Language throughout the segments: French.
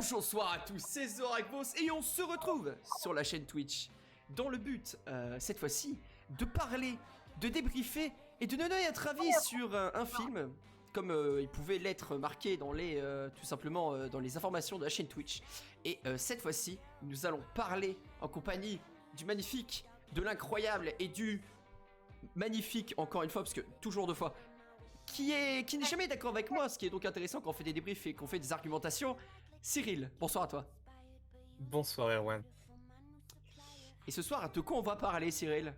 Bonsoir à tous, c'est Zoragvos et on se retrouve sur la chaîne Twitch dans le but, cette fois-ci, de parler, de débriefer et de donner notre avis sur un film comme il pouvait l'être marqué dans les, tout simplement dans les informations de la chaîne Twitch. Et cette fois-ci, nous allons parler en compagnie du magnifique, de l'incroyable et du magnifique, encore une fois, parce que toujours deux fois, qui n'est jamais d'accord avec moi, ce qui est donc intéressant quand on fait des débriefs et qu'on fait des argumentations. Cyril, bonsoir à toi. Bonsoir Erwan. Et ce soir, de quoi on va parler, Cyril?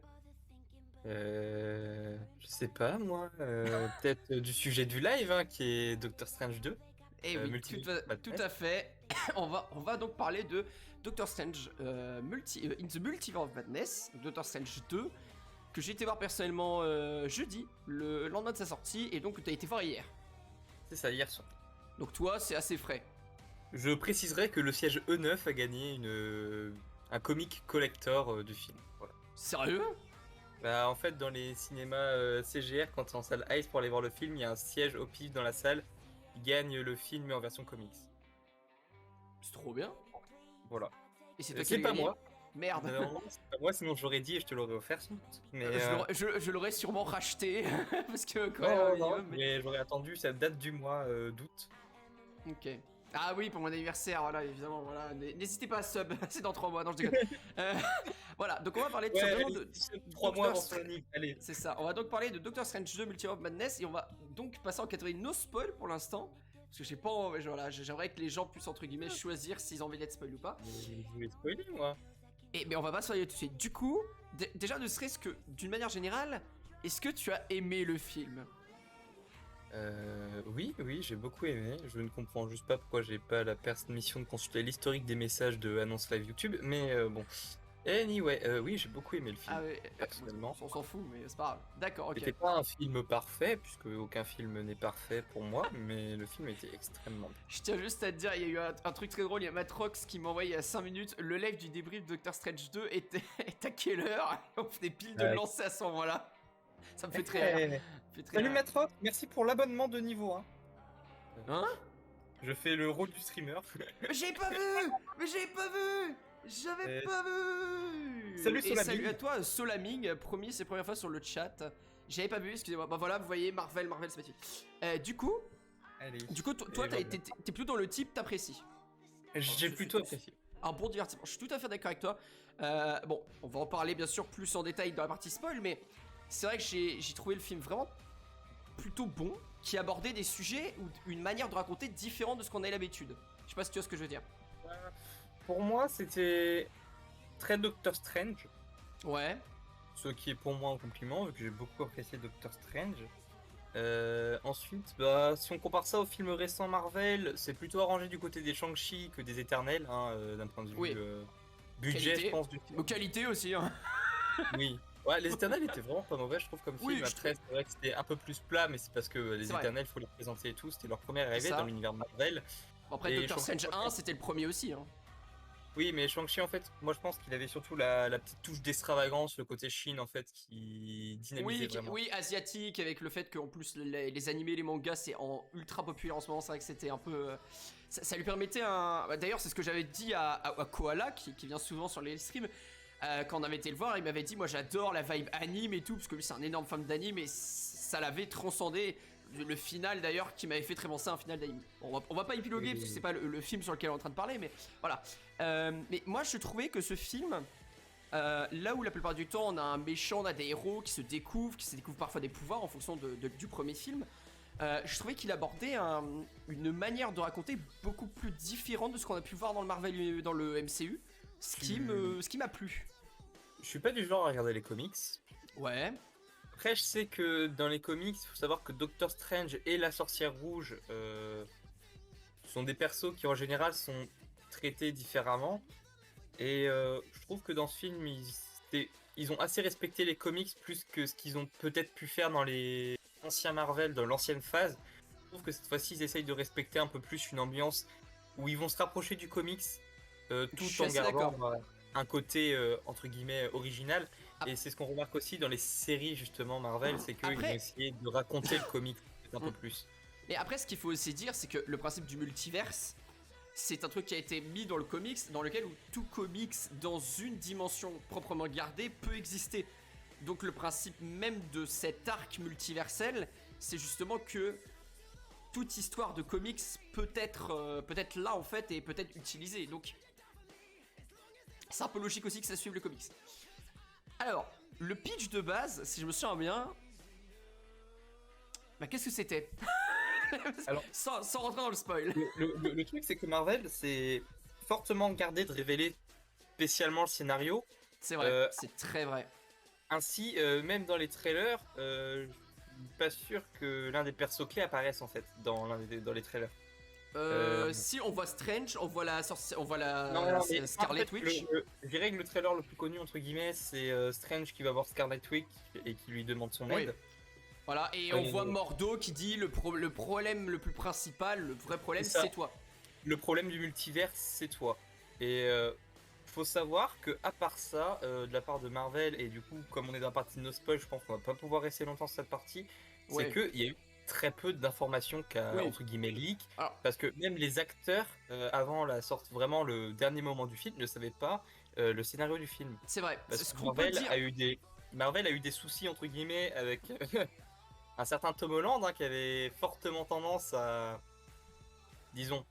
Je sais pas moi, peut-être du sujet du live hein, qui est Doctor Strange 2. Eh oui, tout à fait. on va donc parler de Doctor Strange in the Multiverse of Madness, Doctor Strange 2, que j'ai été voir personnellement jeudi, le lendemain de sa sortie, et donc que tu as été voir hier. C'est ça, hier soir. Donc toi, c'est assez frais. Je préciserai que le siège E9 a gagné un comic collector du film. Voilà. Sérieux? Bah en fait dans les cinémas CGR, quand t'es en salle Ice pour aller voir le film, il y a un siège au pif dans la salle qui gagne le film mais en version comics. C'est trop bien. Voilà. Et c'est toi qui C'est pas gagné. moi. Merde. Non, c'est pas moi, sinon je l'aurais dit et je te l'aurais offert sans doute. Mais je l'aurais sûrement racheté parce que quand même, non, mais j'aurais attendu, ça date du mois d'août. Ok. Ah oui, pour mon anniversaire, voilà, évidemment, voilà. N'hésitez pas à sub, c'est dans 3 mois, non je déconne. Voilà, donc on va parler simplement de 3 mois avant son anniversaire, allez. C'est ça, on va donc parler de Doctor Strange 2 Multiverse of Madness et on va donc passer en catégorie no spoil pour l'instant. Parce que j'ai pas, voilà, j'aimerais que les gens puissent entre guillemets choisir s'ils ont envie d'être spoil ou pas. Je voulais spoiler moi. Et mais on va pas spoiler tout de suite. Du coup, déjà ne serait-ce que d'une manière générale, est-ce que tu as aimé le film? Oui, j'ai beaucoup aimé. Je ne comprends juste pas pourquoi j'ai pas la mission de consulter l'historique des messages de annonce live YouTube, mais bon. Anyway, oui, j'ai beaucoup aimé le film. Ah ouais, personnellement. on s'en fout, mais c'est pas grave. D'accord, ok. C'était pas un film parfait, puisque aucun film n'est parfait pour moi, mais le film était extrêmement bien. Je tiens juste à te dire, il y a eu un truc très drôle, il y a Matrox qui m'a envoyé il y a 5 minutes le live du débrief de Doctor Strange 2 est à quelle heure? On fait pile de le lancer à ce moment-là. Ça me fait très rire. Salut Maître, merci pour l'abonnement de niveau 1. Hein? Je fais le rôle du streamer. Mais j'ai pas vu! Mais j'ai pas vu! J'avais pas vu! Salut Solaming. Et salut à toi Solaming, promis, c'est la première fois sur le chat. J'avais pas vu, excusez-moi. Bah voilà, vous voyez, Marvel, c'est magnifique. Du coup, toi t'es plutôt dans le type t'apprécies. J'ai plutôt apprécié. Un bon divertissement, je suis tout à fait d'accord avec toi. Bon, on va en parler bien sûr plus en détail dans la partie spoil, mais c'est vrai que j'ai trouvé le film vraiment plutôt bon, qui abordait des sujets ou une manière de raconter différente de ce qu'on a l'habitude. Je sais pas si tu vois ce que je veux dire. Pour moi, c'était très Doctor Strange. Ouais. Ce qui est pour moi un compliment, vu que j'ai beaucoup apprécié Doctor Strange. Ensuite, si on compare ça au film récent Marvel, c'est plutôt arrangé du côté des Shang-Chi que des Éternels, hein, d'un point de vue budget, qualité, je pense. Qualité aussi, hein. Oui. Ouais, les Éternels étaient vraiment pas mauvais, je trouve, comme film. Après, c'est vrai que c'était un peu plus plat, mais c'est parce que les Éternels, faut les présenter et tout. C'était leur première arrivée dans l'univers Marvel. Après, Doctor Strange 1, c'était le premier aussi, hein. Oui, mais Shang-Chi, en fait, moi je pense qu'il avait surtout la petite touche d'extravagance, le côté Chine, en fait, qui dynamisait vraiment. Oui, asiatique, avec le fait qu'en plus les animés, les mangas, c'est ultra populaire en ce moment. C'est vrai que c'était un peu... ça lui permettait un... D'ailleurs, c'est ce que j'avais dit à Koala, qui vient souvent sur les streams. Quand on avait été le voir, il m'avait dit, moi j'adore la vibe anime et tout, parce que lui c'est un énorme fan d'anime, et ça l'avait transcendé. Le final d'ailleurs qui m'avait fait très penser à un final d'anime. Bon, on va pas épiloguer parce que c'est pas le film sur lequel on est en train de parler, mais voilà. Mais moi je trouvais que ce film, là où la plupart du temps on a un méchant, on a des héros qui se découvrent parfois des pouvoirs en fonction du premier film, je trouvais qu'il abordait une manière de raconter beaucoup plus différente de ce qu'on a pu voir dans le Marvel, dans le MCU, ce qui m'a plu. Je suis pas du genre à regarder les comics. Ouais. Après, je sais que dans les comics, il faut savoir que Doctor Strange et la Sorcière Rouge sont des persos qui en général sont traités différemment. Et je trouve que dans ce film, ils ont assez respecté les comics plus que ce qu'ils ont peut-être pu faire dans les anciens Marvel, dans l'ancienne phase. Je trouve que cette fois-ci, ils essayent de respecter un peu plus une ambiance où ils vont se rapprocher du comics tout en gardant un côté entre guillemets original. Et c'est ce qu'on remarque aussi dans les séries justement Marvel, c'est qu'ils vont essayer de raconter le comic un peu plus. Mais après, ce qu'il faut aussi dire, c'est que le principe du multiverse, c'est un truc qui a été mis dans le comics, dans lequel où tout comics dans une dimension proprement gardée peut exister. Donc le principe même de cet arc multiversel, c'est justement que toute histoire de comics peut être là en fait et peut être utilisée. Donc c'est un peu logique aussi que ça suive le comics. Alors, le pitch de base, si je me souviens bien, bah qu'est-ce que c'était? Alors, sans rentrer dans le spoil. le truc, c'est que Marvel s'est fortement gardé de révéler spécialement le scénario. C'est vrai, Euh, c'est très vrai. Ainsi, même dans les trailers, je suis pas sûr que l'un des persos clés apparaisse en fait dans les trailers. Si on voit Strange, on voit la sorcière, on voit Non, la mais Scarlet en fait, Witch. je dirais que le trailer le plus connu entre guillemets, c'est Strange qui va voir Scarlet Witch et qui lui demande son Oui. aide. Voilà, et on voit Mordo qui dit le problème le plus principal, le vrai problème, C'est ça. c'est toi. Le problème du multivers, c'est toi. Et faut savoir que à part ça, de la part de Marvel, et du coup, comme on est dans la partie no spoil, je pense qu'on va pas pouvoir rester longtemps sur cette partie, Ouais. c'est qu'il y a eu très peu d'informations qu'à Oui. entre guillemets leak, Alors, parce que même les acteurs, avant la sorte, vraiment le dernier moment du film, ne savaient pas le scénario du film. c'est vrai. Parce Ce que qu'on peut dire. Marvel a eu des soucis entre guillemets avec un certain Tom Holland, hein, qui avait fortement tendance à, disons,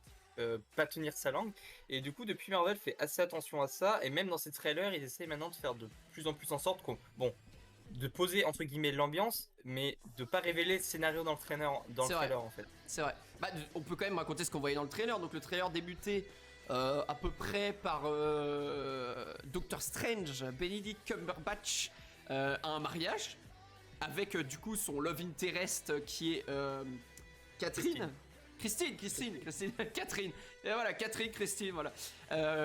pas tenir sa langue. Et du coup, depuis, Marvel fait assez attention à ça. Et même dans ses trailers, ils essayent maintenant de faire de plus en plus en sorte qu'on, bon, de poser entre guillemets l'ambiance, mais de pas révéler le scénario dans le C'est vrai. trailer en fait. C'est vrai. Bah, on peut quand même raconter ce qu'on voyait dans le trailer. Donc le trailer débutait à peu près par Doctor Strange, Benedict Cumberbatch, à un mariage avec du coup son love interest qui est Catherine. Christine, Catherine. Et voilà, Catherine, Christine, voilà.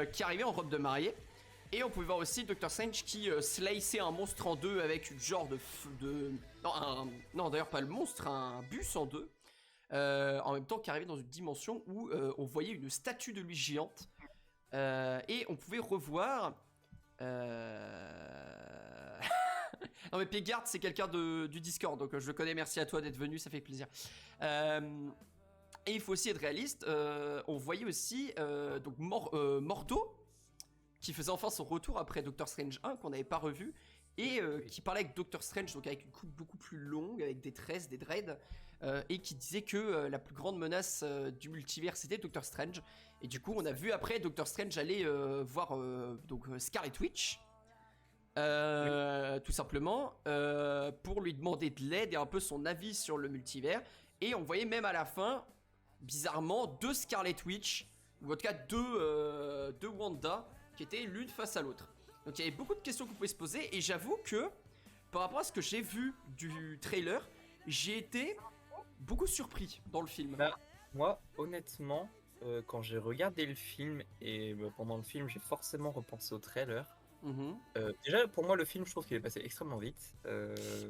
Qui arrivait en robe de mariée. Et on pouvait voir aussi Doctor Strange qui sliceait un monstre en deux avec une genre de... Non, d'ailleurs pas le monstre, un bus en deux. En même temps qu'arrivait dans une dimension où on voyait une statue de lui géante. Et on pouvait revoir... Non mais Piegard c'est quelqu'un du Discord, donc je le connais, merci à toi d'être venu, ça fait plaisir. Et il faut aussi être réaliste, on voyait aussi donc Mordo, qui faisait enfin son retour après Doctor Strange 1, qu'on n'avait pas revu, et qui parlait avec Doctor Strange, donc avec une coupe beaucoup plus longue, avec des tresses, des dreads, et qui disait que la plus grande menace du multivers c'était Doctor Strange. Et du coup on a vu après Doctor Strange aller voir donc Scarlet Witch, tout simplement, pour lui demander de l'aide et un peu son avis sur le multivers. Et on voyait même à la fin, bizarrement, deux Scarlet Witch, ou en tout cas deux Wanda, qui étaient l'une face à l'autre. Donc il y avait beaucoup de questions qu'on pouvait se poser, et j'avoue que, par rapport à ce que j'ai vu du trailer, j'ai été beaucoup surpris dans le film. Bah, moi, honnêtement, quand j'ai regardé le film, et pendant le film, j'ai forcément repensé au trailer. Déjà, pour moi, le film, je trouve qu'il est passé extrêmement vite.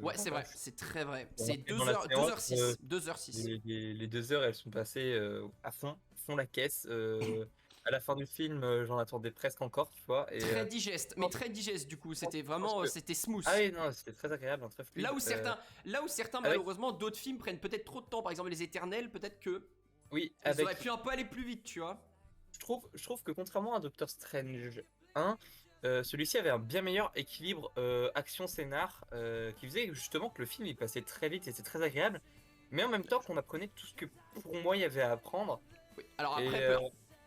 Ouais, c'est vrai, c'est très vrai. Bon, C'est dans la séance, 2h06. les 2 heures, elles sont passées à fond la caisse. À la fin du film, j'en attendais presque encore, tu vois. Et, Très digeste, mais très digeste du coup, c'était vraiment, c'était smooth. ah oui, non, c'était très agréable, hein, très fluide. Là où certains avec- malheureusement, d'autres films prennent peut-être trop de temps, par exemple les Éternels, peut-être que Oui, ils auraient pu un peu aller plus vite, tu vois. je trouve que contrairement à Doctor Strange 1, celui-ci avait un bien meilleur équilibre action-scénar qui faisait justement que le film il passait très vite et c'était très agréable, mais en même temps qu'on apprenait tout ce que pour moi il y avait à apprendre. Oui. Alors Et, après,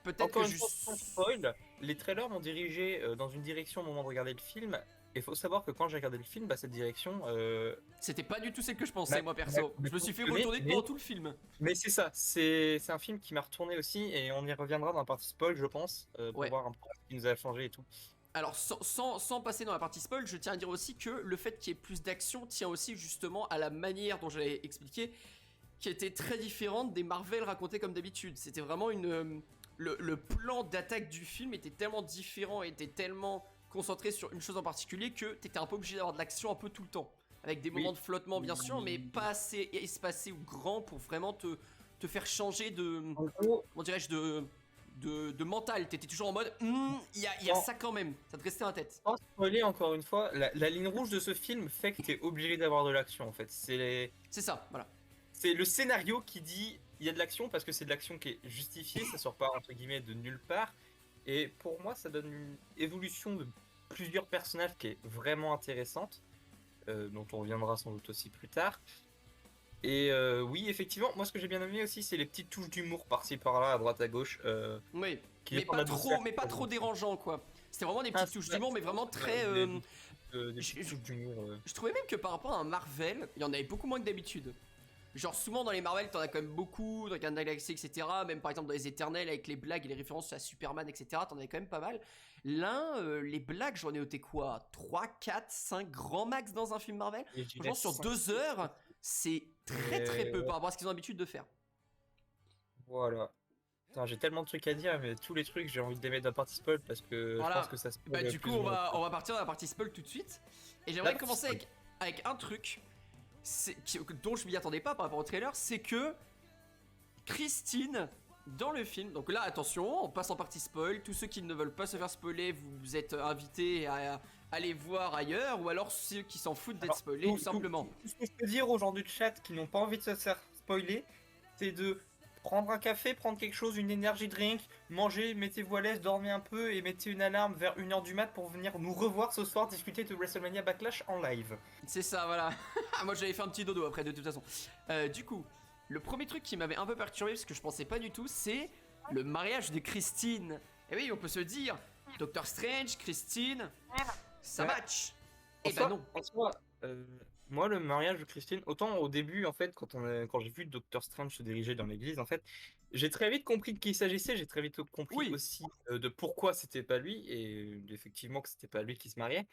peut-être encore que une fois, sans spoil, les trailers m'ont dirigé dans une direction au moment de regarder le film. Et faut savoir que quand j'ai regardé le film, bah, cette direction. c'était pas du tout celle que je pensais, moi perso. m'a Je me suis fait fonctionné, retourner pendant tout le film. Mais c'est ça, c'est un film qui m'a retourné aussi, et on y reviendra dans la partie spoil, je pense, pour Ouais. voir un peu ce qui nous a changé et tout. Alors sans passer dans la partie spoil, je tiens à dire aussi que le fait qu'il y ait plus d'action tient aussi justement à la manière dont j'avais expliqué, qui était très différente des Marvel racontés comme d'habitude. C'était vraiment le plan d'attaque du film était tellement différent, était tellement concentré sur une chose en particulier que t'étais un peu obligé d'avoir de l'action un peu tout le temps. Avec des moments de flottement bien sûr, mais pas assez espacés ou grands pour vraiment te faire changer de... En gros, Comment dirais-je de mental. T'étais toujours en mode il y a ça quand même. Ça te restait en tête. sans spoiler encore une fois, la ligne rouge de ce film fait que t'es obligé d'avoir de l'action en fait. C'est ça, voilà. C'est le scénario qui dit il y a de l'action parce que c'est de l'action qui est justifiée, ça sort pas entre guillemets de nulle part. Et pour moi, ça donne une évolution de plusieurs personnages qui est vraiment intéressante, dont on reviendra sans doute aussi plus tard. Et oui, effectivement, moi ce que j'ai bien aimé aussi, c'est les petites touches d'humour par-ci par-là, à droite à gauche. Oui, Qui mais font pas la trop, douceur. mais pas trop dérangeant quoi. C'était vraiment des Ah, petites touches d'humour, mais vraiment très. des petites touches d'humour. Je trouvais même que par rapport à un Marvel, il y en avait beaucoup moins que d'habitude. Genre souvent dans les Marvel, t'en as quand même beaucoup, dans Gardiens de la Galaxie, etc. Même par exemple dans les Éternels avec les blagues et les références à Superman, etc. T'en avais quand même pas mal. Là, les blagues, j'en ai noté quoi 3, 4, 5 grands max dans un film Marvel. Et je Franchement, dirais sur 5, 2 heures, c'est très peu par rapport à ce qu'ils ont l'habitude de faire. voilà. Putain, j'ai tellement de trucs à dire, mais tous les trucs, j'ai envie de les mettre dans la partie spoil parce que je Voilà. pense que ça se Bah, du coup, plus ou moins. on va partir dans la partie spoil tout de suite. Et La j'aimerais partie commencer spoil. avec un truc dont je m'y attendais pas par rapport au trailer, c'est que Christine, dans le film, donc là attention, on passe en partie spoil, tous ceux qui ne veulent pas se faire spoiler, vous êtes invités à aller voir ailleurs, ou alors ceux qui s'en foutent d'être Alors, spoilés, tout simplement. Tout ce que je peux dire aux gens du chat qui n'ont pas envie de se faire spoiler, c'est de prendre un café, prendre quelque chose, une energy drink, manger, mettez-vous à l'aise, dormez un peu et mettez une alarme vers 1h du mat pour venir nous revoir ce soir discuter de WrestleMania Backlash en live. C'est ça, voilà. Moi j'avais fait un petit dodo après de toute façon. Du coup, le premier truc qui m'avait un peu perturbé, parce que je pensais pas du tout, c'est le mariage de Christine. Et oui, on peut se dire, Doctor Strange, Christine, ça Ouais. match. En Et soi- bah non. en soi, moi, le mariage de Christine, autant au début, en fait, quand j'ai vu Doctor Strange se diriger dans l'église, en fait, j'ai très vite compris de qui il s'agissait, j'ai très vite compris Oui. aussi de pourquoi c'était pas lui, et effectivement que c'était pas lui qui se mariait.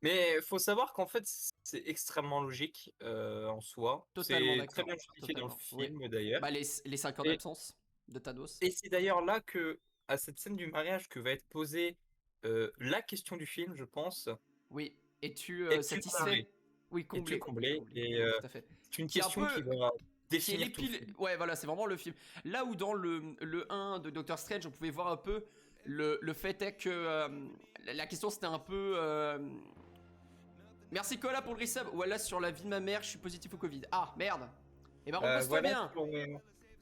Mais faut savoir qu'en fait, c'est extrêmement logique en soi. Totalement C'est d'accord. très bien justifié dans le Totalement, oui. film d'ailleurs. Bah les 5 ans Et, d'absence de Thanos. et c'est d'ailleurs là que, à cette scène du mariage, que va être posée la question du film, je pense. Oui. Es-tu Es-tu satisfait? comblé? Oui, Es-tu comblé. comblé? Et Tout à fait. c'est une Qui est un question peu... qui va Qui est définir tout le l'épile... film. Ouais, voilà, c'est vraiment le film. Là où dans le 1 de Doctor Strange, on pouvait voir un peu le fait est que la question c'était un peu... Merci Cola pour le resub. Voilà, sur la vie de ma mère, je suis positif au Covid. Ah, merde. Eh ben repose-toi bien. Sur,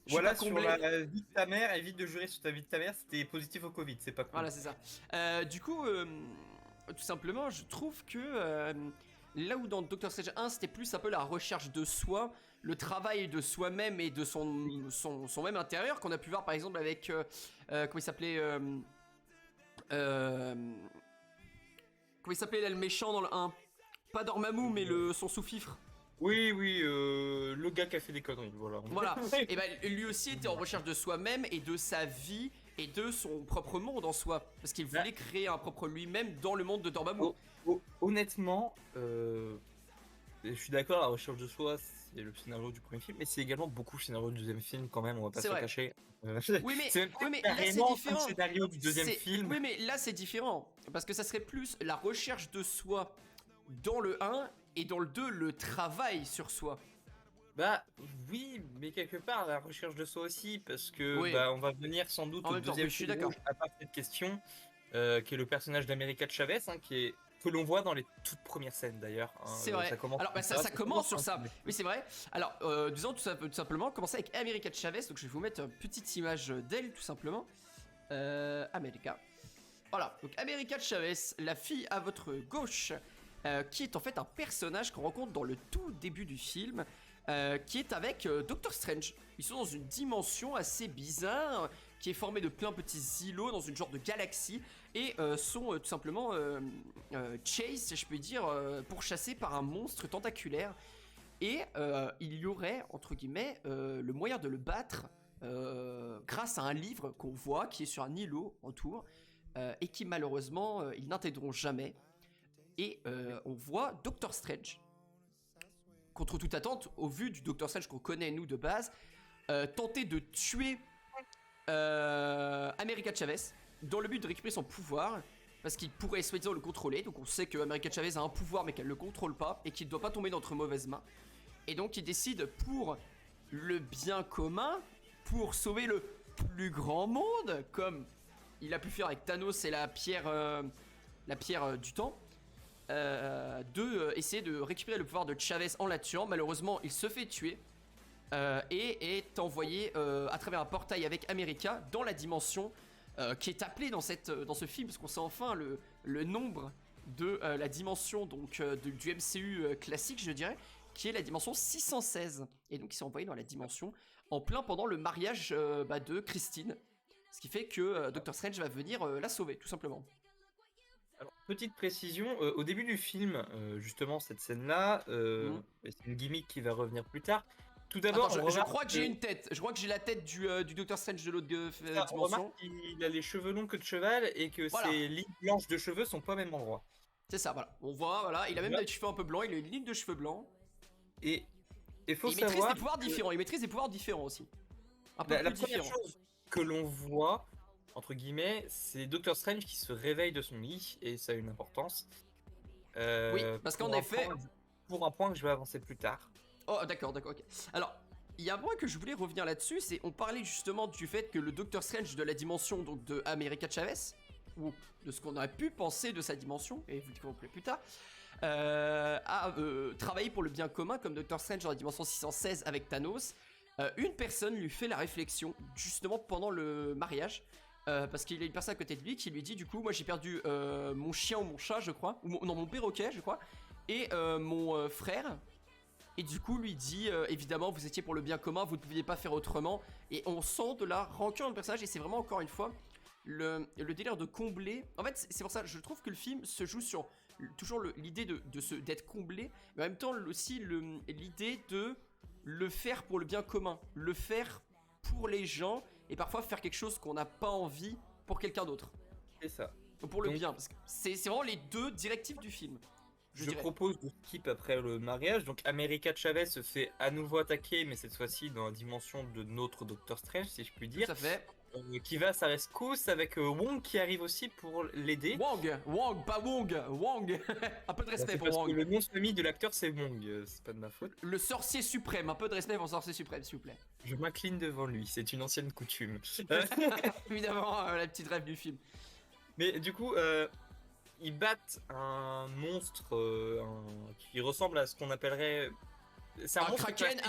Je suis pas comblé. la vie de ta mère, évite de jurer sur ta vie de ta mère, c'était positif au Covid, c'est pas cool. Voilà, c'est ça. Du coup, tout simplement, je trouve que là où dans Doctor Strange 1, c'était plus un peu la recherche de soi, le travail de soi-même et de son même intérieur, qu'on a pu voir par exemple avec. Comment il s'appelait Comment il s'appelait là, le méchant dans le 1? Pas Dormammu, mais son sous-fifre. Oui, le gars qui a fait des conneries, voilà. Voilà. Et ben lui aussi était en recherche de soi-même et de sa vie et de son propre monde en soi, parce qu'il voulait créer un propre lui-même dans le monde de Dormammu. Honnêtement, je suis d'accord, la recherche de soi, c'est le scénario du premier film, mais c'est également beaucoup le scénario du deuxième film quand même, on va pas C'est se vrai. cacher. Oui mais, c'est même oui, mais là c'est carrément le différent. scénario du deuxième film. Oui mais là c'est différent, parce que ça serait plus la recherche de soi dans le 1 et dans le 2 le travail sur soi. Bah oui, mais quelque part la recherche de soi aussi, parce que Oui. bah, on va venir sans doute En au même temps, deuxième oui, je suis film d'accord. rouge à part cette question, qui est le personnage d'America Chavez, hein, que l'on voit dans les toutes premières scènes d'ailleurs. Hein, C'est vrai. Ça commence Alors bah, comme ça commence sur ça. hein. Oui c'est vrai. Alors disons tout simplement commencer avec America Chavez. Donc je vais vous mettre une petite image d'elle tout simplement. America. Voilà. Donc America Chavez, la fille à votre gauche, qui est en fait un personnage qu'on rencontre dans le tout début du film. Qui est avec Doctor Strange. Ils sont dans une dimension assez bizarre qui est formée de plein de petits îlots dans une genre de galaxie et sont tout simplement chase, si je peux dire, pourchassés par un monstre tentaculaire. Et il y aurait, entre guillemets, le moyen de le battre grâce à un livre qu'on voit qui est sur un îlot autour et qui malheureusement ils n'intègreront jamais. Et on voit Doctor Strange, contre toute attente, au vu du Doctor Strange qu'on connaît nous de base, tenter de tuer America Chavez dans le but de récupérer son pouvoir, parce qu'il pourrait soi-disant le contrôler. Donc on sait que America Chavez a un pouvoir mais qu'elle ne le contrôle pas et qu'il ne doit pas tomber dans notre mauvaise main. Et donc il décide pour le bien commun, pour sauver le plus grand monde, comme il a pu faire avec Thanos et la pierre du temps, essayer de récupérer le pouvoir de Chavez en la tuant. Malheureusement il se fait tuer et est envoyé à travers un portail avec America dans la dimension qui est appelée dans ce film, parce qu'on sait enfin le nombre de la dimension donc du MCU classique, je dirais, qui est la dimension 616. Et donc ils sont envoyés dans la dimension en plein pendant le mariage de Christine, ce qui fait que Doctor Strange va venir la sauver, tout simplement. Alors, petite précision, au début du film, justement, cette scène-là, c'est une gimmick qui va revenir plus tard. Tout d'abord, Attends, je crois que j'ai une tête. Je crois que j'ai la tête du Doctor Strange de l'autre on dimension. remarque qu'il a les cheveux longs que de cheval et que Voilà. ses lignes blanches de cheveux sont pas au même endroit. C'est ça, voilà. On voit, voilà, il a même des cheveux un peu blancs, il a une ligne de cheveux blancs. Et il faut il maîtrise savoir des pouvoirs différents. Il maîtrise des pouvoirs différents aussi. Un peu la plus première différents. chose que l'on voit, entre guillemets, c'est Doctor Strange qui se réveille de son lit, et ça a une importance. Oui, parce qu'en effet... Pour un point que je vais avancer plus tard. Oh, d'accord, ok. Alors, il y a un point que je voulais revenir là-dessus, c'est on parlait justement du fait que le Doctor Strange de la dimension donc de America Chavez, ou de ce qu'on aurait pu penser de sa dimension, et vous le découvrirez plus tard, a travaillé pour le bien commun comme Doctor Strange dans la dimension 616 avec Thanos. Une personne lui fait la réflexion justement pendant le mariage, parce qu'il y a une personne à côté de lui qui lui dit du coup moi j'ai perdu mon chien ou mon chat je crois, ou non mon perroquet je crois, et mon frère. Et du coup lui dit évidemment vous étiez pour le bien commun, vous ne pouviez pas faire autrement. Et on sent de la rancœur dans le personnage, et c'est vraiment encore une fois le délire de combler. En fait c'est pour ça je trouve que le film se joue sur toujours l'idée d'être comblé, mais en même temps aussi l'idée de le faire pour le bien commun, le faire pour les gens, et parfois faire quelque chose qu'on n'a pas envie pour quelqu'un d'autre. C'est ça. Pour le bien, parce que c'est vraiment les deux directives du film. Je propose de skip après le mariage. Donc America Chavez se fait à nouveau attaquer, mais cette fois-ci dans la dimension de notre Doctor Strange, si je puis dire. Tout à fait. Qui va à sa rescousse avec Wong qui arrive aussi pour l'aider. Wong, pas Wong, Wong. Un peu de respect pour Wong. Que le nom de famille de l'acteur c'est Wong, c'est pas de ma faute. Le sorcier suprême, un peu de respect pour le sorcier suprême s'il vous plaît. Je m'incline devant lui, c'est une ancienne coutume. Évidemment, la petite rêve du film. Mais du coup, ils battent un monstre qui ressemble à ce qu'on appellerait... C'est un kraken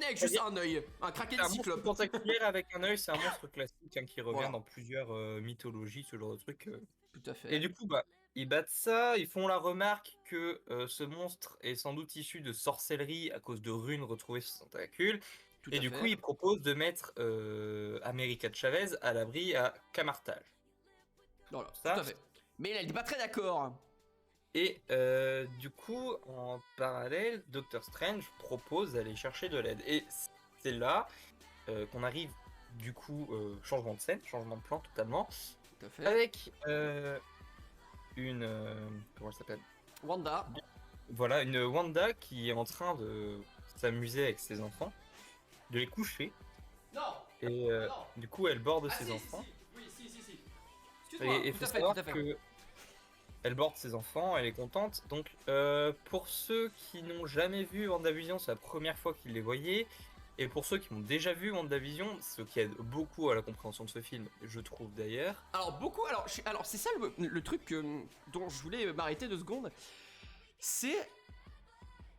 avec juste un œil. Un kraken cyclope. Un monstre tentaculaire avec un œil, c'est un monstre classique qui revient dans plusieurs mythologies, ce genre de truc. Tout à fait. Et du coup, ils battent ça, ils font la remarque que ce monstre est sans doute issu de sorcellerie à cause de runes retrouvées sur son tentacule. Et du coup, ils proposent de mettre America Chavez à l'abri à Camartage. Voilà, tout à fait. Mais elle n'est pas très d'accord. Et du coup, en parallèle, Doctor Strange propose d'aller chercher de l'aide. Et c'est là qu'on arrive, du coup, changement de scène, changement de plan totalement. Tout à fait. Avec une... comment elle s'appelle ? Wanda. Voilà, une Wanda qui est en train de s'amuser avec ses enfants, de les coucher. Non. Et du coup, elle borde ses enfants. Oui, si. Excuse-moi, et faut savoir que... Elle borde ses enfants, elle est contente. Donc, pour ceux qui n'ont jamais vu WandaVision, c'est la première fois qu'ils les voyaient. Et pour ceux qui ont déjà vu WandaVision, ce qui aide beaucoup à la compréhension de ce film, je trouve d'ailleurs. Alors, beaucoup. Alors c'est ça le truc dont je voulais m'arrêter 2 secondes. C'est.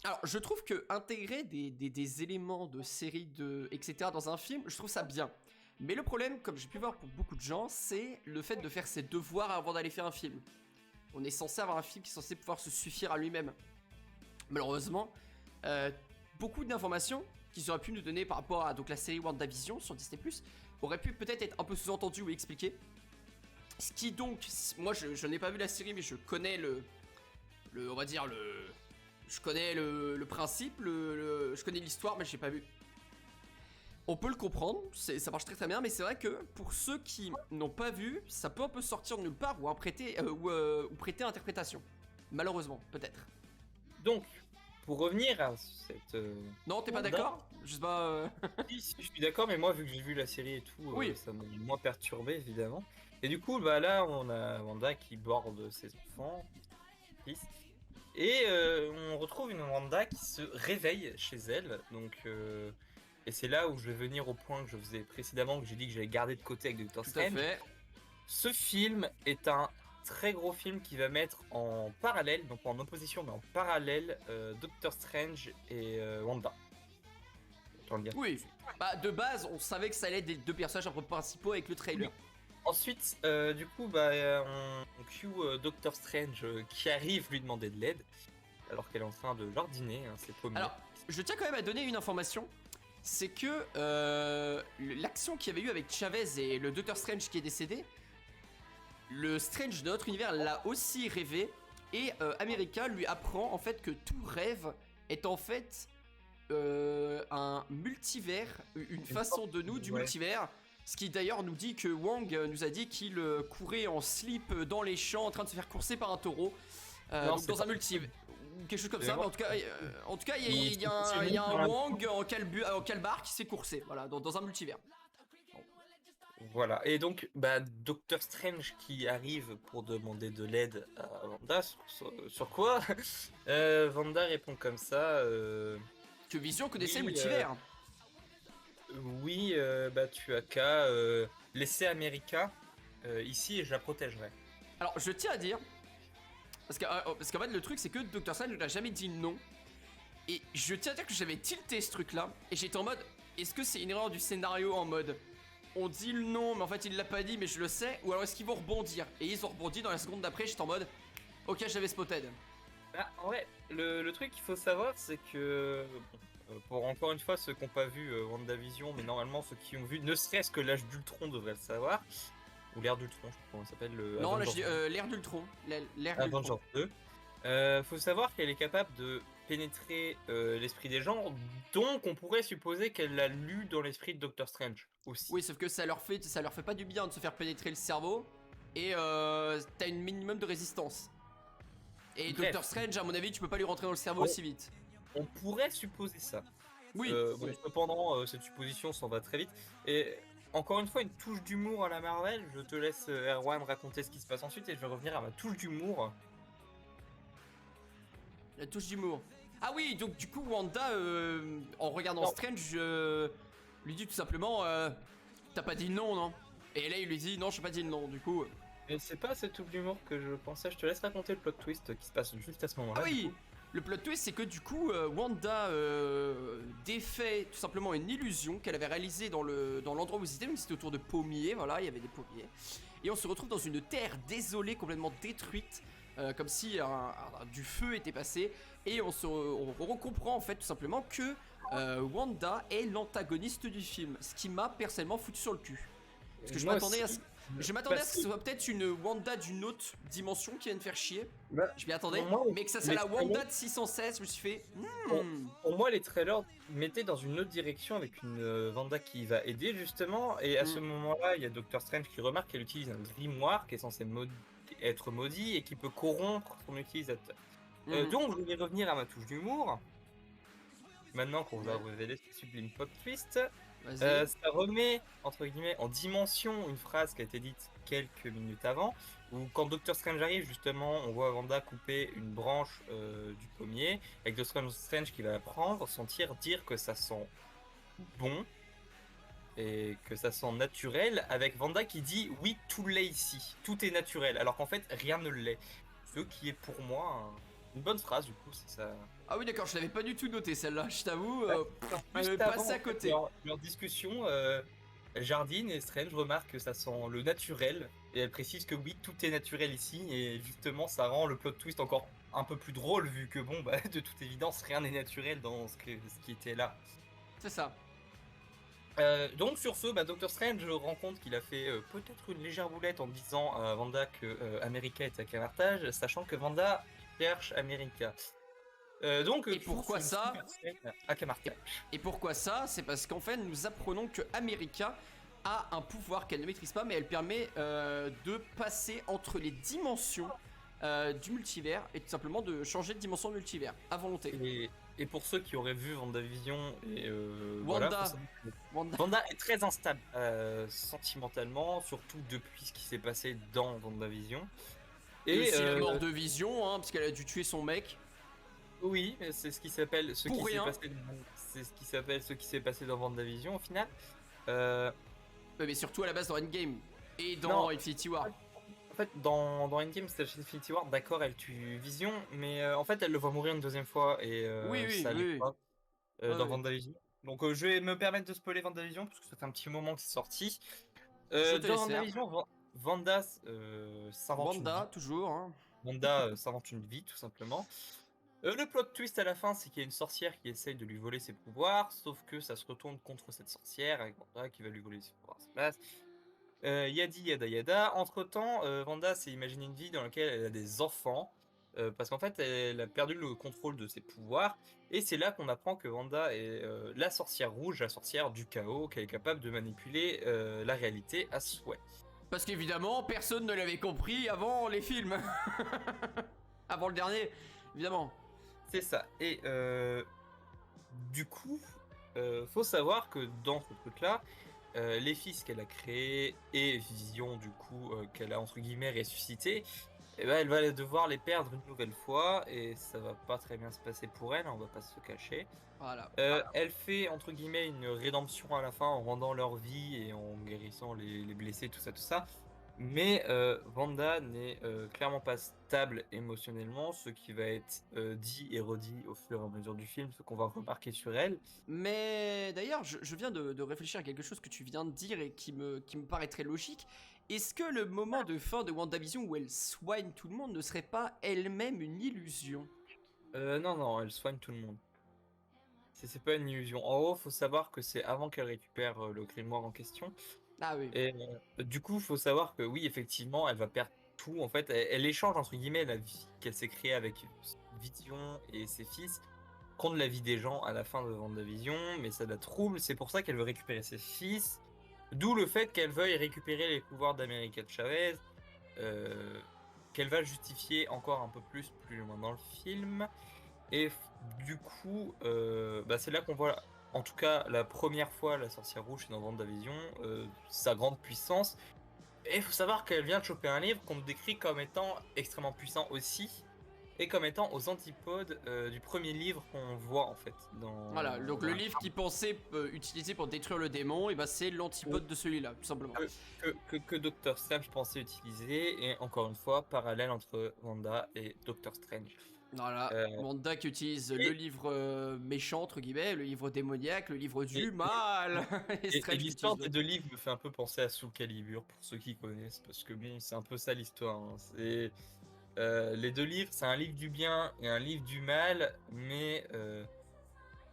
Alors, je trouve que intégrer des éléments de série, etc. dans un film, je trouve ça bien. Mais le problème, comme j'ai pu voir pour beaucoup de gens, c'est le fait de faire ses devoirs avant d'aller faire un film. On est censé avoir un film qui est censé pouvoir se suffire à lui-même. Malheureusement, beaucoup d'informations qu'ils auraient pu nous donner par rapport à donc, la série WandaVision sur Disney+, auraient pu peut-être être un peu sous-entendues ou expliquées. Ce qui donc, moi je n'ai pas vu la série, mais je connais on va dire je connais le principe, je connais l'histoire, mais je n'ai pas vu. On peut le comprendre, ça marche très bien, mais c'est vrai que pour ceux qui n'ont pas vu, ça peut un peu sortir de nulle part ou prêter interprétation. Malheureusement, peut-être. Donc, pour revenir à cette... Non, t'es pas d'accord ? Je sais pas... Si, je suis d'accord, mais moi, vu que j'ai vu la série et tout, oui. Ça m'a moins perturbé, évidemment. Et du coup, là, on a Wanda qui borde ses enfants, fils. Et on retrouve une Wanda qui se réveille chez elle, donc... Et c'est là où je vais venir au point que je faisais précédemment, que j'ai dit que j'allais garder de côté avec Doctor Strange. Tout à fait. Ce film est un très gros film qui va mettre en parallèle, donc pas en opposition, mais en parallèle, Doctor Strange et Wanda. Autant le dire. Oui, bah de base, on savait que ça allait être des deux personnages un peu principaux avec le trailer. Ensuite, du coup, on cue Doctor Strange qui arrive lui demander de l'aide, alors qu'elle est en train de jardiner, hein, c'est paumé. Alors, je tiens quand même à donner une information. C'est que l'action qu'il y avait eu avec Chavez et le Doctor Strange qui est décédé, le Strange de notre univers l'a aussi rêvé. Et America lui apprend en fait que tout rêve est en fait un multivers, une façon de nous du Ouais. multivers. Ce qui d'ailleurs nous dit que Wong nous a dit qu'il courait en slip dans les champs en train de se faire courser par un taureau. Non, Donc c'est dans pas un multivers. Quelque chose comme Mais ça, bon, mais en tout cas, il y a un Wong en calbar qui s'est coursé, voilà, dans un multivers. Voilà, et donc Doctor Strange qui arrive pour demander de l'aide à Wanda, sur quoi Wanda répond comme ça, Que Vision connaissait le oui, multivers. oui, tu as qu'à laisser America ici et je la protégerai. Alors, je tiens à dire, parce qu'en fait, le truc, c'est que Dr. Strange n'a jamais dit non. Et je tiens à dire que j'avais tilté ce truc-là. Et j'étais en mode, est-ce que c'est une erreur du scénario en mode, on dit le non, mais en fait, il l'a pas dit, mais je le sais. Ou alors est-ce qu'ils vont rebondir? Et ils ont rebondi dans la seconde d'après, j'étais en mode, ok, j'avais spotted. En vrai, le truc qu'il faut savoir, c'est que, pour encore une fois ceux qui n'ont pas vu WandaVision, mais normalement ceux qui ont vu, ne serait-ce que l'âge d'Ultron devraient le savoir, ou l'ère d'Ultron, je sais pas comment ça s'appelle, le Non, là, je Avengers dis l'ère d'Ultron. L'ère Avengers d'Ultron. 2. Faut savoir qu'elle est capable de pénétrer l'esprit des gens, donc on pourrait supposer qu'elle l'a lu dans l'esprit de Doctor Strange aussi. Oui, sauf que ça leur fait pas du bien de se faire pénétrer le cerveau. Et t'as une minimum de résistance. Et Bref. Doctor Strange, à mon avis, tu peux pas lui rentrer dans le cerveau Oh. aussi vite. On pourrait supposer ça. Oui. Bon, Oui. cependant, cette supposition s'en va très vite. Et encore une fois, une touche d'humour à la Marvel. Je te laisse, Erwan, raconter ce qui se passe ensuite et je vais revenir à ma touche d'humour. La touche d'humour. Ah oui, donc du coup, Wanda, en regardant Non. Strange, lui dit tout simplement t'as pas dit non, non? Et là, il lui dit non, je n'ai pas dit non, du coup. Et c'est pas cette touche d'humour que je pensais. Je te laisse raconter le plot twist qui se passe juste à ce moment-là. Ah oui! Le plot twist, c'est que du coup, Wanda défait tout simplement une illusion qu'elle avait réalisée dans l'endroit où ils étaient, donc c'était autour de pommiers, voilà, il y avait des pommiers. Et on se retrouve dans une terre désolée, complètement détruite, comme si du feu était passé. Et on comprend en fait tout simplement que Wanda est l'antagoniste du film, ce qui m'a personnellement foutu sur le cul. Parce que je m'attendais à ce que ce soit peut-être une Wanda d'une autre dimension qui vienne faire chier. Bah, Je m'y attendais, pour moi, mais que ça soit les la trailers- Wanda de 616, je me suis fait. Pour moi, les trailers mettaient dans une autre direction avec une Wanda qui va aider justement. Et à ce moment-là, il y a Doctor Strange qui remarque qu'elle utilise un grimoire qui est censé être maudit et qui peut corrompre son utilisateur. Donc, je vais revenir à ma touche d'humour. Maintenant qu'on vous a révélé ce sublime plot twist, ça remet entre guillemets en dimension une phrase qui a été dite quelques minutes avant, où quand Doctor Strange arrive justement, on voit Wanda couper une branche du pommier, avec Doctor Strange qui va la prendre, sentir, dire que ça sent bon et que ça sent naturel, avec Wanda qui dit oui, tout l'est ici, tout est naturel, alors qu'en fait rien ne l'est. Ce qui est pour moi une bonne phrase, du coup, c'est ça. Ah oui, d'accord, je l'avais pas du tout noté celle-là, je t'avoue. Juste J'avais avant, passé à côté. leur discussion, Jardine et Strange remarquent que ça sent le naturel, et elle précise que oui, tout est naturel ici, et justement, ça rend le plot twist encore un peu plus drôle, vu que bon, de toute évidence, rien n'est naturel dans ce qui était là. C'est ça. Donc sur ce, Doctor Strange rend compte qu'il a fait peut-être une légère boulette en disant à Wanda que America est à Camartage, sachant que Wanda cherche America. Et pourquoi ça? À Camartage. Et pourquoi ça? C'est parce qu'en fait, nous apprenons que America a un pouvoir qu'elle ne maîtrise pas, mais elle permet de passer entre les dimensions du multivers et tout simplement de changer de dimension de multivers à volonté. Et pour ceux qui auraient vu WandaVision et Wanda. Wanda est très instable sentimentalement, surtout depuis ce qui s'est passé dans WandaVision. Et aussi la mort de Vision, hein, parce qu'elle a dû tuer son mec. Oui, c'est ce qui s'appelle ce qui s'est passé dans WandaVision au final. Mais surtout à la base dans Endgame et dans Infinity War. En fait, dans Endgame, c'est Infinity War, d'accord, elle tue Vision, mais en fait, elle le voit mourir une deuxième fois et ça allait pas dans WandaVision. Donc je vais me permettre de spoiler WandaVision parce que ça fait un petit moment que c'est sorti. Je te Dans laisse faire. WandaVision, Wanda s'invente une vie. Wanda, toujours. Hein. Wanda s'invente une vie, tout simplement. Le plot twist à la fin, c'est qu'il y a une sorcière qui essaye de lui voler ses pouvoirs, sauf que ça se retourne contre cette sorcière, avec Wanda qui va lui voler ses pouvoirs à sa place. Yadi yada yada. Entre-temps, Wanda s'est imaginé une vie dans laquelle elle a des enfants, parce qu'en fait, elle a perdu le contrôle de ses pouvoirs, et c'est là qu'on apprend que Wanda est la sorcière rouge, la sorcière du chaos, qu'elle est capable de manipuler la réalité à souhait. Parce qu'évidemment, personne ne l'avait compris avant les films. Avant le dernier, évidemment. C'est ça. Et du coup, faut savoir que dans ce truc-là, les fils qu'elle a créés et Vision, du coup, qu'elle a entre guillemets ressuscité, et ben, elle va devoir les perdre une nouvelle fois et ça va pas très bien se passer pour elle, on va pas se cacher. Voilà. Elle fait entre guillemets une rédemption à la fin en rendant leur vie et en guérissant les blessés, tout ça. Mais Wanda n'est clairement pas stable émotionnellement, ce qui va être dit et redit au fur et à mesure du film, ce qu'on va remarquer sur elle. Mais d'ailleurs, je viens de réfléchir à quelque chose que tu viens de dire et qui me paraît très logique. Est-ce que le moment de fin de WandaVision où elle soigne tout le monde ne serait pas elle-même une illusion? Non, elle soigne tout le monde. C'est pas une illusion. En gros, faut savoir que c'est avant qu'elle récupère le grimoire en question. Ah oui. Et du coup, faut savoir que oui, effectivement, elle va perdre tout. En fait, elle échange entre guillemets la vie qu'elle s'est créée avec Vision et ses fils contre la vie des gens à la fin de WandaVision, mais ça la trouble. C'est pour ça qu'elle veut récupérer ses fils. D'où le fait qu'elle veuille récupérer les pouvoirs d'America Chavez, qu'elle va justifier encore un peu plus loin dans le film. Et du coup, bah, c'est là qu'on voit, en tout cas la première fois, la sorcière rouge dans WandaVision, sa grande puissance. Et il faut savoir qu'elle vient de choper un livre qu'on décrit comme étant extrêmement puissant aussi, et comme étant aux antipodes du premier livre qu'on voit en fait. Voilà, donc le livre qu'il pensait utiliser pour détruire le démon, et bah c'est l'antipode de celui-là, tout simplement. Que Doctor Strange pensait utiliser, et encore une fois, parallèle entre Wanda et Doctor Strange. Voilà, Wanda qui utilise le livre méchant, entre guillemets, le livre démoniaque, le livre du mal. Et l'histoire des deux livres me fait un peu penser à Soul Calibur, pour ceux qui connaissent, parce que bon, c'est un peu ça l'histoire. Hein. C'est les deux livres, c'est un livre du bien et un livre du mal, mais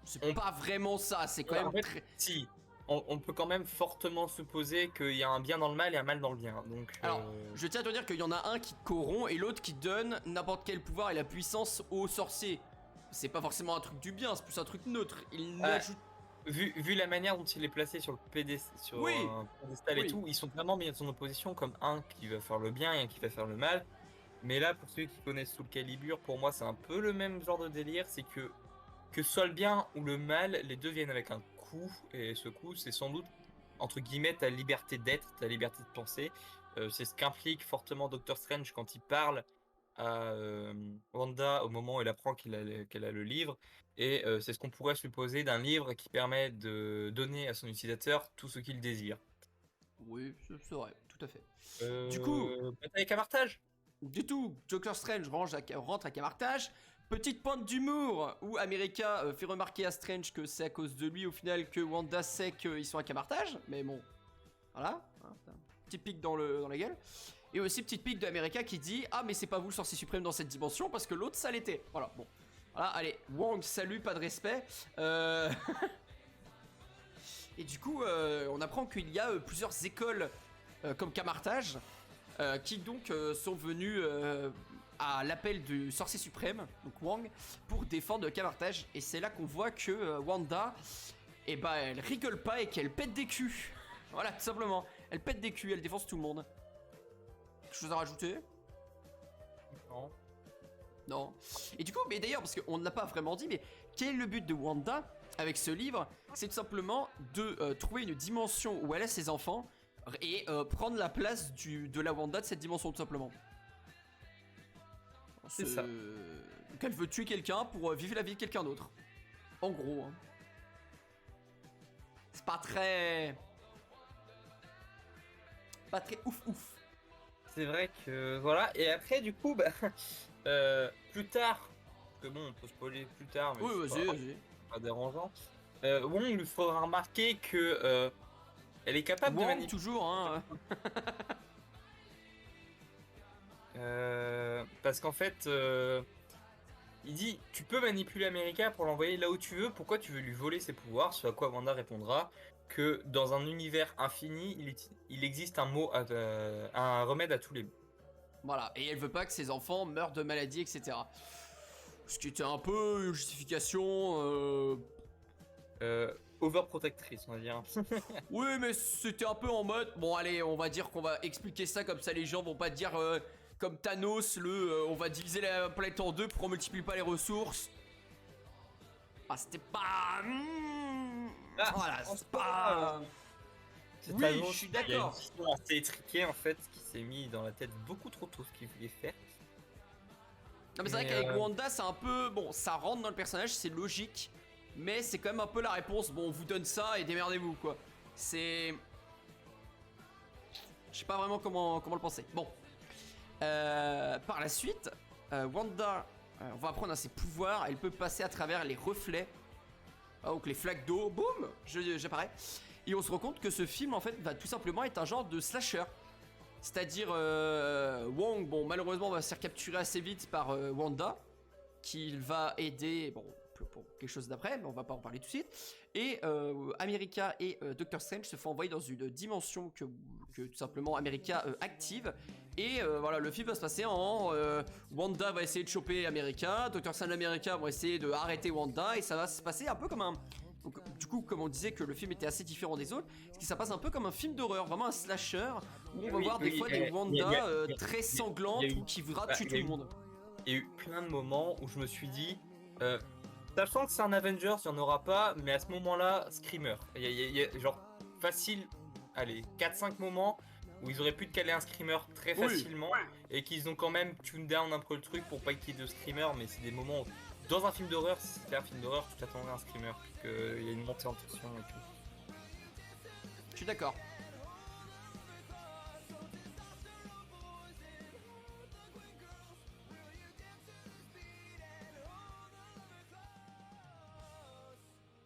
c'est pas vraiment ça, c'est quand même en fait, très... Si, on peut quand même fortement supposer qu'il y a un bien dans le mal et un mal dans le bien. Donc, alors, je tiens à te dire qu'il y en a un qui corrompt et l'autre qui donne n'importe quel pouvoir et la puissance aux sorciers. C'est pas forcément un truc du bien, c'est plus un truc neutre. Il n'ajoute... Vu la manière dont il est placé sur le sur un pédestal et tout, ils sont vraiment mis en son opposition comme un qui va faire le bien et un qui va faire le mal. Mais là, pour ceux qui connaissent Soul Calibur, pour moi, c'est un peu le même genre de délire. C'est que ce soit le bien ou le mal, les deux viennent avec un coup. Et ce coup, c'est sans doute, entre guillemets, ta liberté d'être, ta liberté de penser. C'est ce qu'implique fortement Doctor Strange quand il parle à Wanda au moment où elle apprend qu'elle a le livre. Et c'est ce qu'on pourrait supposer d'un livre qui permet de donner à son utilisateur tout ce qu'il désire. Oui, c'est vrai, tout à fait. Du coup, bataille Camartage. Du tout, Doctor Strange rentre à Camartage. Petite pointe d'humour où America fait remarquer à Strange que c'est à cause de lui au final que Wanda sait qu'ils sont à Camartage. Mais bon, voilà, petit pic dans la gueule. Et aussi petite pic d'America qui dit ah mais c'est pas vous le sorcier suprême dans cette dimension parce que l'autre ça l'était. Voilà, bon. Voilà, allez, Wong, salut, pas de respect. Et du coup, on apprend qu'il y a plusieurs écoles comme Camartage qui donc sont venus à l'appel du sorcier suprême, donc Wong, pour défendre Camartage. Et c'est là qu'on voit que Wanda, eh ben, elle rigole pas et qu'elle pète des culs. Voilà, tout simplement. Elle pète des culs, elle défonce tout le monde. Quelque chose à rajouter? Non. Non. Et du coup, mais d'ailleurs, parce qu'on ne l'a pas vraiment dit, mais quel est le but de Wanda avec ce livre? C'est tout simplement de trouver une dimension où elle a ses enfants et prendre la place de la Wanda de cette dimension, tout simplement. C'est ça. Donc elle veut tuer quelqu'un pour vivre la vie de quelqu'un d'autre. En gros. Hein. C'est pas très... Pas très ouf. C'est vrai que voilà. Et après, du coup, bah, plus tard, parce que bon, on peut spoiler plus tard, mais oui, vas-y. pas dérangeant. Wong, il lui faudra remarquer que elle est capable de Wong manipuler. toujours, hein. Parce qu'en fait, il dit tu peux manipuler America pour l'envoyer là où tu veux, pourquoi tu veux lui voler ses pouvoirs? Ce à quoi Wanda répondra que dans un univers infini, il existe un remède à tous les maux. Voilà, et elle veut pas que ses enfants meurent de maladie, etc. Ce qui était un peu une justification. Overprotectrice, on va dire. Oui, mais c'était un peu en mode. Bon, allez, on va dire qu'on va expliquer ça comme ça, les gens vont pas dire comme Thanos, on va diviser la planète en deux pour qu'on multiplie pas les ressources. Ah, c'était pas. Voilà, c'est pas. C'est Oui, Thanos, je suis il y a une d'accord. histoire assez étriquée en fait qui s'est mis dans la tête beaucoup trop tôt ce qu'il voulait faire. Non, mais c'est vrai Mais, qu'avec Wanda, c'est un peu. Bon, ça rentre dans le personnage, c'est logique. Mais c'est quand même un peu la réponse. Bon, on vous donne ça et démerdez-vous, quoi. C'est. Je sais pas vraiment comment le penser. Bon. Par la suite, Wanda, on va apprendre à ses pouvoirs. Elle peut passer à travers les reflets. Donc les flaques d'eau. Boum, j'apparais. Et on se rend compte que ce film, en fait, va tout simplement être un genre de slasher. C'est-à-dire, Wong, bon, malheureusement, va se faire capturer assez vite par Wanda, qui va aider, bon, pour quelque chose d'après, mais on va pas en parler tout de suite. Et America et Doctor Strange se font envoyer dans une dimension que tout simplement America active. Et voilà, le film va se passer en Wanda va essayer de choper America, Doctor Strange et America vont essayer de arrêter Wanda, et ça va se passer un peu comme un. Donc, du coup, comme on disait que le film était assez différent des autres, ce qui ça passe un peu comme un film d'horreur, vraiment un slasher, où on va voir des fois des Wanda très sanglantes ou qui voudra tuer tout le monde. Il y a eu plein de moments où je me suis dit, sachant que c'est un Avengers, il n'y en aura pas, mais à ce moment-là, Screamer. Il y a genre facile, allez, 4-5 moments où ils auraient pu te caler un Screamer très facilement et qu'ils ont quand même tune down un peu le truc pour pas qu'il y ait de Screamer, mais c'est des moments où, dans un film d'horreur, si c'était un film d'horreur, tu t'attendrais à un Screamer, puisqu'il y a une montée en tension et tout. Je suis d'accord.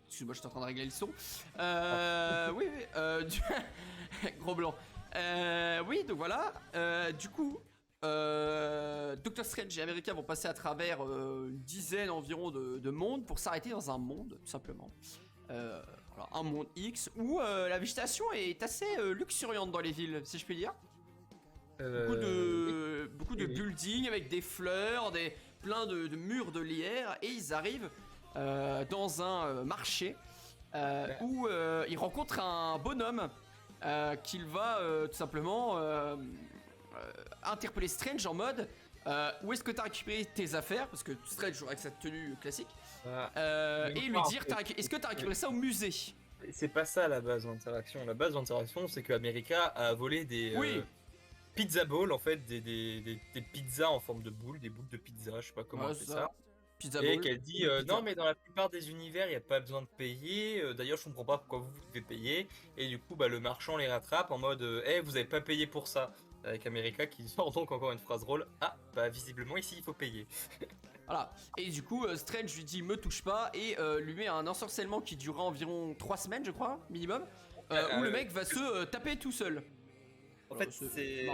Excuse-moi, je suis en train de régler le son. Oui, gros blanc. Oui, donc voilà. Du coup, Doctor Strange et America vont passer à travers une dizaine environ de mondes pour s'arrêter dans un monde, tout simplement. Alors, un monde X où la végétation est assez luxuriante dans les villes, si je puis dire. Beaucoup de buildings avec des fleurs, plein de murs de lierre, et ils arrivent dans un marché où ils rencontrent un bonhomme qu'il va tout simplement interpeller Strange en mode où est-ce que t'as récupéré tes affaires, parce que Strange joue avec sa tenue classique, et lui dire est-ce que t'as récupéré ça au musée. C'est pas ça la base d'interaction. La base d'interaction, c'est que America a volé des pizza balls, en fait, des pizzas en forme de boules, des boules de pizza, je sais pas comment on fait ça. Pizza et ball, qu'elle dit non, mais dans la plupart des univers, il n'y a pas besoin de payer. D'ailleurs, je comprends pas pourquoi vous devez payer. Et du coup, bah, le marchand les rattrape en mode vous avez pas payé pour ça. Avec America qui sort donc encore une phrase drôle. Ah, bah visiblement ici il faut payer. Voilà. Et du coup, Strange lui dit me touche pas et lui met un ensorcellement qui durera environ 3 semaines, je crois, minimum, où le mec va se taper tout seul. En fait,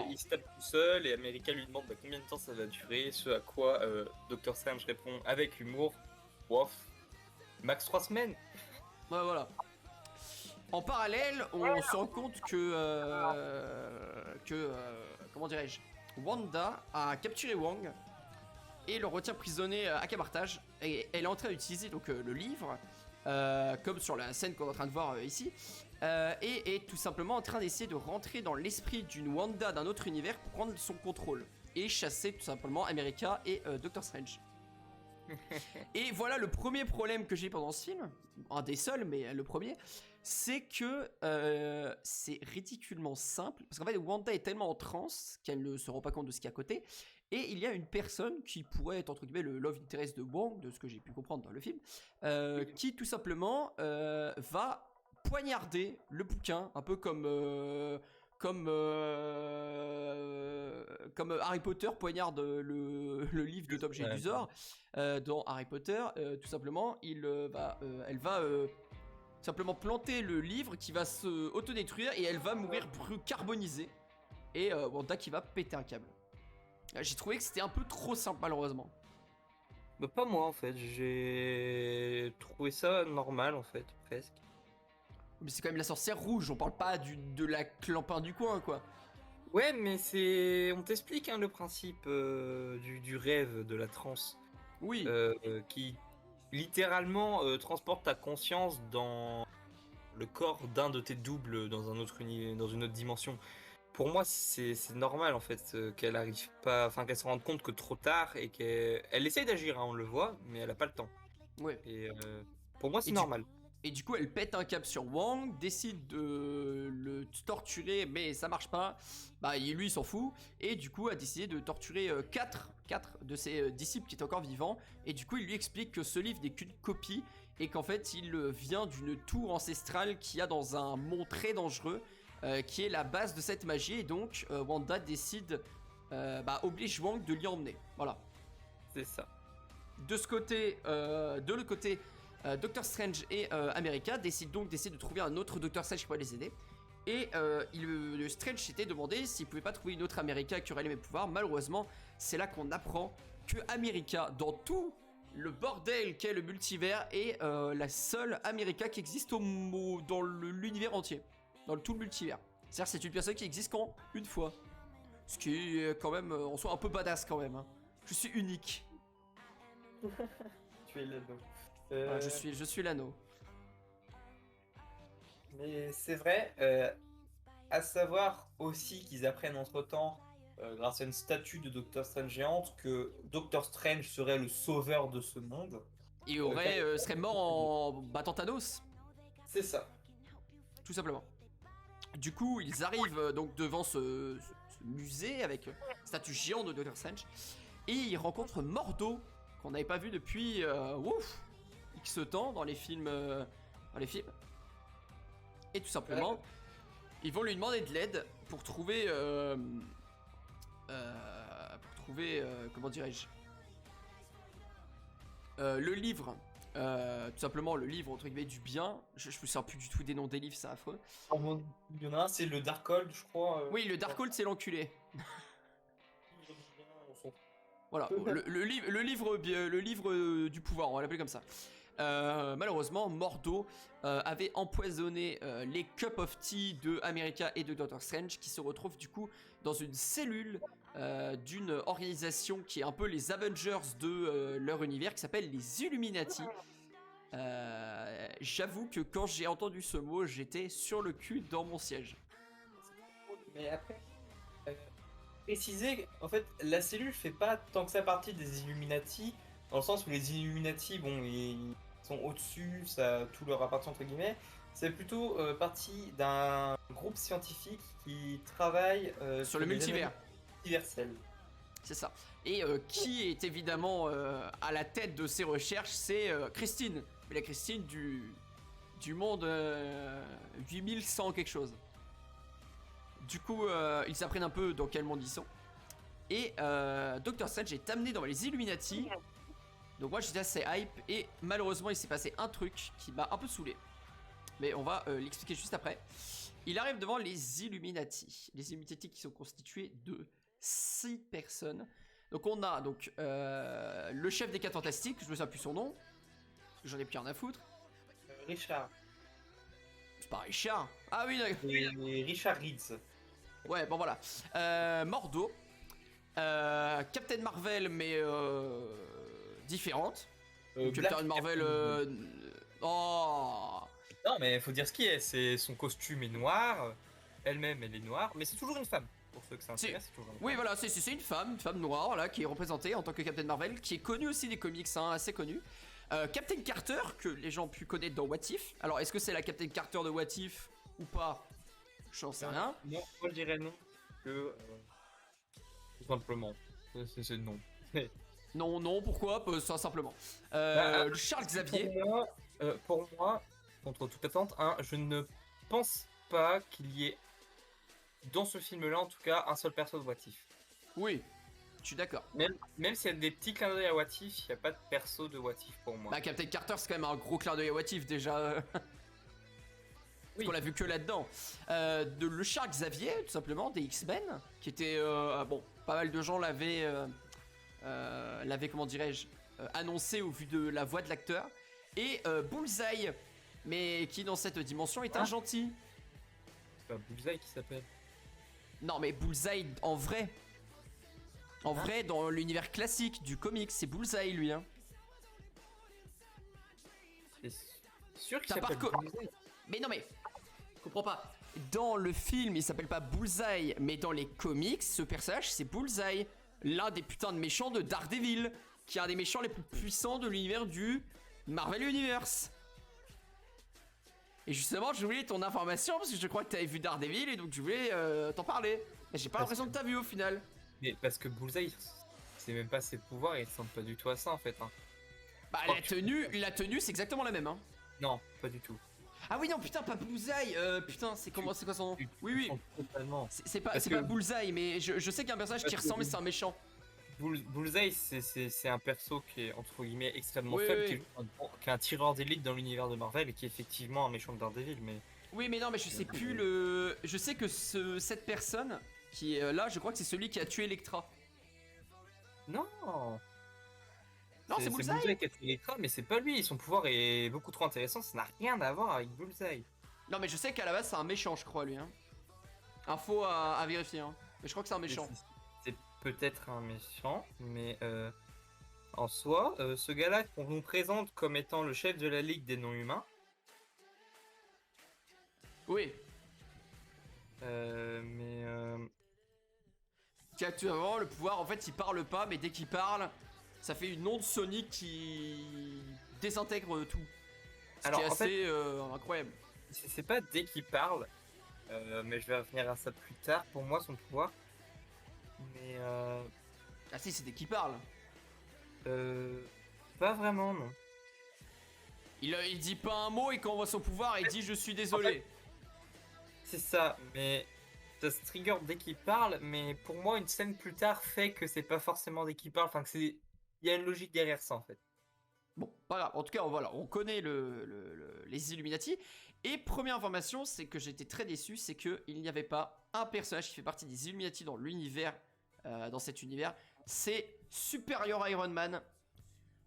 il se tape tout seul et America lui demande combien de temps ça va durer. Ce à quoi Doctor Strange répond avec humour wouf, max 3 semaines. Ouais, voilà. En parallèle, on se rend compte que comment dirais-je, Wanda a capturé Wong et le retient prisonnier à Camartage, et elle est en train d'utiliser donc le livre comme sur la scène qu'on est en train de voir ici, et est tout simplement en train d'essayer de rentrer dans l'esprit d'une Wanda d'un autre univers pour prendre son contrôle et chasser tout simplement America et Doctor Strange. Et voilà le premier problème que j'ai pendant ce film, un des seuls mais le premier, c'est que c'est ridiculement simple, parce qu'en fait Wanda est tellement en transe qu'elle ne se rend pas compte de ce qu'il y a à côté, et il y a une personne qui pourrait être entre guillemets le love interest de Wong, de ce que j'ai pu comprendre dans le film, qui tout simplement va poignarder le bouquin, un peu comme Harry Potter poignarde le livre de Tom Jedusor dans Harry Potter. Tout simplement, elle va simplement planter le livre qui va se autodétruire et elle va mourir carbonisée. Et Wanda qui va péter un câble. J'ai trouvé que c'était un peu trop simple malheureusement. Bah, pas moi en fait, j'ai trouvé ça normal en fait, presque. Mais c'est quand même la sorcière rouge, on parle pas de la clampin du coin quoi. Ouais, mais c'est. On t'explique hein, le principe du rêve, de la transe, Oui, qui littéralement transporte ta conscience dans le corps d'un de tes doubles dans un autre dans une autre dimension. Pour moi, c'est normal en fait qu'elle arrive pas, enfin qu'elle se rende compte que trop tard et qu'elle essaye d'agir, hein, on le voit, mais elle a pas le temps. ouais. Et pour moi, c'est Et normal. Et du coup, elle pète un câble sur Wang, décide de le torturer, mais ça marche pas. Bah, lui, il s'en fout. Et du coup, a décidé de torturer 4 de ses disciples qui étaient encore vivants. Et du coup, il lui explique que ce livre n'est qu'une copie et qu'en fait, il vient d'une tour ancestrale qu'il y a dans un mont très dangereux, qui est la base de cette magie. Et donc, Wanda décide, oblige Wang de l'y emmener. Voilà. C'est ça. De ce côté, de l'autre côté, Doctor Strange et America décident de trouver un autre Doctor Strange qui pourrait les aider. Et le Strange s'était demandé s'il pouvait pas trouver une autre America qui aurait les mêmes pouvoirs. Malheureusement, c'est là qu'on apprend que America, dans tout le bordel qu'est le multivers, est la seule America qui existe dans l'univers entier, dans tout le multivers. C'est-à-dire c'est une personne qui existe qu'en une fois. Ce qui est quand même, en soi, un peu badass quand même. Hein. Je suis unique. Tu es là-dedans. Voilà, je suis l'anneau. Mais c'est vrai, à savoir aussi qu'ils apprennent entre-temps, grâce à une statue de Doctor Strange géante, que Doctor Strange serait le sauveur de ce monde. Et serait mort en battant Thanos, C'est ça. tout simplement. Du coup, ils arrivent donc devant ce musée avec statue géante de Doctor Strange et ils rencontrent Mordo qu'on n'avait pas vu depuis X temps dans les films. Et tout simplement, ils vont lui demander de l'aide pour trouver, comment dirais-je, le livre. Tout simplement le livre entre guillemets du bien. Je me souviens plus du tout des noms des livres, c'est affreux. Il y en a un, c'est le Darkhold, je crois. Oui, le Darkhold, c'est l'enculé. Voilà, le livre du pouvoir, on va l'appeler comme ça. Malheureusement, Mordo avait empoisonné les Cup of Tea de America et de Doctor Strange, qui se retrouvent du coup dans une cellule d'une organisation qui est un peu les Avengers de leur univers, qui s'appelle les Illuminati. J'avoue que quand j'ai entendu ce mot, j'étais sur le cul dans mon siège. Mais après, préciser, en fait, la cellule fait pas tant que ça partie des Illuminati, dans le sens où les Illuminati, bon, ils sont au-dessus, ça tout leur appartient entre guillemets. C'est plutôt partie d'un groupe scientifique qui travaille Sur le multivers. Universel. C'est ça. Et qui est évidemment à la tête de ces recherches, c'est Christine. Mais la Christine du monde 8100 quelque chose. Du coup, ils apprennent un peu dans quel monde ils sont. Et Doctor Strange est amené dans les Illuminati. Donc moi j'étais assez hype. Et malheureusement il s'est passé un truc qui m'a un peu saoulé. Mais on va l'expliquer juste après. Il arrive devant les Illuminati. Les Illuminati qui sont constitués de 6 personnes. Donc on a donc le chef des 4 fantastiques. Je me souviens plus son nom. Parce que j'en ai plus rien à foutre. Richard. C'est pas Richard. Ah oui d'accord. Et Richard Reeds. Ouais, bon voilà. Mordo. Captain Marvel, mais différente. Captain Marvel. Oh. Non, mais faut dire ce qui est. C'est son costume est noir. Elle-même, elle est noire. Mais c'est toujours une femme. Pour ceux que ça intéresse, c'est toujours une femme. Oui, voilà, c'est une femme noire là, qui est représentée en tant que Captain Marvel, qui est connue aussi des comics, hein, assez connue. Captain Carter, que les gens ont pu connaître dans What If. Alors, est-ce que c'est la Captain Carter de What If ou pas? J'en sais rien. Non, moi je dirais non. Que. Tout simplement. C'est non. Non, pourquoi? Ça simplement. Charles Xavier. Pour moi, contre toute attente, hein, je ne pense pas qu'il y ait, dans ce film-là en tout cas, un seul perso de What If. Oui, je suis d'accord. Même s'il y a des petits clins d'œil à What If, il n'y a pas de perso de What If pour moi. Bah, Captain Carter, c'est quand même un gros clin d'œil à What If déjà. Oui. qu'on l'a vu que là-dedans. De le Char Xavier, tout simplement, des X-Men, qui était bon, pas mal de gens l'avaient, comment dirais-je, annoncé au vu de la voix de l'acteur. Et Bullseye, mais qui dans cette dimension est un gentil. C'est pas Bullseye qui s'appelle. Non, mais Bullseye en vrai. En vrai, dans l'univers classique du comics, c'est Bullseye lui. Hein. C'est sûr qu'il T'as pas s'appelle reco- Bullseye. Mais non, mais. Je comprends pas. Dans le film, il s'appelle pas Bullseye, mais dans les comics, ce personnage, c'est Bullseye. L'un des putains de méchants de Daredevil, qui est un des méchants les plus puissants de l'univers du Marvel Universe. Et justement, je voulais ton information parce que je crois que t'avais vu Daredevil et donc je voulais t'en parler. Mais j'ai pas l'impression que t'as vu au final. Mais parce que Bullseye, c'est même pas ses pouvoirs, il ressemble pas du tout à ça en fait. Hein. Bah la tenue c'est exactement la même hein. Non, pas du tout. Ah oui non putain pas Bullseye, putain c'est quoi son nom? Oui oui. Totalement. C'est pas Parce c'est pas que- Bullseye mais je sais qu'il y a un personnage qui Parce que- ressemble mais c'est un méchant. Bullseye, c'est un perso qui est entre guillemets extrêmement Oui, faible, oui, qui est un tireur d'élite dans l'univers de Marvel et qui est effectivement un méchant de Daredevil, mais Oui mais non mais je sais plus je sais que cette personne qui est là je crois que c'est celui qui a tué Elektra. non. Non c'est Bullseye. qui a tué Elektra, mais c'est pas lui. Son pouvoir est beaucoup trop intéressant. Ça n'a rien à voir avec Bullseye. Non mais je sais qu'à la base c'est un méchant je crois lui hein. Info à vérifier hein. Mais je crois que c'est un méchant. C'est peut-être un méchant, mais en soi, ce gars-là qu'on nous présente comme étant le chef de la Ligue des non-humains, Oui. mais Qui a vraiment le pouvoir, en fait il parle pas mais dès qu'il parle ça fait une onde sonique qui désintègre tout. Ce Alors, qui est en assez incroyable. c'est pas dès qu'il parle, mais je vais revenir à ça plus tard. Pour moi, son pouvoir, mais Ah si c'est dès qu'il parle. pas vraiment, non. Il dit pas un mot et quand on voit son pouvoir il dit je suis désolé. C'est ça, mais ça se trigger dès qu'il parle, mais pour moi, une scène plus tard fait que c'est pas forcément dès qu'il parle, enfin que c'est... Il y a une logique derrière ça, en fait. Bon, pas grave. En tout cas, voilà, on connaît les Illuminati. Et première information, c'est que j'étais très déçu, c'est qu'il n'y avait pas un personnage qui fait partie des Illuminati dans l'univers, dans cet univers. C'est Superior Iron Man.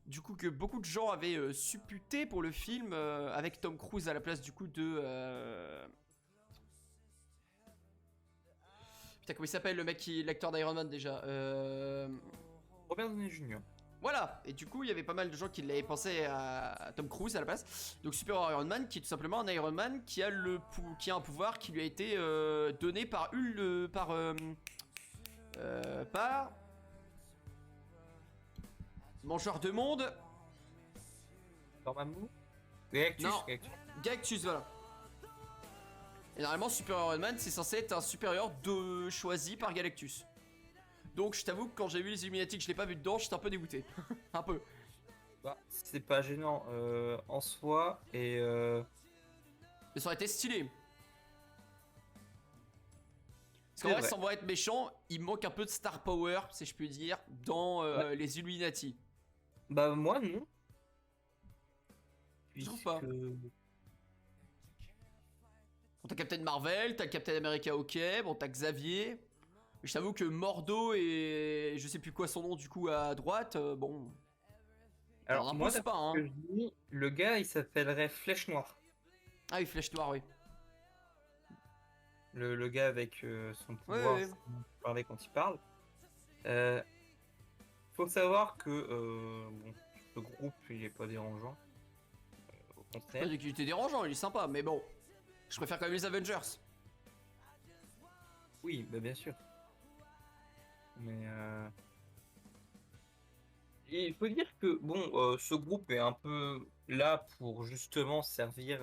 Du coup, que beaucoup de gens avaient supputé pour le film, avec Tom Cruise à la place du coup de... Putain, comment il s'appelle le mec l'acteur d'Iron Man déjà Robert Downey Jr. Voilà, et du coup il y avait pas mal de gens qui l'avaient pensé à Tom Cruise à la place. Donc Super Iron Man qui est tout simplement un Iron Man qui a un pouvoir qui lui a été donné par Mangeur de monde. Dormammu Galactus, Non. Galactus. Galactus, voilà. Et normalement Super Iron Man c'est censé être un supérieur choisi par Galactus. Donc je t'avoue que quand j'ai vu les Illuminati que je l'ai pas vu dedans, j'étais un peu dégoûté. Un peu. Bah, c'est pas gênant en soi, et Mais ça aurait été stylé. Parce qu'en C'est vrai, vrai. sans vouloir être méchant, il manque un peu de star power, si je puis dire, dans les Illuminati. bah moi non. Je trouve pas. Puisque- Bon, t'as Captain Marvel, t'as Captain America, ok, bon, t'as Xavier. Mais je t'avoue que Mordo et je sais plus quoi son nom du coup à droite, bon. Alors, on moi, impose pas, hein. d'après ce que je dis, le gars il s'appellerait Flèche Noire. Ah oui, Flèche Noire, oui. Le gars avec son Ouais, pouvoir, ouais. parler quand il parle. Faut savoir que bon, ce groupe il est pas dérangeant. Au Pas contraire. dit qu'il était dérangeant, il est sympa, mais bon. Je préfère quand même les Avengers. Oui, bah bien sûr. Mais et il faut dire que bon, ce groupe est un peu là pour justement servir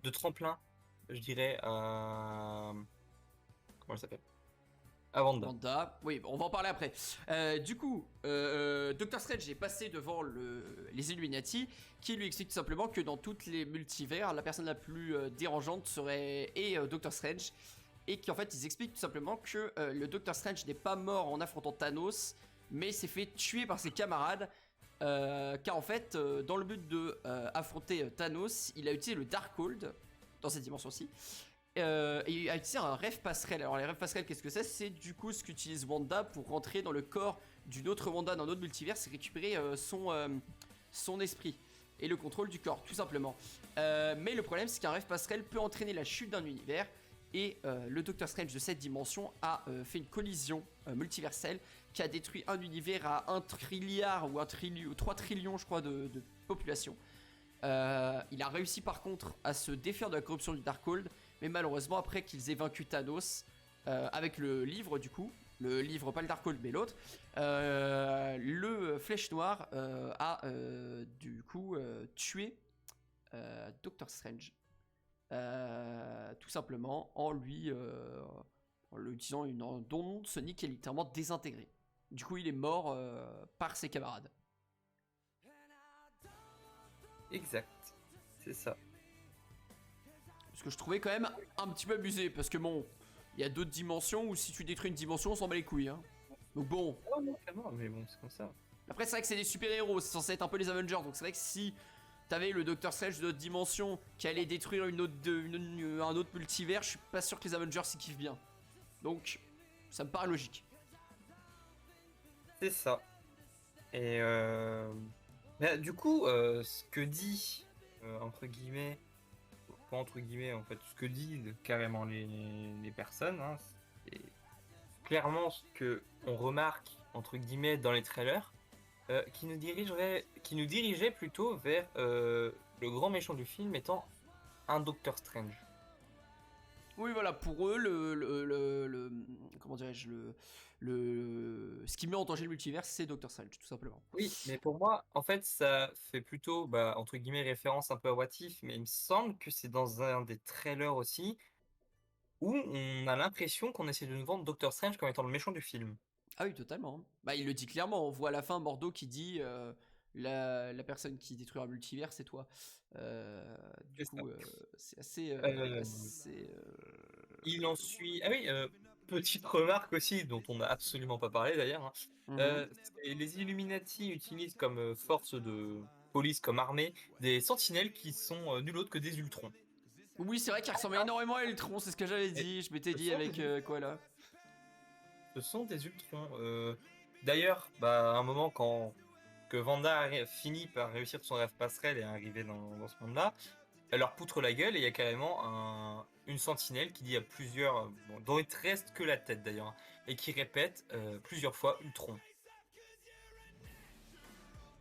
de tremplin, je dirais, à... Comment elle s'appelle? À Wanda. Wanda, oui, on va en parler après. Du coup, Doctor Strange est passé devant les Illuminati, qui lui explique tout simplement que dans toutes les multivers, la personne la plus dérangeante serait Doctor Strange, et qu'en fait ils expliquent tout simplement que le Doctor Strange n'est pas mort en affrontant Thanos, mais s'est fait tuer par ses camarades, car en fait, dans le but de affronter Thanos, il a utilisé le Darkhold, dans cette dimension-ci. Et il a utilisé un rêve passerelle. Alors les rêves passerelles, qu'est-ce que c'est? C'est du coup ce qu'utilise Wanda pour rentrer dans le corps d'une autre Wanda dans un autre multivers, c'est récupérer son esprit et le contrôle du corps, tout simplement. Mais le problème, c'est qu'un rêve passerelle peut entraîner la chute d'un univers. Et le Docteur Strange de cette dimension a fait une collision multiverselle qui a détruit un univers à 1 trilliard ou 3 trillions, je crois, de population. Il a réussi par contre à se défaire de la corruption du Darkhold, mais malheureusement, après qu'ils aient vaincu Thanos, avec le livre du coup, le livre pas le Darkhold mais l'autre, le Flèche Noire a du coup tué Doctor Strange. Tout simplement en lui disant un don Sonic qui est littéralement désintégré. Du coup, il est mort par ses camarades. Exact, c'est ça. Ce que je trouvais quand même un petit peu abusé, parce que bon, il y a d'autres dimensions où si tu détruis une dimension, on s'en bat les couilles. Hein. Donc bon. Oh non, clairement, mais bon, c'est comme ça. Après, c'est vrai que c'est des super-héros, c'est censé être un peu les Avengers, donc c'est vrai que si t'avais le Docteur Strange de notre dimension qui allait détruire un autre multivers, je suis pas sûr que les Avengers s'y kiffent bien. Donc, ça me paraît logique. C'est ça. Et du coup, ce que dit, entre guillemets, pas entre guillemets en fait, ce que disent carrément les personnes, hein, c'est clairement ce que on remarque, entre guillemets, dans les trailers, qui nous dirigeait plutôt vers le grand méchant du film étant un Doctor Strange. Oui, voilà, pour eux, comment dirais-je, ce qui met en danger le multivers, c'est Doctor Strange, tout simplement. Oui, mais pour moi, en fait, ça fait plutôt, bah, entre guillemets, référence un peu à What If, mais il me semble que c'est dans un des trailers aussi, où on a l'impression qu'on essaie de nous vendre Doctor Strange comme étant le méchant du film. Ah oui, totalement. Bah, il le dit clairement, on voit à la fin Mordo qui dit la personne qui détruira le multivers, c'est toi. Du C'est coup, c'est assez... Il en suit. Ah oui, petite remarque aussi, dont on n'a absolument pas parlé d'ailleurs, hein. Mhm. Les Illuminati utilisent comme force de police, comme armée, des sentinelles qui sont nul autre que des Ultrons. Oui, c'est vrai qu'il ressemble énormément à Ultron, c'est ce que j'avais dit, je m'étais Ce dit sont avec quoi là. Ce sont des Ultrons. D'ailleurs, bah, à un moment, quand que Wanda finit par réussir son rêve passerelle et arriver dans ce monde-là, elle leur poutre la gueule et il y a carrément une sentinelle qui dit à plusieurs, bon, dont il ne reste que la tête d'ailleurs, hein, et qui répète plusieurs fois Ultron.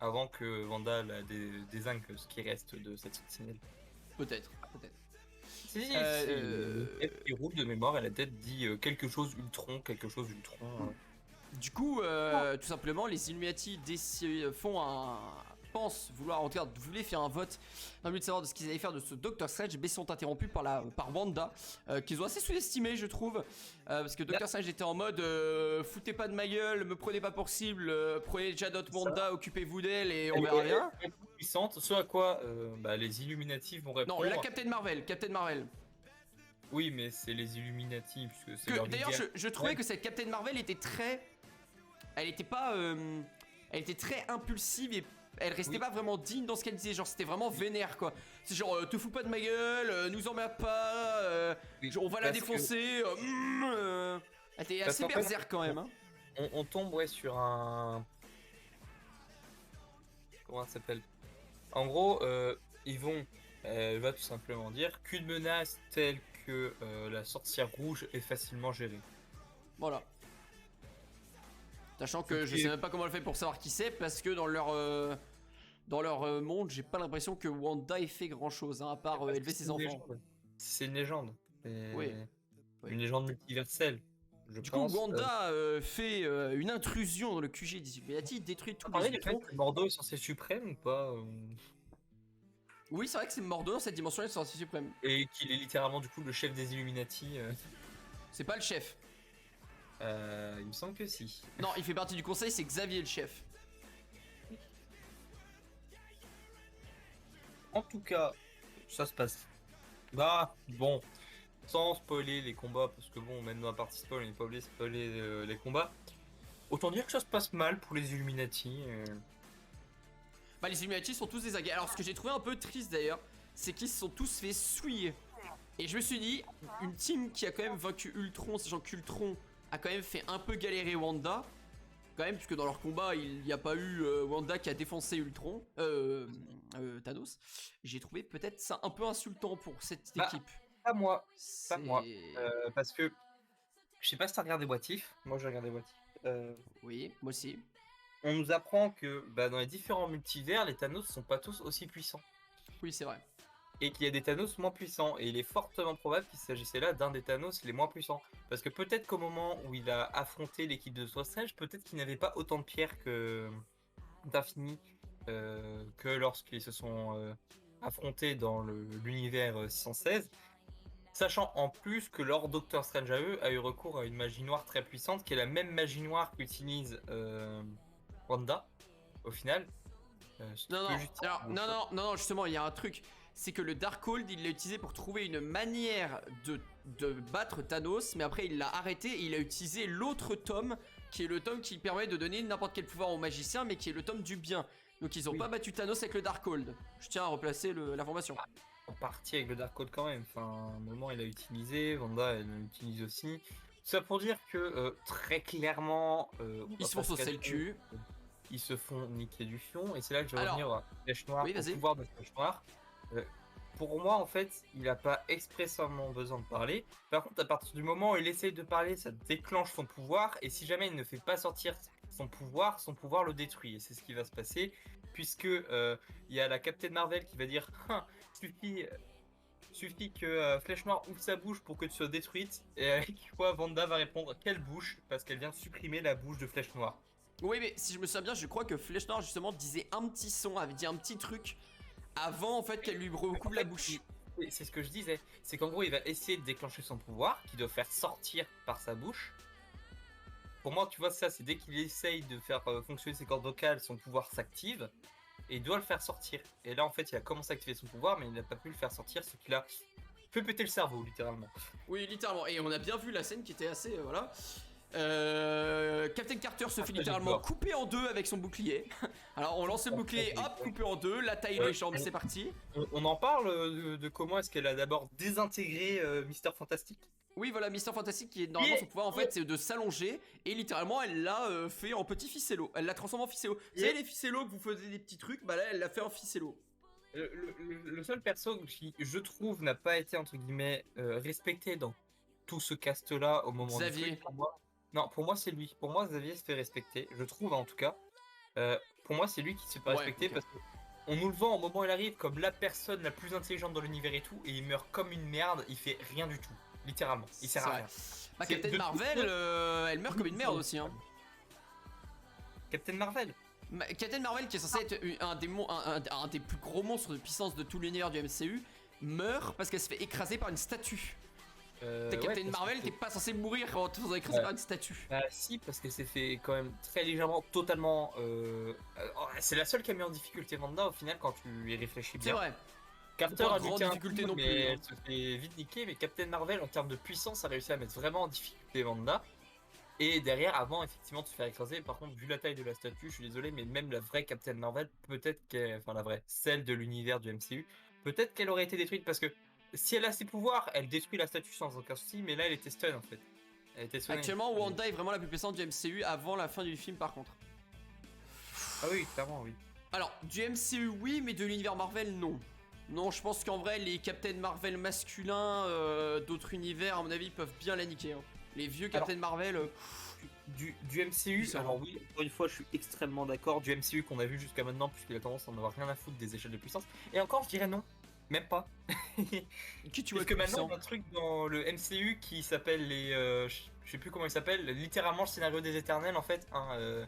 Avant que Wanda la désigne ce qui reste de cette sentinelle. Peut-être, peut-être. Si, il roule de mémoire et la tête dit quelque chose Ultron, quelque chose Ultron. Du coup, tout simplement, les Illuminati pensent vouloir, en tout cas, voulaient faire un vote dans le but de savoir de ce qu'ils allaient faire de ce Doctor Strange, mais sont interrompus par Wanda, qu'ils ont assez sous-estimé, je trouve, parce que Doctor Strange était en mode foutez pas de ma gueule, me prenez pas pour cible, prenez déjà notre Wanda, occupez-vous d'elle et on verra bien. Elle est puissante, ce à quoi les Illuminati vont répondre. Non, la Captain Marvel. Oui, mais c'est les Illuminati, puisque c'est leur d'ailleurs, je trouvais que cette Captain Marvel était très... Elle était pas... Elle était très impulsive et elle restait pas vraiment digne dans ce qu'elle disait. Genre, c'était vraiment vénère, quoi. C'est genre, te fous pas de ma gueule, nous emmerde pas, genre, on va la défoncer. Elle était assez berserk quand même. Hein. On tombe sur un... Comment ça s'appelle? En gros, elle va tout simplement dire qu'une menace telle que la sorcière rouge est facilement gérée. Voilà. Sachant que je sais même pas comment elle fait pour savoir qui c'est, parce que dans leur monde, j'ai pas l'impression que Wanda ait fait grand chose, hein, à part élever ses enfants. C'est une légende. Oui. Une légende multiverselle. Du coup, Wanda fait une intrusion dans le QG des Illuminati, détruit tous les Ultrons. Mordo est censé suprême ou pas Oui, c'est vrai que c'est Mordo dans cette dimension, il est censé suprême. Et qu'il est littéralement du coup le chef des Illuminati. C'est pas le chef. Il me semble que si. Non, il fait partie du conseil, c'est Xavier le chef. En tout cas, ça se passe. Bah, bon, sans spoiler les combats, parce que bon, même dans la partie spoil, on n'est pas obligé de spoiler les combats. Autant dire que ça se passe mal pour les Illuminati. Bah, les Illuminati sont tous des agaces. Alors, ce que j'ai trouvé un peu triste d'ailleurs, c'est qu'ils se sont tous fait souiller Et je me suis dit, une team qui a quand même vaincu Ultron, sachant qu'Ultron a quand même fait un peu galérer Wanda, quand même, puisque dans leur combat, il n'y a pas eu Wanda qui a défoncé Ultron, Thanos. J'ai trouvé peut-être ça un peu insultant pour cette équipe. Pas moi, pas C'est... moi. Parce que, je sais pas si t'as regardé What If, moi j'ai regardé What If. Oui, moi aussi. On nous apprend que dans les différents multivers, les Thanos sont pas tous aussi puissants. Oui, c'est vrai. Et qu'il y a des Thanos moins puissants. Et il est fortement probable qu'il s'agissait là d'un des Thanos les moins puissants. Parce que peut-être qu'au moment où il a affronté l'équipe de Doctor Strange, peut-être qu'il n'avait pas autant de pierres que d'Infini que lorsqu'ils se sont affrontés dans l'univers 616. Sachant en plus que leur Doctor Strange à eux a eu recours à une magie noire très puissante, qui est la même magie noire qu'utilise Wanda, au final. Non, justement, il y a un truc. C'est que le Darkhold, il l'a utilisé pour trouver une manière de battre Thanos, mais après il l'a arrêté et il a utilisé l'autre tome, qui est le tome qui permet de donner n'importe quel pouvoir aux magiciens, mais qui est le tome du bien. Donc ils ont pas battu Thanos avec le Darkhold. Je tiens à replacer l'information. En partie avec le Darkhold quand même. Enfin, à un moment il a utilisé, Wanda elle l'utilise aussi. Ça pour dire que très clairement, ils se font saucer le cul. Ils se font niquer du fion, et c'est là que je vais revenir à Flèche Noire, au pouvoir de Flèche Noire. Pour moi, en fait, il n'a pas expressément besoin de parler. Par contre, à partir du moment où il essaye de parler, ça déclenche son pouvoir, et si jamais il ne fait pas sortir son pouvoir le détruit. Et c'est ce qui va se passer, puisque il y a la Captain Marvel qui va dire suffit que Flèche Noire ouvre sa bouche pour que tu sois détruite, et avec quoi Wanda va répondre quelle bouche, parce qu'elle vient de supprimer la bouche de Flèche Noire. Oui, mais si je me souviens bien, je crois que Flèche Noire justement disait un petit son, avait dit un petit truc avant en fait qu'elle lui recouvre la bouche. C'est ce que je disais, c'est qu'en gros il va essayer de déclencher son pouvoir, qu'il doit faire sortir par sa bouche. Pour moi, tu vois, ça c'est dès qu'il essaye de faire fonctionner ses cordes vocales, son pouvoir s'active, et il doit le faire sortir. Et là en fait il a commencé à activer son pouvoir, mais il n'a pas pu le faire sortir, ce qui l'a fait péter le cerveau littéralement. Oui, littéralement, et on a bien vu la scène qui était assez, voilà... Captain Carter se fait littéralement couper en deux avec son bouclier. Alors on lance le bouclier, hop, coupé en deux, la taille des jambes, c'est parti. On en parle de comment est-ce qu'elle a d'abord désintégré Mister Fantastique. Oui, voilà, Mister Fantastique qui est normalement son pouvoir en fait, c'est de s'allonger, et littéralement elle l'a fait en petit ficello. Elle l'a transformé en ficello. Vous savez les ficellos que vous faisiez des petits trucs, bah là elle l'a fait en ficello. Le seul perso qui je trouve n'a pas été entre guillemets respecté dans tout ce cast là au moment Xavier. du truc, pour moi. Non, pour moi c'est lui. Pour moi Xavier se fait respecter, je trouve en tout cas. Pour moi c'est lui qui se fait pas respecter, okay. Parce qu'on nous le vend au moment où il arrive comme la personne la plus intelligente dans l'univers et tout, et il meurt comme une merde, il fait rien du tout, littéralement, il sert à rien. Bah Captain Marvel, elle meurt comme une merde aussi hein. Captain Marvel Captain Marvel qui est censé être un des plus gros monstres de puissance de tout l'univers du MCU, meurt parce qu'elle se fait écraser par une statue. Captain Marvel, t'es pas censé mourir quand tu es écrasé par une statue. Bah si, parce qu'elle s'est fait quand même très légèrement, totalement... c'est la seule qui a mis en difficulté Wanda au final quand tu y réfléchis bien. C'est vrai. Carter a lutté un difficulté coup, non mais plus, elle se fait vite niquer, mais Captain Marvel en termes de puissance a réussi à mettre vraiment en difficulté Wanda. Et derrière, avant effectivement de se faire écraser, par contre vu la taille de la statue, je suis désolé, mais même la vraie Captain Marvel, peut-être qu'elle... Enfin la vraie, celle de l'univers du MCU, peut-être qu'elle aurait été détruite parce que si elle a ses pouvoirs, elle détruit la statue sans aucun souci, mais là elle était stun en fait. Elle était stunnée. Actuellement, Wanda est vraiment la plus puissante du MCU avant la fin du film par contre. Ah oui, clairement oui. Alors, du MCU oui, mais de l'univers Marvel non. Non, je pense qu'en vrai, les Captain Marvel masculins d'autres univers, à mon avis, peuvent bien la niquer. Hein. Les vieux Captain Marvel... Du MCU, alors oui, encore une fois, je suis extrêmement d'accord. Du MCU qu'on a vu jusqu'à maintenant, puisqu'il a tendance à en avoir rien à foutre des échelles de puissance. Et encore, je dirais non. Même pas. Qui tu vois que maintenant, on a un truc dans le MCU qui s'appelle les... je sais plus comment il s'appelle, littéralement le scénario des éternels en fait. Hein,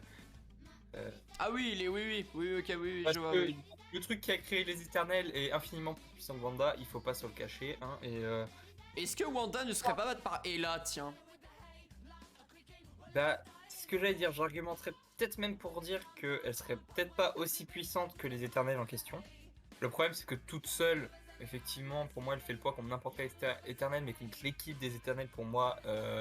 Ah oui, oui, ok, oui, parce je vois. Que le truc qui a créé les éternels est infiniment plus puissant que Wanda, il faut pas se le cacher. Hein, Est-ce que Wanda ne serait pas battue par Ella, tiens? Bah, c'est ce que j'allais dire, j'argumenterais peut-être même pour dire qu'elle serait peut-être pas aussi puissante que les éternels en question. Le problème c'est que toute seule, effectivement, pour moi elle fait le poids comme n'importe quel éternel, mais contre l'équipe des éternels pour moi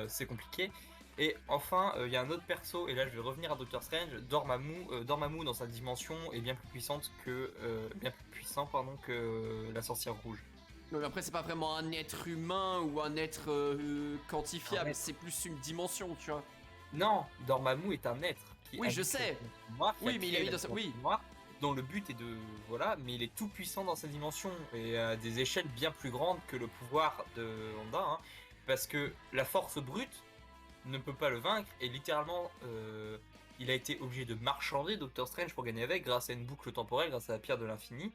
c'est compliqué. Et enfin, il y a un autre perso, et là je vais revenir à Doctor Strange, Dormammu dans sa dimension est bien plus puissante que, bien plus puissant que la sorcière rouge. Mais après, c'est pas vraiment un être humain ou un être quantifiable, Ouais. c'est plus une dimension, tu vois. Non, Dormammu est un être qui Oui, je habite la sais. dimension noire, qui Oui, a mais il a créé mis la dans sa. dimension Oui. noire, dont le but est de voilà, mais il est tout puissant dans sa dimension et à des échelles bien plus grandes que le pouvoir de Wanda, hein, parce que la force brute ne peut pas le vaincre et littéralement il a été obligé de marchander Doctor Strange pour gagner avec grâce à une boucle temporelle, grâce à la pierre de l'infini.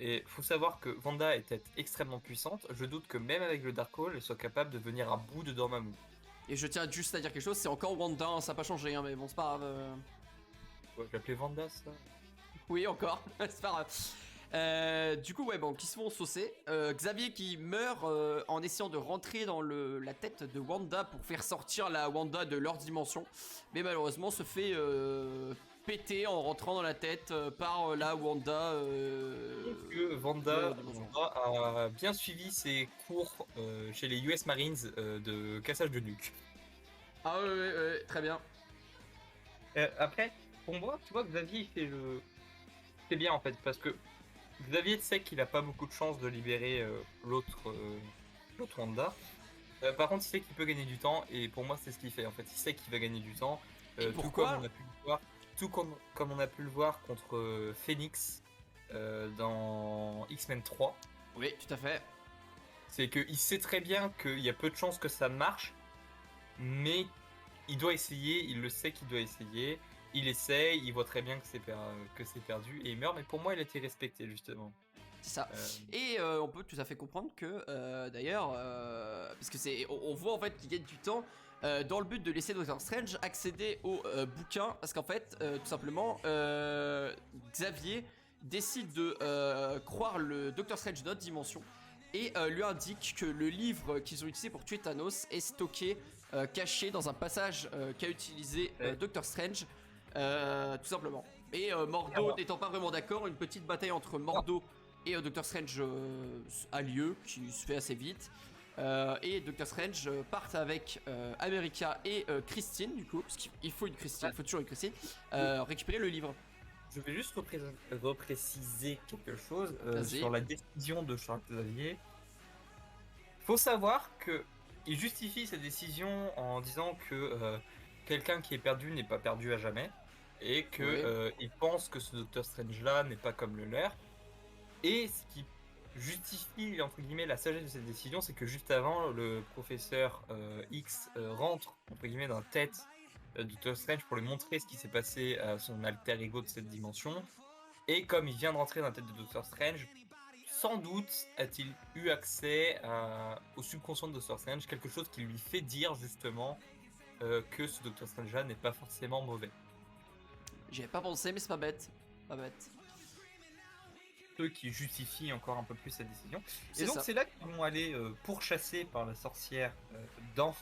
Et faut savoir que Wanda était extrêmement puissante. Je doute que même avec le Darkhold, elle soit capable de venir à bout de Dormammu. Et je tiens juste à dire quelque chose, c'est encore Wanda, hein, ça n'a pas changé, hein, mais bon, c'est pas grave. Ouais, je l'appelais Wanda, ça. Oui, encore, c'est pas grave. Du coup, ouais, bon, qui se font saucer. Xavier qui meurt en essayant de rentrer dans la tête de Wanda pour faire sortir la Wanda de leur dimension. Mais malheureusement, se fait péter en rentrant dans la tête par la Wanda. Que de la dimension. Wanda a bien suivi ses cours chez les US Marines de cassage de nuque. Ah ouais, ouais, ouais, très bien. Après, pour moi, tu vois, Xavier, il fait le. C'est bien en fait, parce que Xavier sait qu'il a pas beaucoup de chance de libérer l'autre Wanda. Par contre, il sait qu'il peut gagner du temps, et pour moi, c'est ce qu'il fait en fait. Il sait qu'il va gagner du temps, Et tout pourquoi comme on a pu le voir, comme on a pu le voir contre Phoenix dans X-Men 3. Oui, tout à fait. C'est qu'il sait très bien qu'il y a peu de chances que ça marche, mais il doit essayer, il le sait qu'il doit essayer, il essaye, il voit très bien que c'est perdu, et il meurt, mais pour moi il a été respecté justement. C'est ça. Euh, Et on peut tout à fait comprendre que, d'ailleurs, parce que on voit en fait qu'il gagne du temps dans le but de laisser Doctor Strange accéder au bouquin, parce qu'en fait, tout simplement, Xavier décide de croire le Doctor Strange d'autre dimension et lui indique que le livre qu'ils ont utilisé pour tuer Thanos est stocké, caché dans un passage qu'a utilisé Ouais. Doctor Strange, tout simplement. Et Mordo Alors. n'étant pas vraiment d'accord, une petite bataille entre Mordo et Doctor Strange a lieu, qui se fait assez vite. Et Doctor Strange partent avec America et Christine, du coup, parce qu'il faut une Christine, il faut toujours une Christine, récupérer le livre. Je vais juste repréciser quelque chose Vas-y. sur la décision de Charles Xavier. Faut savoir que il justifie sa décision en disant que quelqu'un qui est perdu n'est pas perdu à jamais, et que Ouais. il pense que ce Docteur Strange là n'est pas comme le leur. Et ce qui justifie entre guillemets la sagesse de cette décision, c'est que juste avant, le professeur X rentre entre guillemets dans la tête de Doctor Strange pour lui montrer ce qui s'est passé à son alter ego de cette dimension. Et comme il vient de rentrer dans la tête de Doctor Strange, sans doute a-t-il eu accès au subconscient de Doctor Strange, quelque chose qui lui fait dire justement que ce Doctor Strange là n'est pas forcément mauvais. J'y avais pas pensé, mais c'est pas bête. Pas bête. Ce qui justifie encore un peu plus sa décision. C'est Et donc ça. c'est là qu'ils vont aller pourchasser par la sorcière dans.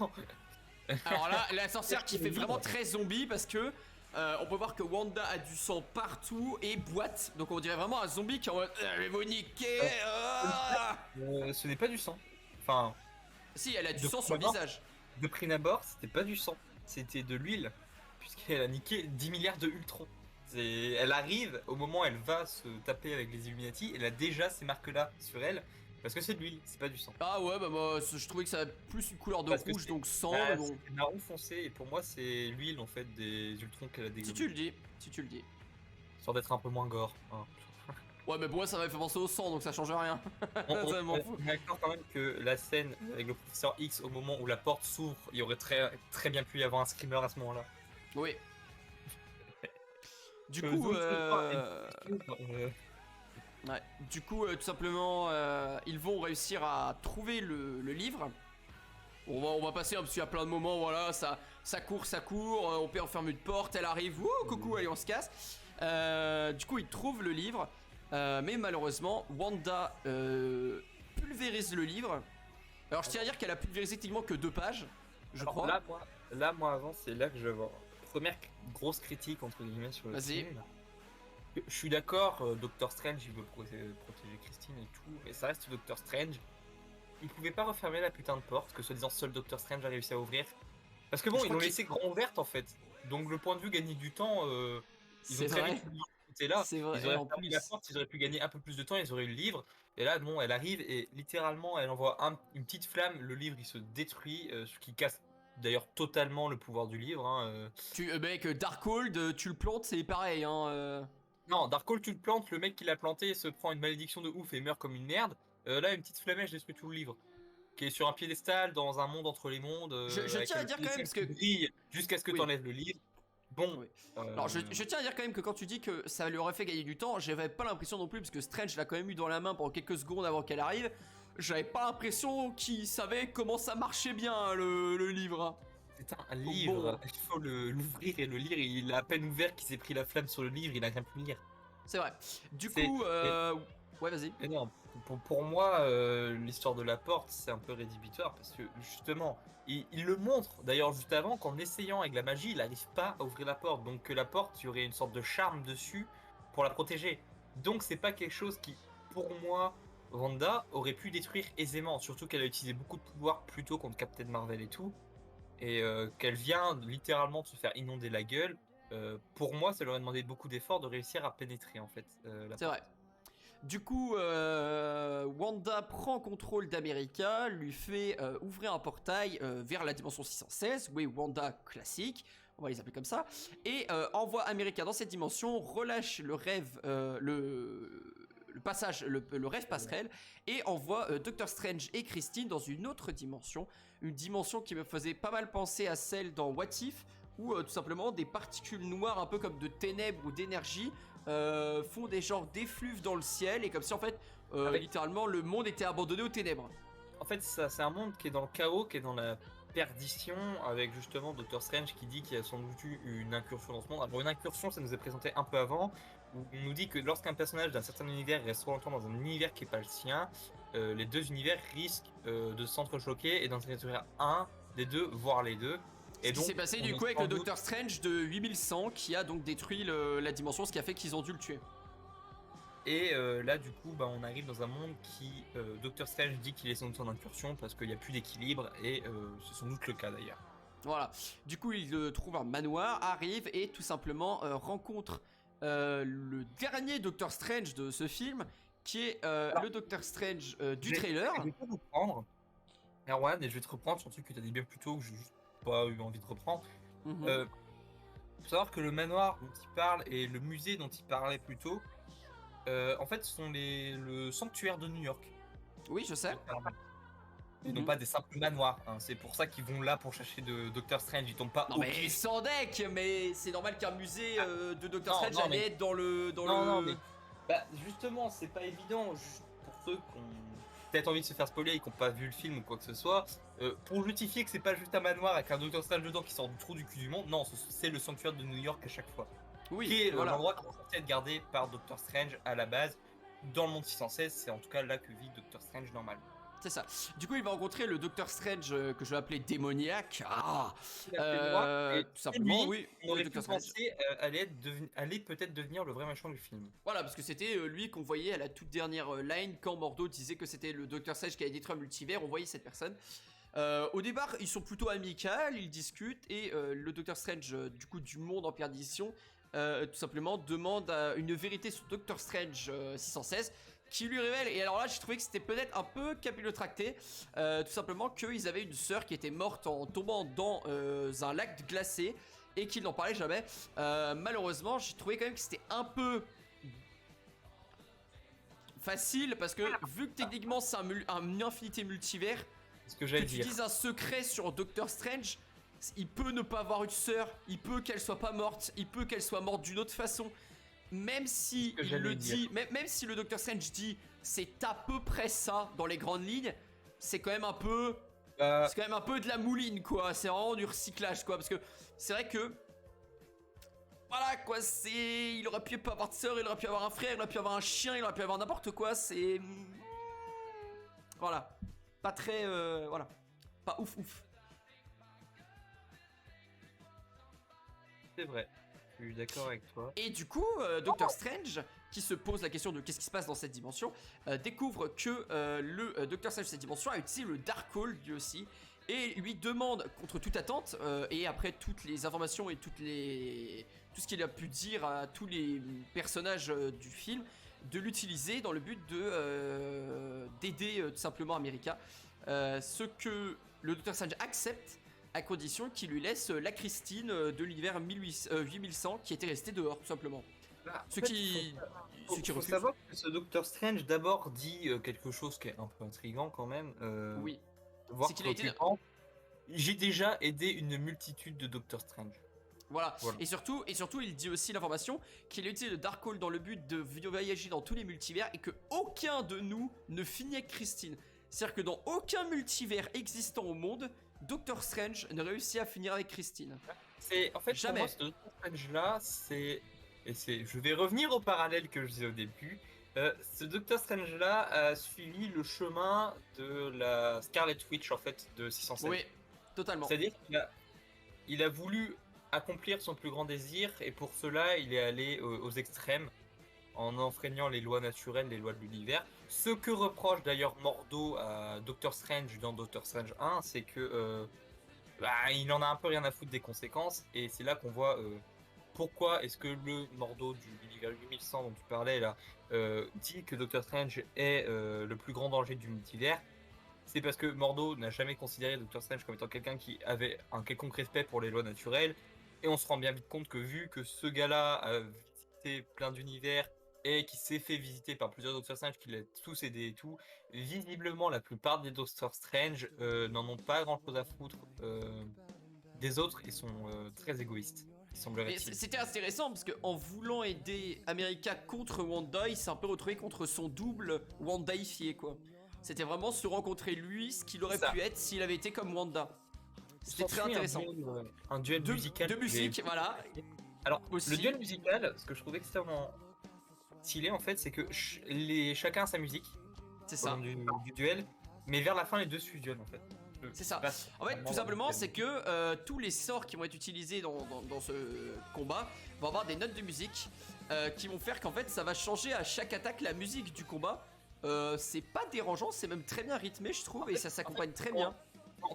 Alors là, la sorcière qui fait vraiment très zombie parce que on peut voir que Wanda a du sang partout et boite. Donc on dirait vraiment un zombie qui est en mode je vais vous niquer. Ce n'est pas du sang. Enfin, Si, elle a du de sang sur le prime abord, visage. de prime abord, c'était pas du sang, c'était de l'huile, puisqu'elle a niqué 10 milliards de Ultron. Elle arrive au moment où elle va se taper avec les Illuminati, elle a déjà ces marques-là sur elle, parce que c'est de l'huile, c'est pas du sang. Ah ouais, bah moi je trouvais que ça avait plus une couleur de Parce que rouge, donc sang, bah, mais bon. c'est marron foncé, et pour moi c'est l'huile en fait des Ultrons qu'elle a Si dégommé. tu le dis, si tu le dis. Histoire d'être un peu moins gore. Hein. Ouais, mais pour moi ça m'avait fait penser au sang, donc ça change rien. On, Ça m'en fout. on est d'accord quand même que la scène avec le professeur X au moment où la porte s'ouvre, il y aurait très, très bien pu y avoir un screamer à ce moment-là. Oui. Du coup, ouais. Du coup, tout simplement, ils vont réussir à trouver le livre. On va passer, hein, parce qu'il y a plein de moments, voilà, ça court, on peut enfermer une porte, elle arrive, wouh, coucou, allez, on se casse. Du coup, ils trouvent le livre, mais malheureusement, Wanda pulvérise le livre. Alors, je tiens à dire qu'elle a pulvérisé techniquement que 2 pages, je Alors, crois. moi avant, c'est là que je vais avoir première grosse critique entre guillemets sur le Vas-y. film. Je suis d'accord, Doctor Strange il veut protéger Christine et tout, mais ça reste Doctor Strange. Il pouvait pas refermer la putain de porte que soi-disant seul Doctor Strange a réussi à ouvrir. Parce que bon, Je ils crois l'ont qu'il- laissé grand ouverte en fait. Donc le point de vue gagner du temps, ils C'est ont très vrai. vite côté là. C'est vrai, Ils auraient en fermé plus. la porte, ils auraient pu gagner un peu plus de temps, ils auraient eu le livre. Et là, bon, elle arrive et littéralement, elle envoie une petite flamme. Le livre, il se détruit, ce qui casse d'ailleurs totalement le pouvoir du livre. Hein. Mec, Darkhold, tu le plantes, c'est pareil, hein. Non, Darkhold, tu le plantes, le mec qui l'a planté se prend une malédiction de ouf et meurt comme une merde. Là, une petite flamèche détruit tout le livre. Qui est sur un piédestal dans un monde entre les mondes, Je avec tiens à le dire quand même, piédestal parce qui que. brille jusqu'à ce que tu Oui. enlèves le livre. Bon. Oui. Alors je tiens à dire quand même que quand tu dis que ça lui aurait fait gagner du temps, j'avais pas l'impression non plus, parce que Strange l'a quand même eu dans la main pendant quelques secondes avant qu'elle arrive, j'avais pas l'impression qu'il savait comment ça marchait bien le livre. Hein. C'est un livre, il faut l'ouvrir et le lire. Il a à peine ouvert qu'il s'est pris la flamme sur le livre, il a rien pu lire. C'est vrai. Du coup, ouais, vas-y. Énorme. Pour moi, l'histoire de la porte, c'est un peu rédhibitoire parce que justement, il le montre d'ailleurs juste avant qu'en essayant avec la magie, il n'arrive pas à ouvrir la porte. Donc que la porte, il y aurait une sorte de charme dessus pour la protéger. Donc c'est pas quelque chose qui, pour moi, Wanda aurait pu détruire aisément. Surtout qu'elle a utilisé beaucoup de pouvoirs plus tôt contre Captain Marvel et tout. Et qu'elle vient littéralement de se faire inonder la gueule. Pour moi, ça leur a demandé beaucoup d'efforts de réussir à pénétrer en fait. C'est vrai. Du coup, Wanda prend contrôle d'America, lui fait ouvrir un portail vers la dimension 616, oui, Wanda classique, on va les appeler comme ça, et envoie America dans cette dimension, relâche le rêve, le passage, le rêve passerelle, et envoie Doctor Strange et Christine dans une autre dimension, une dimension qui me faisait pas mal penser à celle dans What If, où tout simplement des particules noires un peu comme de ténèbres ou d'énergie font des genres d'effluves dans le ciel, et comme si en fait littéralement le monde était abandonné aux ténèbres. En fait, c'est un monde qui est dans le chaos, qui est dans la perdition, avec justement Doctor Strange qui dit qu'il y a sans doute eu une incursion dans ce monde. Alors une incursion, ça nous est présenté un peu avant, où on nous dit que lorsqu'un personnage d'un certain univers reste trop longtemps dans un univers qui n'est pas le sien, les deux univers risquent de s'entrechoquer et d'en détruire un des deux, voire les deux. Ce qui s'est passé du coup avec le Doctor Strange de 8100 qui a donc détruit la dimension, ce qui a fait qu'ils ont dû le tuer. Et là du coup on arrive dans un monde qui Doctor Strange dit qu'il est sans doute en incursion parce qu'il n'y a plus d'équilibre, et c'est sans doute le cas d'ailleurs. Voilà, du coup il trouve un manoir, arrive et tout simplement rencontre le dernier Doctor Strange de ce film, qui est le Doctor Strange du trailer. Je vais te reprendre, Erwan, et je vais te reprendre sur un truc que tu as dit bien plus tôt, que j'ai juste pas eu envie de reprendre. Faut savoir que le manoir dont il parle et le musée dont il parlait plus tôt, en fait, sont le sanctuaire de New York. Oui, je sais. Ils n'ont pas des simples manoirs. Hein. C'est pour ça qu'ils vont là pour chercher de Doctor Strange. Ils tombent pas. Non, mais sans deck, mais c'est normal qu'un musée de Doctor Strange non, allait être dans le. Non, mais. Bah, justement, c'est pas évident. Pour ceux qui ont peut-être envie de se faire spoiler et qui n'ont pas vu le film ou quoi que ce soit, pour justifier que c'est pas juste un manoir avec un Doctor Strange dedans qui sort du trou du cul du monde, non, c'est le sanctuaire de New York à chaque fois. Oui, qui est voilà. l'endroit qui est censé être gardé par Doctor Strange à la base. Dans le monde 616, c'est en tout cas là que vit Doctor Strange normalement. C'est ça. Du coup, il va rencontrer le Docteur Strange que je vais appeler démoniaque. Ah, tout simplement, oui. On aurait pu penser allait peut-être devenir le vrai méchant du film. Voilà, parce que c'était lui qu'on voyait à la toute dernière line quand Mordo disait que c'était le Docteur Strange qui avait détruit un multivers. On voyait cette personne. Au départ, ils sont plutôt amicaux, ils discutent, et le Docteur Strange du coup du monde en perdition tout simplement demande une vérité sur Doctor Strange 616, qui lui révèle, et alors là j'ai trouvé que c'était peut-être un peu capillotracté, tout simplement qu'ils avaient une sœur qui était morte en tombant dans un lac glacé et qu'ils n'en parlaient jamais. Malheureusement, j'ai trouvé quand même que c'était un peu facile, parce que vu que techniquement c'est un infinité multivers, ce que j'allais dire, tu dises un secret sur Doctor Strange, il peut ne pas avoir une sœur, il peut qu'elle soit pas morte, il peut qu'elle soit morte d'une autre façon. Même si il le dit, même si le Docteur Strange dit c'est à peu près ça dans les grandes lignes, c'est quand même un peu, c'est quand même un peu de la mouline quoi. C'est vraiment du recyclage quoi, parce que c'est vrai que voilà quoi, il aurait pu pas avoir de sœur, il aurait pu avoir un frère, il aurait pu avoir un chien, il aurait pu avoir n'importe quoi. C'est voilà, pas très voilà, pas ouf. C'est vrai. Je suis d'accord avec toi. Et du coup, Doctor Strange, qui se pose la question de qu'est-ce qui se passe dans cette dimension, découvre que le Doctor Strange de cette dimension a utilisé le Darkhold lui aussi, et lui demande contre toute attente et après toutes les informations et tout ce qu'il a pu dire à tous les personnages du film, de l'utiliser dans le but d'aider tout simplement America. Ce que le Dr Strange accepte à condition qu'il lui laisse la Christine de l'univers 8100 qui était restée dehors tout simplement. Bah, Ce en fait, qui faut refuse. savoir que ce Doctor Strange d'abord dit quelque chose qui est un peu intriguant quand même, Oui, voire c'est qu'il a été. préoccupant. J'ai déjà aidé une multitude de Doctor Strange. Voilà. Voilà. Et surtout, il dit aussi l'information qu'il a utilisé le Darkhold dans le but de voyager dans tous les multivers et que aucun de nous ne finit avec Christine. C'est-à-dire que dans aucun multivers existant au monde, Doctor Strange ne réussit à finir avec Christine. C'est en fait Jamais. pour moi ce Doctor Strange là, je vais revenir au parallèle que je disais au début. Ce Doctor Strange là a suivi le chemin de la Scarlet Witch en fait de 616. Oui, totalement. C'est-à-dire qu'il a voulu accomplir son plus grand désir et pour cela il est allé aux extrêmes en enfreignant les lois naturelles, les lois de l'univers. Ce que reproche d'ailleurs Mordo à Doctor Strange dans Doctor Strange 1, c'est que il en a un peu rien à foutre des conséquences et c'est là qu'on voit pourquoi est-ce que le Mordo de l'univers 8100 dont tu parlais là dit que Doctor Strange est le plus grand danger du multivers. C'est parce que Mordo n'a jamais considéré Doctor Strange comme étant quelqu'un qui avait un quelconque respect pour les lois naturelles. Et on se rend bien vite compte que vu que ce gars-là a visité plein d'univers et qui s'est fait visiter par plusieurs Doctor Strange, qui l'a tous aidé et tout, visiblement la plupart des Doctor Strange n'en ont pas grand-chose à foutre des autres et sont très égoïstes. C'était intéressant parce qu'en voulant aider America contre Wanda, il s'est un peu retrouvé contre son double Wandaifié quoi. C'était vraiment se rencontrer lui, ce qu'il aurait pu être s'il avait été comme Wanda. C'était très intéressant. Un duel musical. De musique, voilà. Alors, aussi. Le duel musical, ce que je trouve extrêmement stylé en fait, c'est que chacun a sa musique. C'est ça. Du duel, mais vers la fin, les deux se fusionnent en fait. C'est ça. En fait, tout simplement, c'est que tous les sorts qui vont être utilisés dans ce combat vont avoir des notes de musique qui vont faire qu'en fait, ça va changer à chaque attaque la musique du combat. C'est pas dérangeant, c'est même très bien rythmé, je trouve, et ça s'accompagne très bien.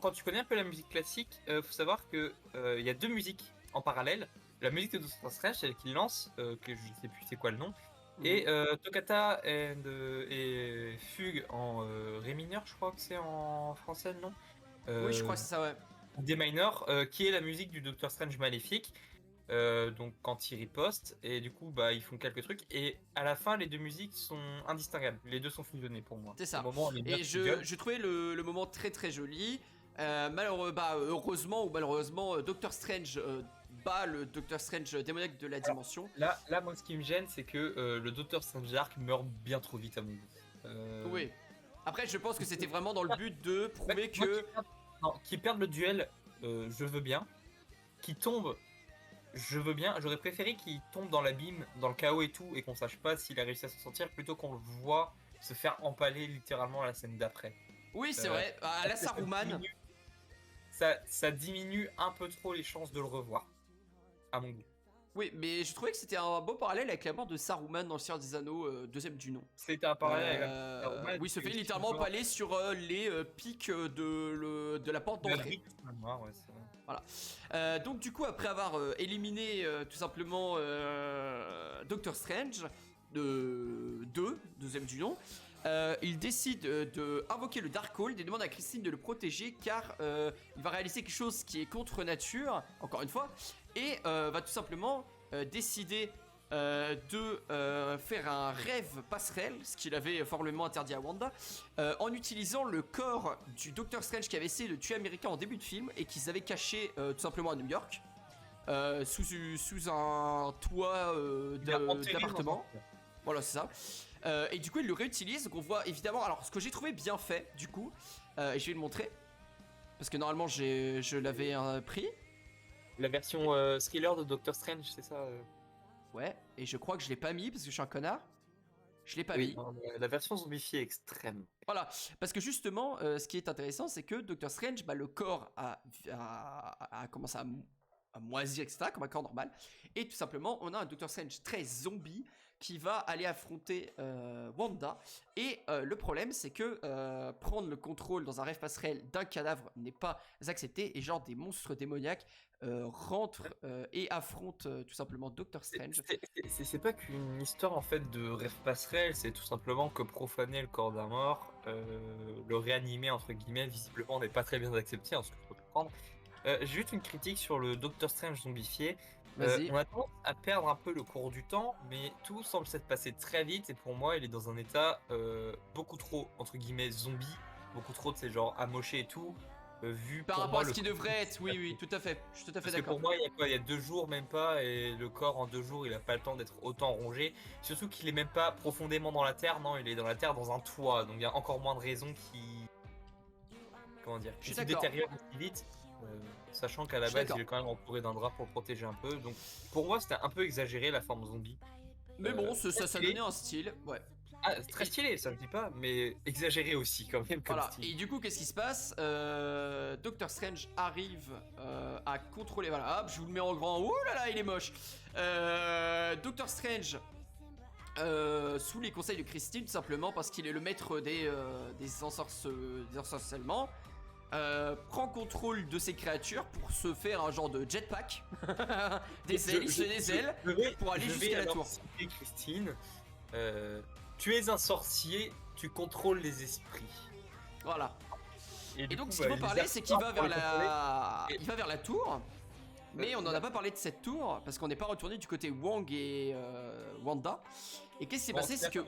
Quand tu connais un peu la musique classique, faut savoir que il y a deux musiques en parallèle. La musique de Doctor Strange, celle qu'il lance, que je sais plus c'est quoi le nom, et Toccata et Fugue en Ré mineur, je crois que c'est en français, non? Oui, je crois que c'est ça, ouais. D minor, qui est la musique du Doctor Strange maléfique. Donc quand ils ripostent, et du coup ils font quelques trucs, et à la fin les deux musiques sont indistinguables, les deux sont fusionnés pour moi. C'est ça. Et je trouvais le moment très très joli. Heureusement ou malheureusement, Doctor Strange bat le Doctor Strange démoniaque de la dimension. Là, moi, ce qui me gêne, c'est que le Doctor Strange Dark meurt bien trop vite à mon goût. Oui. Après, je pense que c'était vraiment dans le but de prouver que. Qui perdent le duel, je veux bien. Qui tombe, je veux bien. J'aurais préféré qu'il tombe dans l'abîme, dans le chaos et tout, et qu'on sache pas s'il a réussi à s'en sortir, plutôt qu'on le voit se faire empaler littéralement à la scène d'après. Oui, c'est vrai. À la Saruman. Ça diminue un peu trop les chances de le revoir, à mon goût. Oui, mais je trouvais que c'était un beau parallèle avec la mort de Saruman dans le Seigneur des Anneaux, deuxième du nom. C'était un parallèle avec Saruman. Oui, il se fait littéralement empaler sur les pics de la porte d'entrée. Voilà. Donc du coup, après avoir éliminé tout simplement Doctor Strange, deuxième du nom, il décide de invoquer le Darkhold et demande à Christine de le protéger car il va réaliser quelque chose qui est contre nature, encore une fois, et va tout simplement décider de faire un rêve passerelle, ce qu'il avait formellement interdit à Wanda, en utilisant le corps du Docteur Strange qui avait essayé de tuer America en début de film et qu'ils avaient caché tout simplement à New York, sous un toit d'appartement. Voilà, c'est ça. Et du coup, il le réutilise. Donc, on voit évidemment. Alors, ce que j'ai trouvé bien fait, du coup, et je vais le montrer parce que normalement, je l'avais pris. La version thriller de Doctor Strange, c'est ça Ouais, et je crois que je l'ai pas mis parce que je suis un connard. Je l'ai pas mis. Non, la version zombifiée extrême. Voilà, parce que justement, ce qui est intéressant, c'est que Doctor Strange, le corps a commencé moisi, etc., comme un corps normal. Et tout simplement, on a un Doctor Strange très zombie qui va aller affronter Wanda. Et le problème, c'est que prendre le contrôle dans un rêve passerelle d'un cadavre n'est pas accepté. Et genre, des monstres démoniaques rentrent et affrontent tout simplement Doctor Strange. C'est pas qu'une histoire en fait de rêve passerelle, c'est tout simplement que profaner le corps d'un mort, le réanimer entre guillemets, visiblement n'est pas très bien accepté, en ce que je peux comprendre. J'ai juste une critique sur le Doctor Strange zombifié. Vas-y. On a tendance à perdre un peu le cours du temps, mais tout semble s'être passé très vite et pour moi il est dans un état beaucoup trop entre guillemets zombie, beaucoup trop de ces genres amochés et tout. Vu Par pour rapport moi à ce le qui devrait être, oui, oui, tout à fait. Je suis tout à fait parce que d'accord. pour moi, il y a quoi? Il y a 2 jours, même pas, et le corps en 2 jours, il a pas le temps d'être autant rongé. Surtout qu'il est même pas profondément dans la terre, non, il est dans la terre dans un toit, donc il y a encore moins de raisons qui, comment dire, Je qui suis se d'accord. détériorent aussi vite. Sachant qu'à Je la suis base, d'accord. il est quand même entouré d'un drap pour le protéger un peu. Donc pour moi, c'était un peu exagéré la forme zombie. Mais bon, Très ça stylé. donnait un style, ouais. Ah, c'est très stylé, ça je dis pas, mais exagéré aussi quand même comme Voilà, style. et du coup, qu'est-ce qui se passe? Doctor Strange arrive à contrôler. Voilà, hop, je vous le mets en grand. Ouh là là, il est moche. Doctor Strange, sous les conseils de Christine, tout simplement parce qu'il est le maître des ensorcellements, prend contrôle de ces créatures pour se faire un genre de jetpack. Des ailes, il se fait des ailes pour aller jusqu'à la tour. Citer Christine, tu es un sorcier, tu contrôles les esprits. Voilà. Et du donc, coup, ce qu'il faut il parler, les c'est qu'il va pour vers les contrôler. il va vers la tour. Mais on n'en a là- pas parlé de cette tour parce qu'on n'est pas retourné du côté Wong et Wanda. Et qu'est-ce qui s'est Bon, passé? C'est que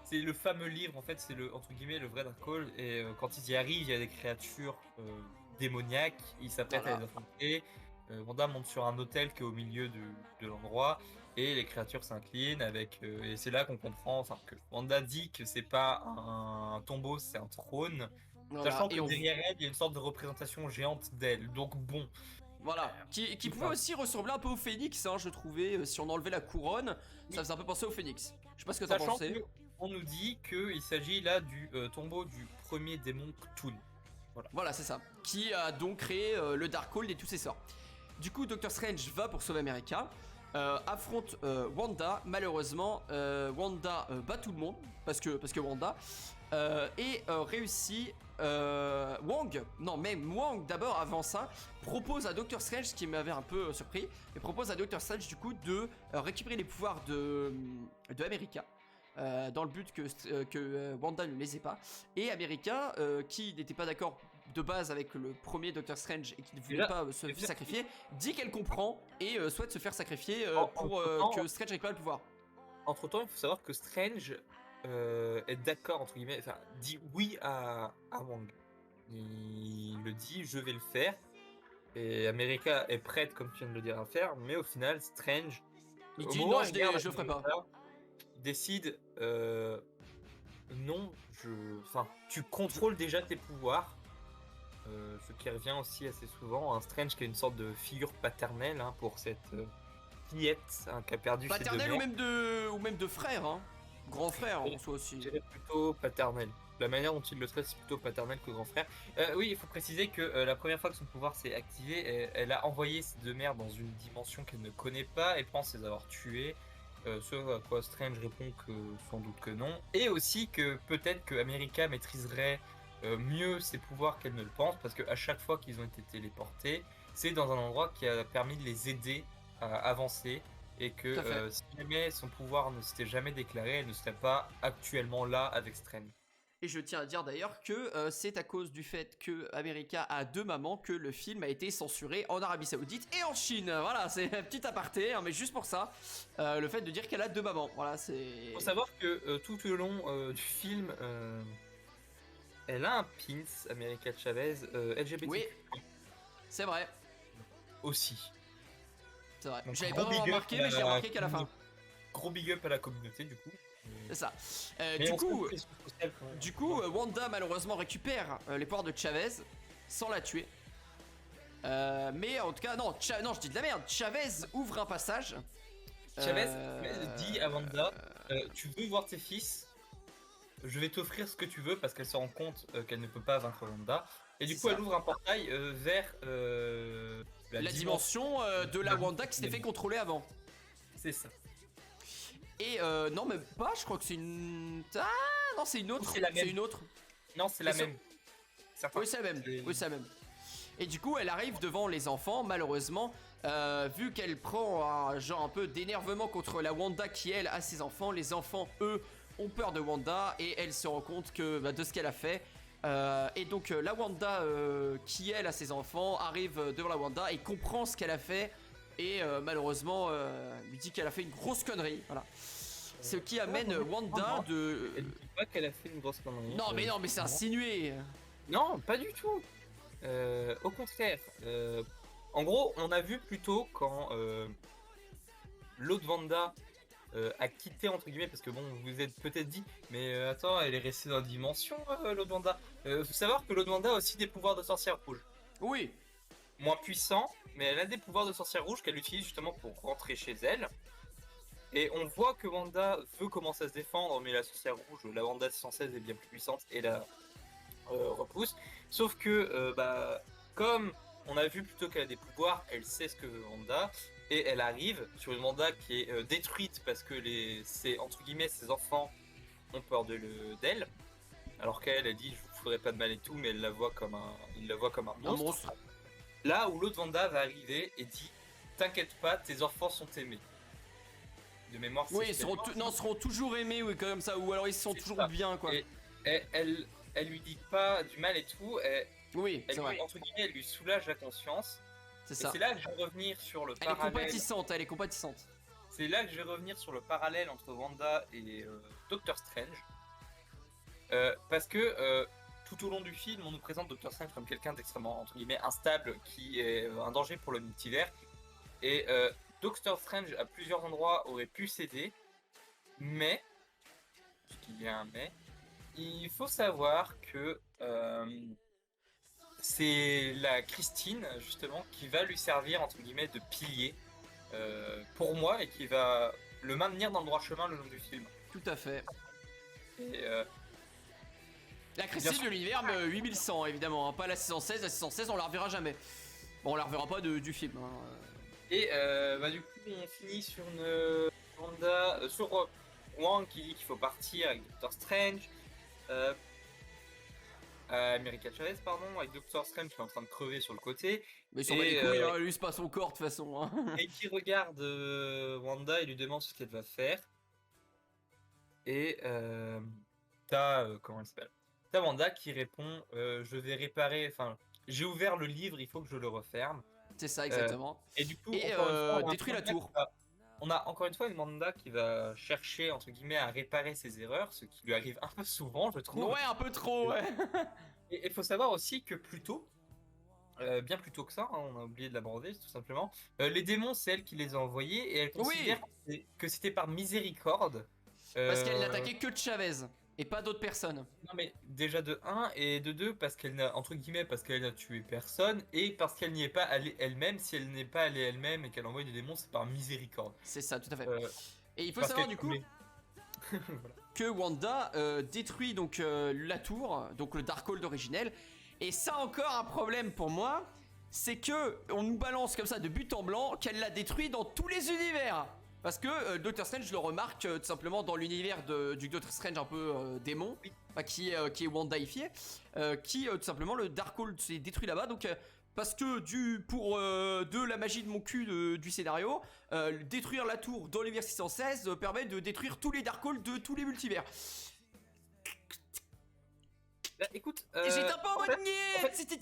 c'est le fameux livre, en fait, c'est le entre guillemets le vrai Darkhold. Et quand ils y arrivent, il y a des créatures démoniaques. Ils s'apprêtent à Voilà. les affronter. Wanda monte sur un hôtel qui est au milieu de l'endroit. Et les créatures s'inclinent avec. Et c'est là qu'on comprend, enfin, que Wanda dit que c'est pas un tombeau, c'est un trône. Voilà. Sachant que Et derrière elle, il y a une sorte de représentation géante d'elle. Donc bon. voilà. Qui tout pouvait ça. aussi ressembler un peu au Phénix, hein, je trouvais. Si on enlevait la couronne, ça faisait un peu penser au Phénix. Je sais pas ce que t'en Sachant pensais. qu'on nous dit qu'il s'agit là du tombeau du premier démon Cthulhu. Voilà, c'est ça. Qui a donc créé le Darkhold et tous ses sorts. Du coup, Doctor Strange va pour sauver America. Affronte Wanda. Malheureusement, Wanda bat tout le monde parce que Wanda et réussit. Wong, non, même Wong d'abord avant ça, propose à Doctor Strange, ce qui m'avait un peu surpris, mais propose à Doctor Strange du coup de récupérer les pouvoirs de America. Dans le but que Wanda ne les ait pas. Et America, qui n'était pas d'accord de base avec le premier Doctor Strange et qui ne voulait là, pas se là- sacrifier, dit qu'elle comprend et souhaite se faire sacrifier pour entre-temps- que Strange récupère le pouvoir. Entre temps, il faut savoir que Strange est d'accord, entre guillemets, enfin, dit oui à Wong. Il le dit, je vais le faire. Et America est prête, comme tu viens de le dire, à le faire. Mais au final, Strange, Il au dit moment non, où il regarde je le ferai pas. America, décide non, enfin, tu contrôles déjà tes pouvoirs. Ce qui revient aussi assez souvent. Un Strange qui est une sorte de figure paternelle hein, pour cette fillette hein, qui a perdu ses deux Paternel mères. ou même de frère, hein. Grand frère en soi aussi. Je dirais plutôt paternel. La manière dont il le traite, c'est plutôt paternel que grand frère. Oui, il faut préciser que la première fois que son pouvoir s'est activé, elle a envoyé ses deux mères dans une dimension qu'elle ne connaît pas et pense les avoir tuées. Ce à quoi Strange répond que sans doute que non. Et aussi que peut-être que America maîtriserait mieux ses pouvoirs qu'elle ne le pense, parce qu'à chaque fois qu'ils ont été téléportés, c'est dans un endroit qui a permis de les aider à avancer. Et que Tout à fait. si jamais son pouvoir ne s'était jamais déclaré, elle ne serait pas actuellement là avec Strange. Et je tiens à dire d'ailleurs que c'est à cause du fait que America a deux mamans que le film a été censuré en Arabie Saoudite et en Chine. Voilà, c'est un petit aparté, hein, mais juste pour ça, le fait de dire qu'elle a deux mamans. Voilà, c'est. Faut savoir que tout au long du film, elle a un pins, America Chavez, LGBT Oui, c'est vrai. aussi. C'est vrai. Donc, J'avais gros pas big vraiment up remarqué, à mais j'ai la remarqué qu'à la fin. Gros big up à la communauté du coup. C'est ça. Mais Du on se coup, pose des questions sociales quand même. Wanda malheureusement récupère les pouvoirs de Chavez sans la tuer. Mais en tout cas, non, non, je dis de la merde. Chavez ouvre un passage. Chavez dit à Wanda, tu veux voir tes fils, je vais t'offrir ce que tu veux parce qu'elle se rend compte qu'elle ne peut pas vaincre Wanda. Et du C'est coup, ça. elle ouvre un portail vers la la dimension de la Wanda qui s'était fait contrôler avant. C'est ça. Et non, même pas, je crois que c'est une. Ah non, c'est une autre. C'est la même. C'est une autre. Non, c'est la C'est même. Oui, c'est la même. Oui, c'est la même. Et du coup, elle arrive devant les enfants, malheureusement, vu qu'elle prend un genre un peu d'énervement contre la Wanda qui, elle, a ses enfants. Les enfants, eux, ont peur de Wanda et elle se rend compte que de ce qu'elle a fait. Et donc, la Wanda, qui, elle, a ses enfants, arrive devant la Wanda et comprend ce qu'elle a fait. Et malheureusement, lui dit qu'elle a fait une grosse connerie. Voilà. Ce qui amène Wanda de. Elle dit pas qu'elle a fait une grosse connerie. Non, mais c'est insinué. Non, pas du tout. Au contraire. En gros, on a vu plutôt quand l'autre Wanda a quitté, entre guillemets, parce que bon, vous vous êtes peut-être dit, mais attends, elle est restée dans la dimension, l'autre Wanda. Faut savoir que l'autre Wanda a aussi des pouvoirs de sorcière rouge. Oui. Moins puissants, mais elle a des pouvoirs de sorcière rouge qu'elle utilise justement pour rentrer chez elle. Et on voit que Wanda veut commencer à se défendre, mais la sorcière rouge, la Wanda 616 est bien plus puissante et la repousse. Sauf que, comme on a vu plutôt qu'elle a des pouvoirs, elle sait ce que veut Wanda. Et elle arrive sur une Wanda qui est détruite parce que entre guillemets, ses enfants ont peur d'elle. Alors qu'elle a dit, je vous ferai pas de mal et tout, mais il la voit comme un monstre. Là où l'autre Wanda va arriver et dit, t'inquiète pas, tes enfants sont aimés. De mémoire, oui, ils seront toujours aimés, oui, comme ça, ou alors ils sont toujours ça. Bien, quoi. Et elle lui dit pas du mal et tout. Oui, c'est vrai. Entre guillemets, elle lui soulage la conscience. C'est ça. C'est là que je vais revenir sur le parallèle. Elle est compatissante. C'est là que je vais revenir sur le parallèle entre Wanda et Doctor Strange. Parce que tout au long du film, on nous présente Doctor Strange comme quelqu'un d'extrêmement, entre guillemets, instable, qui est un danger pour le multivers. Et Doctor Strange, à plusieurs endroits, aurait pu s'aider. Mais, parce qu'il y a un mais, il faut savoir que c'est la Christine, justement, qui va lui servir, entre guillemets, de pilier pour moi et qui va le maintenir dans le droit chemin le long du film. Tout à fait. Et la Christine de l'univers 8100, évidemment, hein, pas la 616. La 616, on la reverra jamais. Bon, on la reverra pas du film. Hein. Et du coup, on finit sur une Wanda, sur Wong qui dit qu'il faut partir avec Doctor Strange. America Chavez, pardon, avec Doctor Strange qui est en train de crever sur le côté. Mais il s'en bat les couilles, hein, lui c'est pas son corps de toute façon. Hein. Et qui regarde Wanda et lui demande ce qu'elle va faire. Et comment elle s'appelle ? T'as Wanda qui répond je vais réparer, enfin, j'ai ouvert le livre, il faut que je le referme. C'est ça, exactement. Et du coup, détruit la tour. On a encore une fois une Wanda qui va chercher, entre guillemets, à réparer ses erreurs, ce qui lui arrive un peu souvent, je trouve. Ouais, un peu trop, ouais. Et il faut savoir aussi que plus tôt, bien plus tôt que ça, hein, on a oublié de l'aborder, tout simplement, les démons, c'est elle qui les a envoyés, et elle considère que c'était par miséricorde. Parce qu'elle n'attaquait que Chavez. Et pas d'autres personnes. Non mais déjà de 1 et de 2 parce qu'elle n'a, entre guillemets, parce qu'elle n'a tué personne et parce qu'elle n'y est pas allée elle-même. Si elle n'est pas allée elle-même et qu'elle envoie des démons, c'est par miséricorde. C'est ça, tout à fait. Et il faut savoir du coup voilà. Que Wanda détruit donc la tour, donc le Darkhold originel. Et ça encore un problème pour moi, c'est que on nous balance comme ça de but en blanc qu'elle l'a détruit dans tous les univers. Parce que Doctor Strange, je le remarque tout simplement dans l'univers du Doctor Strange un peu démon, qui est Wandaifié, qui tout simplement le Darkhold s'est détruit là-bas. Donc parce que pour de la magie de mon cul du scénario, détruire la tour dans l'univers 616 permet de détruire tous les Darkholds de tous les multivers. Là, écoute, j'étais un peu en mode c'était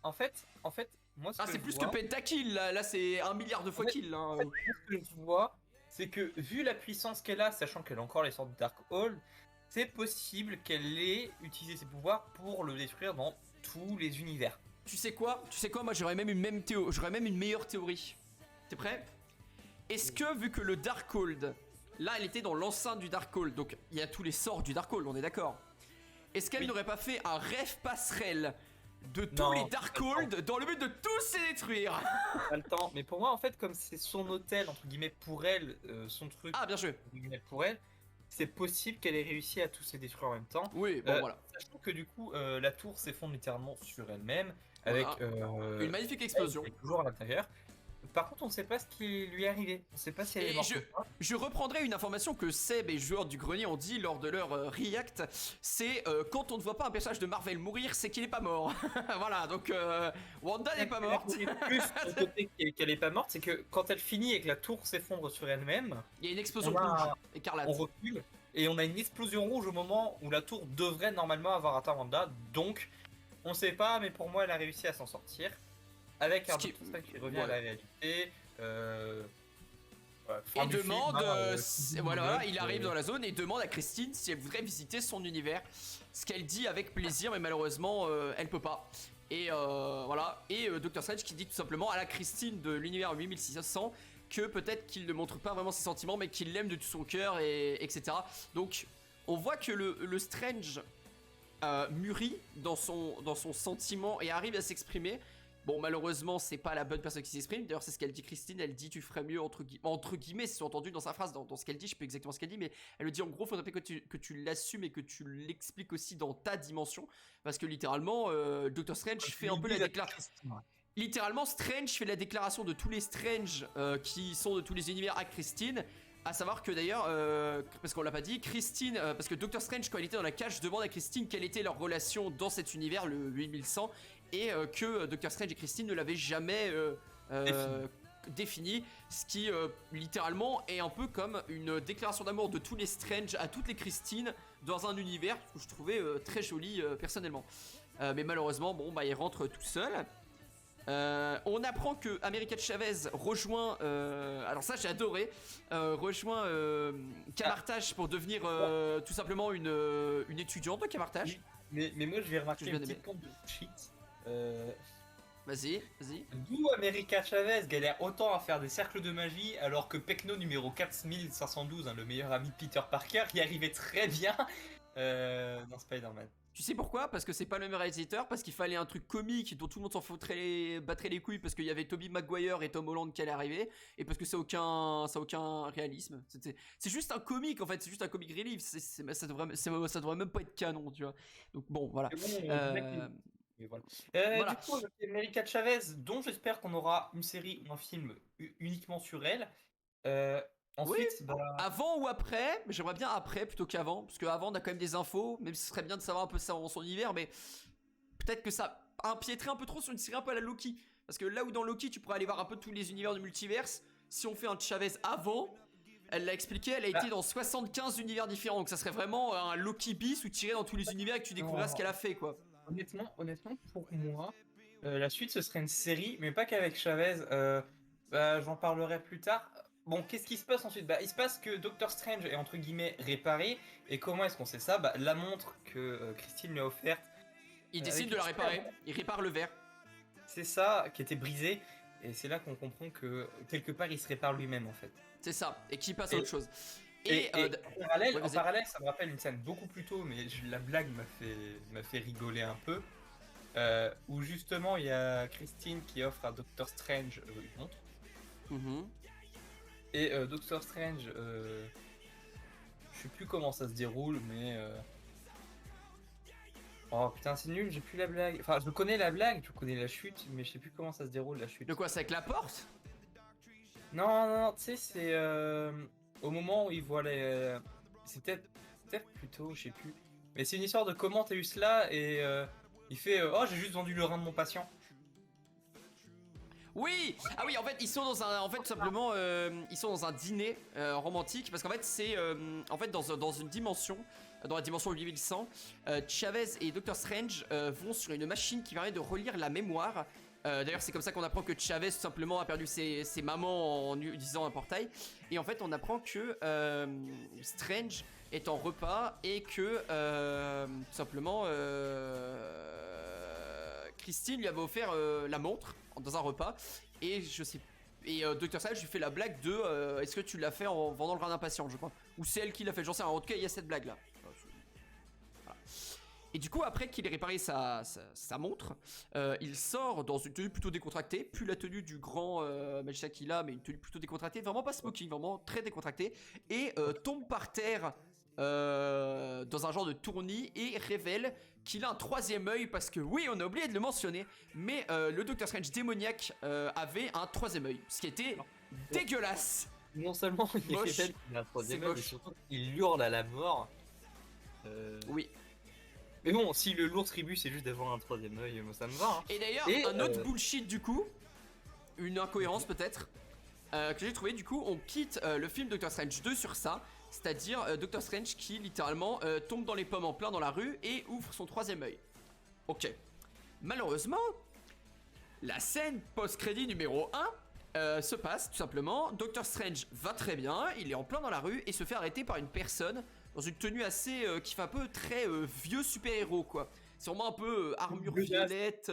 En fait, moi, c'est plus que pentakill, là c'est 1 milliard de fois kill. En fait, ce que je vois, c'est que vu la puissance qu'elle a, sachant qu'elle a encore les sortes de Darkhold, c'est possible qu'elle ait utilisé ses pouvoirs pour le détruire dans tous les univers. Tu sais quoi, moi j'aurais même une meilleure théorie. T'es prêt ? Est-ce que vu que le Darkhold, là elle était dans l'enceinte du Darkhold, donc il y a tous les sorts du Darkhold, on est d'accord ? Est-ce qu'elle n'aurait pas fait un rêve passerelle de tous les Darkhold dans le but de tous les détruire? Pas le temps, mais pour moi en fait comme c'est son hôtel entre guillemets pour elle, son truc bien joué pour elle, c'est possible qu'elle ait réussi à tous les détruire en même temps. Oui, bon voilà. Sachant que du coup la tour s'effondre littéralement sur elle-même, avec Une magnifique explosion. elle est toujours à l'intérieur. Par contre, on ne sait pas ce qui lui est arrivé. On ne sait pas si elle est Et morte ou pas. je reprendrai une information que Seb et les joueurs du grenier ont dit lors de leur react, c'est quand on ne voit pas un personnage de Marvel mourir, c'est qu'il est pas mort. Voilà, donc Wanda n'est pas morte. Plus le côté qu'elle est pas morte, c'est que quand elle finit et que la tour s'effondre sur elle-même, Il y a une explosion On a- rouge, écarlate. on recule et on a une explosion rouge au moment où la tour devrait normalement avoir atteint Wanda. Donc, on sait pas, mais pour moi, elle a réussi à s'en sortir. Avec un Ce qui- Doctor Strange qui revient ouais. à la réalité. Voilà, fin Et du film, demande, hein, voilà, il euh, arrive dans la zone et demande à Christine si elle voudrait visiter son univers. Ce qu'elle dit avec plaisir, mais malheureusement, elle peut pas. Et voilà, et Doctor Strange qui dit tout simplement à la Christine de l'univers 8600 que peut-être qu'il ne montre pas vraiment ses sentiments, mais qu'il l'aime de tout son cœur, et etc. Donc, on voit que le Strange mûrit dans son sentiment et arrive à s'exprimer. Bon, malheureusement, c'est pas la bonne personne qui s'exprime. D'ailleurs, c'est ce qu'elle dit, Christine. Elle dit tu ferais mieux, entre guillemets, c'est entendu dans sa phrase, dans ce qu'elle dit. Je sais plus exactement ce qu'elle dit, mais elle le dit en gros, faudrait que tu l'assumes et que tu l'expliques aussi dans ta dimension. Parce que littéralement, Doctor Strange fait un peu la déclaration. Littéralement, Strange fait la déclaration de tous les Strange qui sont de tous les univers à Christine. À savoir que d'ailleurs, parce qu'on l'a pas dit, Christine, parce que Doctor Strange, quand il était dans la cage, demande à Christine quelle était leur relation dans cet univers, le 8100, et que Doctor Strange et Christine ne l'avaient jamais défini, ce qui littéralement est un peu comme une déclaration d'amour de tous les Strange à toutes les Christine dans un univers que je trouvais très joli personnellement. Mais malheureusement, bon, bah, il rentre tout seul. On apprend que America Chavez rejoint, alors ça j'ai adoré, rejoint Camartage pour devenir tout simplement une étudiante de Camartage. mais moi, je vais remarquer Je une viens petite compte de cheat. Vas-y. D'où America Chavez galère autant à faire des cercles de magie alors que Pecno numéro 4512, hein, le meilleur ami de Peter Parker, y arrivait très bien dans Spider-Man. Tu sais pourquoi? Parce que c'est pas le même réalisateur, parce qu'il fallait un truc comique dont tout le monde battrait les couilles parce qu'il y avait Tobey Maguire et Tom Holland qui allaient arriver, et parce que ça a aucun réalisme. C'est juste un comique en fait, c'est juste un comic relief, ça devrait même pas être canon, tu vois. Donc bon, voilà. Mais bon, mais voilà. Voilà. Du coup, America Chavez, dont j'espère qu'on aura une série ou un film uniquement sur elle. Ensuite, Avant ou après, mais j'aimerais bien après plutôt qu'avant, parce qu'avant on a quand même des infos, même si ce serait bien de savoir un peu ça dans son univers, mais peut-être que ça empiéterait un peu trop sur une série un peu à la Loki. Parce que là où dans Loki tu pourrais aller voir un peu tous les univers du multiverse, si on fait un Chavez avant, elle l'a expliqué, elle a été dans 75 univers différents, donc ça serait vraiment un Loki bis où tu irais dans tous les univers et que tu découvriras ce qu'elle a fait, quoi. honnêtement, pour moi, la suite ce serait une série, mais pas qu'avec Chavez. J'en parlerai plus tard. Bon, qu'est-ce qui se passe ensuite? Il se passe que Doctor Strange est entre guillemets réparé. Et comment est-ce qu'on sait ça? La montre que Christine lui a offerte. Il décide de la réparer, il répare le verre. C'est ça, qui était brisé. Et c'est là qu'on comprend que quelque part il se répare lui-même en fait. C'est ça, et qui passe à autre chose. Et en parallèle, vas-y. ça me rappelle une scène beaucoup plus tôt, mais la blague m'a fait rigoler un peu. Où justement il y a Christine qui offre à Doctor Strange une montre. Mhm. Et Doctor Strange, je sais plus comment ça se déroule, mais oh putain, c'est nul, j'ai plus la blague. Enfin, je connais la blague, je connais la chute, mais je sais plus comment ça se déroule la chute. De quoi, c'est avec la porte? Non, tu sais, c'est au moment où il voit les. C'est peut-être plus tôt, je sais plus. Mais c'est une histoire de comment t'as eu cela et il fait oh, j'ai juste vendu le rein de mon patient. Oui. Ah oui, en fait ils sont dans un, en fait tout simplement ils sont dans un dîner romantique, parce qu'en fait c'est en fait dans une dimension, dans la dimension 8100, Chavez et Doctor Strange vont sur une machine qui permet de relire la mémoire. D'ailleurs c'est comme ça qu'on apprend que Chavez tout simplement a perdu ses mamans en utilisant un portail. Et en fait on apprend que Strange est en repas et que tout simplement Christine lui avait offert la montre dans un repas, et je sais, et Dr Strange lui fait la blague de est-ce que tu l'as fait en vendant le rein d'un patient, je crois, ou c'est elle qui l'a fait, j'en sais rien. En tout cas il y a cette blague là. Voilà. Et du coup après qu'il ait réparé sa montre, il sort dans une tenue plutôt décontractée, plus la tenue du grand magicien qu'il a, mais une tenue plutôt décontractée, vraiment pas smoking, vraiment très décontractée, et tombe par terre dans un genre de tournis et révèle qu'il a un troisième œil parce que oui, on a oublié de le mentionner, mais le Docteur Strange démoniaque avait un troisième œil, ce qui était dégueulasse. Non seulement il Moche. révèle qu'il a un troisième C'est œil, mais moche. surtout il hurle à la mort. Oui. Mais bon, si le lourd tribut c'est juste d'avoir un troisième œil, moi ça me va. Hein. Et d'ailleurs, Et, un autre bullshit du coup, une incohérence peut-être, que j'ai trouvé du coup, on quitte le film Doctor Strange 2 sur ça, c'est-à-dire Doctor Strange qui littéralement tombe dans les pommes en plein dans la rue et ouvre son troisième œil. Ok. Malheureusement, la scène post-crédit numéro 1 se passe tout simplement. Doctor Strange va très bien, il est en plein dans la rue et se fait arrêter par une personne dans une tenue assez qui fait un peu très vieux super-héros quoi. C'est vraiment un peu armure Blondasse. violette.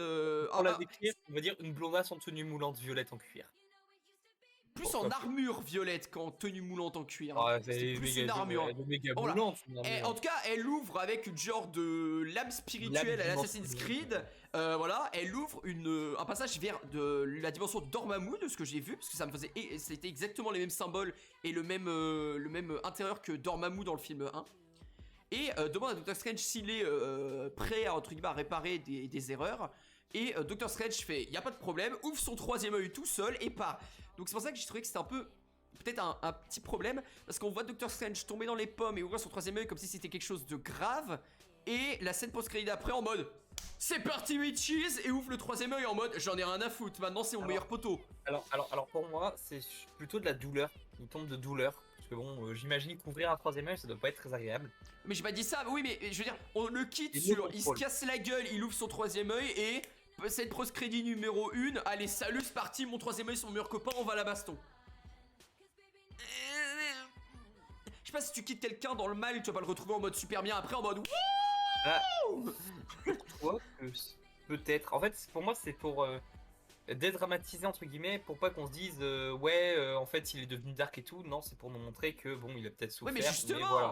Pour la décrire, on va dire une blondasse en tenue moulante violette en cuir. Plus en armure violette qu'en tenue moulante en cuir. Ah, C'est plus une armure. Elle est méga Voilà. moulante. En tout cas, elle ouvre avec une genre de lame spirituelle à l'Assassin's Creed. Voilà, elle ouvre un passage vers de la dimension Dormammu, de ce que j'ai vu, parce que ça me faisait, c'était exactement les mêmes symboles et le même intérieur que Dormammu dans le film 1. Et demande à Doctor Strange s'il est prêt à, entre guillemets, à réparer des erreurs. Et Doctor Strange fait, y a pas de problème, ouvre son troisième œil tout seul et part. Donc c'est pour ça que j'ai trouvé que c'était un peu, peut-être un petit problème, parce qu'on voit Doctor Strange tomber dans les pommes et ouvrir son troisième œil comme si c'était quelque chose de grave. Et la scène post-crédit d'après en mode, c'est parti Witches, et ouvre le troisième œil en mode, j'en ai rien à foutre, maintenant c'est mon meilleur poteau. Alors pour moi, c'est plutôt de la douleur. Il tombe de douleur. Parce que bon, j'imagine qu'ouvrir un troisième œil, ça doit pas être très agréable. Mais j'ai pas dit ça, oui mais je veux dire, on le quitte Il sur, le il se contrôle. casse la gueule, il ouvre son troisième œil et cette post-crédit numéro 1, allez salut c'est parti, mon troisième œil c'est mon meilleur copain, on va à la baston. Je sais pas si tu quittes quelqu'un dans le mal, tu vas pas le retrouver en mode super bien après en mode wouh. Je crois que peut-être. En fait, pour moi, c'est pour dédramatiser entre guillemets, pour pas qu'on se dise en fait, il est devenu dark et tout. Non, c'est pour nous montrer que bon, il a peut-être souffert. Ouais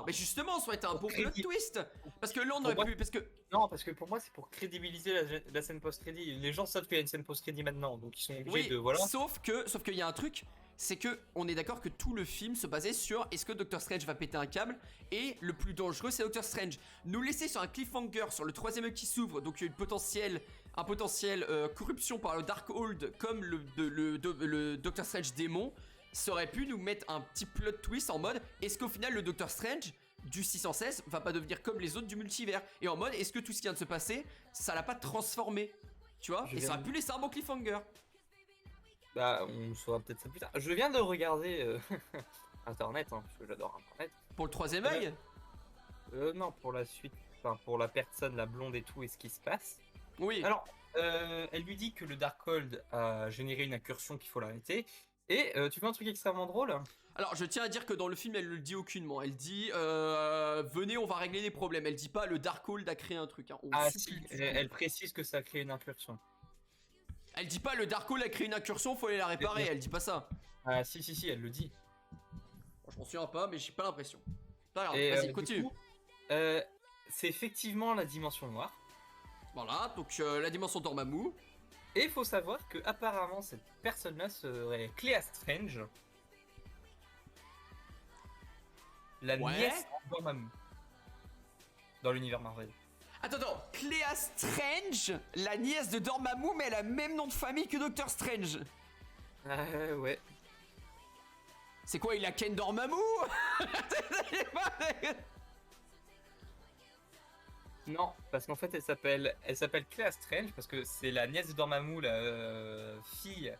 mais justement, ça aurait été un beau plot twist. Parce que là on aurait pu, parce que non, parce que pour moi, c'est pour crédibiliser la scène post-crédit. Les gens savent qu'il y a une scène post-crédit maintenant, donc ils sont obligés de voilà. Sauf qu'il y a un truc, c'est que on est d'accord que tout le film se basait sur est-ce que Doctor Strange va péter un câble et le plus dangereux c'est Doctor Strange. Nous laisser sur un cliffhanger sur le troisième œil qui s'ouvre, donc il y a un potentiel corruption par le Darkhold comme le Doctor Strange démon, ça aurait pu nous mettre un petit plot twist en mode est-ce qu'au final le Doctor Strange du 616 va pas devenir comme les autres du multivers, et en mode est-ce que tout ce qui vient de se passer ça l'a pas transformé, tu vois, et ça aurait pu laisser un bon cliffhanger. Bah, on saura peut-être ça plus tard. Je viens de regarder Internet, hein, parce que j'adore Internet. Pour le troisième œil Non, pour la suite, enfin pour la personne, la blonde et tout, et ce qui se passe. Oui. Alors, elle lui dit que le Darkhold a généré une incursion qu'il faut l'arrêter. Et tu veux un truc extrêmement drôle? Alors, je tiens à dire que dans le film, elle le dit aucunement. Elle dit venez, on va régler les problèmes. Elle dit pas le Darkhold a créé un truc. Hein. Si, elle précise que ça a créé une incursion. Elle dit pas le Darkhold a créé une incursion, faut aller la réparer. Elle dit pas ça. Ah, si, elle le dit. Je m'en souviens pas, mais j'ai pas l'impression. Pas grave, Et, vas-y, continue. coup, c'est effectivement la dimension noire. Voilà, donc la dimension Dormammu. Et il faut savoir que apparemment cette personne-là serait Clea Strange, la nièce de Dormammu, dans l'univers Marvel. Attends, Clea Strange, la nièce de Dormammu, mais elle a le même nom de famille que Doctor Strange. Ouais. C'est quoi, il a Ken Dormammu? Non, parce qu'en fait elle s'appelle Clea Strange parce que c'est la nièce de Dormammu, la fille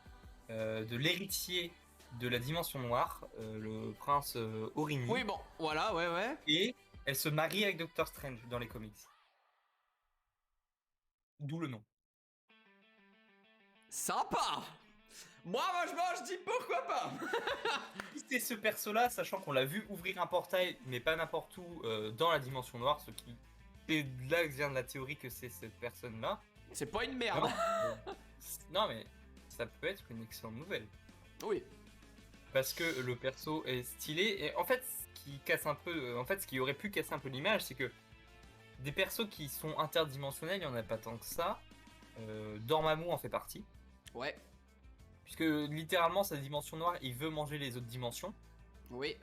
de l'héritier de la dimension noire, le prince Aurigny. Oui, bon, voilà, ouais. Et elle se marie avec Doctor Strange dans les comics. D'où le nom. Sympa. Moi, je dis pourquoi pas. C'est ce perso-là, sachant qu'on l'a vu ouvrir un portail, mais pas n'importe où, dans la dimension noire, ce qui est là que vient de la théorie que c'est cette personne-là. C'est pas une merde. Non, mais ça peut être une excellente nouvelle. Oui. Parce que le perso est stylé, et en fait, ce qui aurait pu casser un peu l'image, c'est que des persos qui sont interdimensionnels, il n'y en a pas tant que ça. Dormammu en fait partie. Ouais. Puisque littéralement, sa dimension noire, il veut manger les autres dimensions. Oui.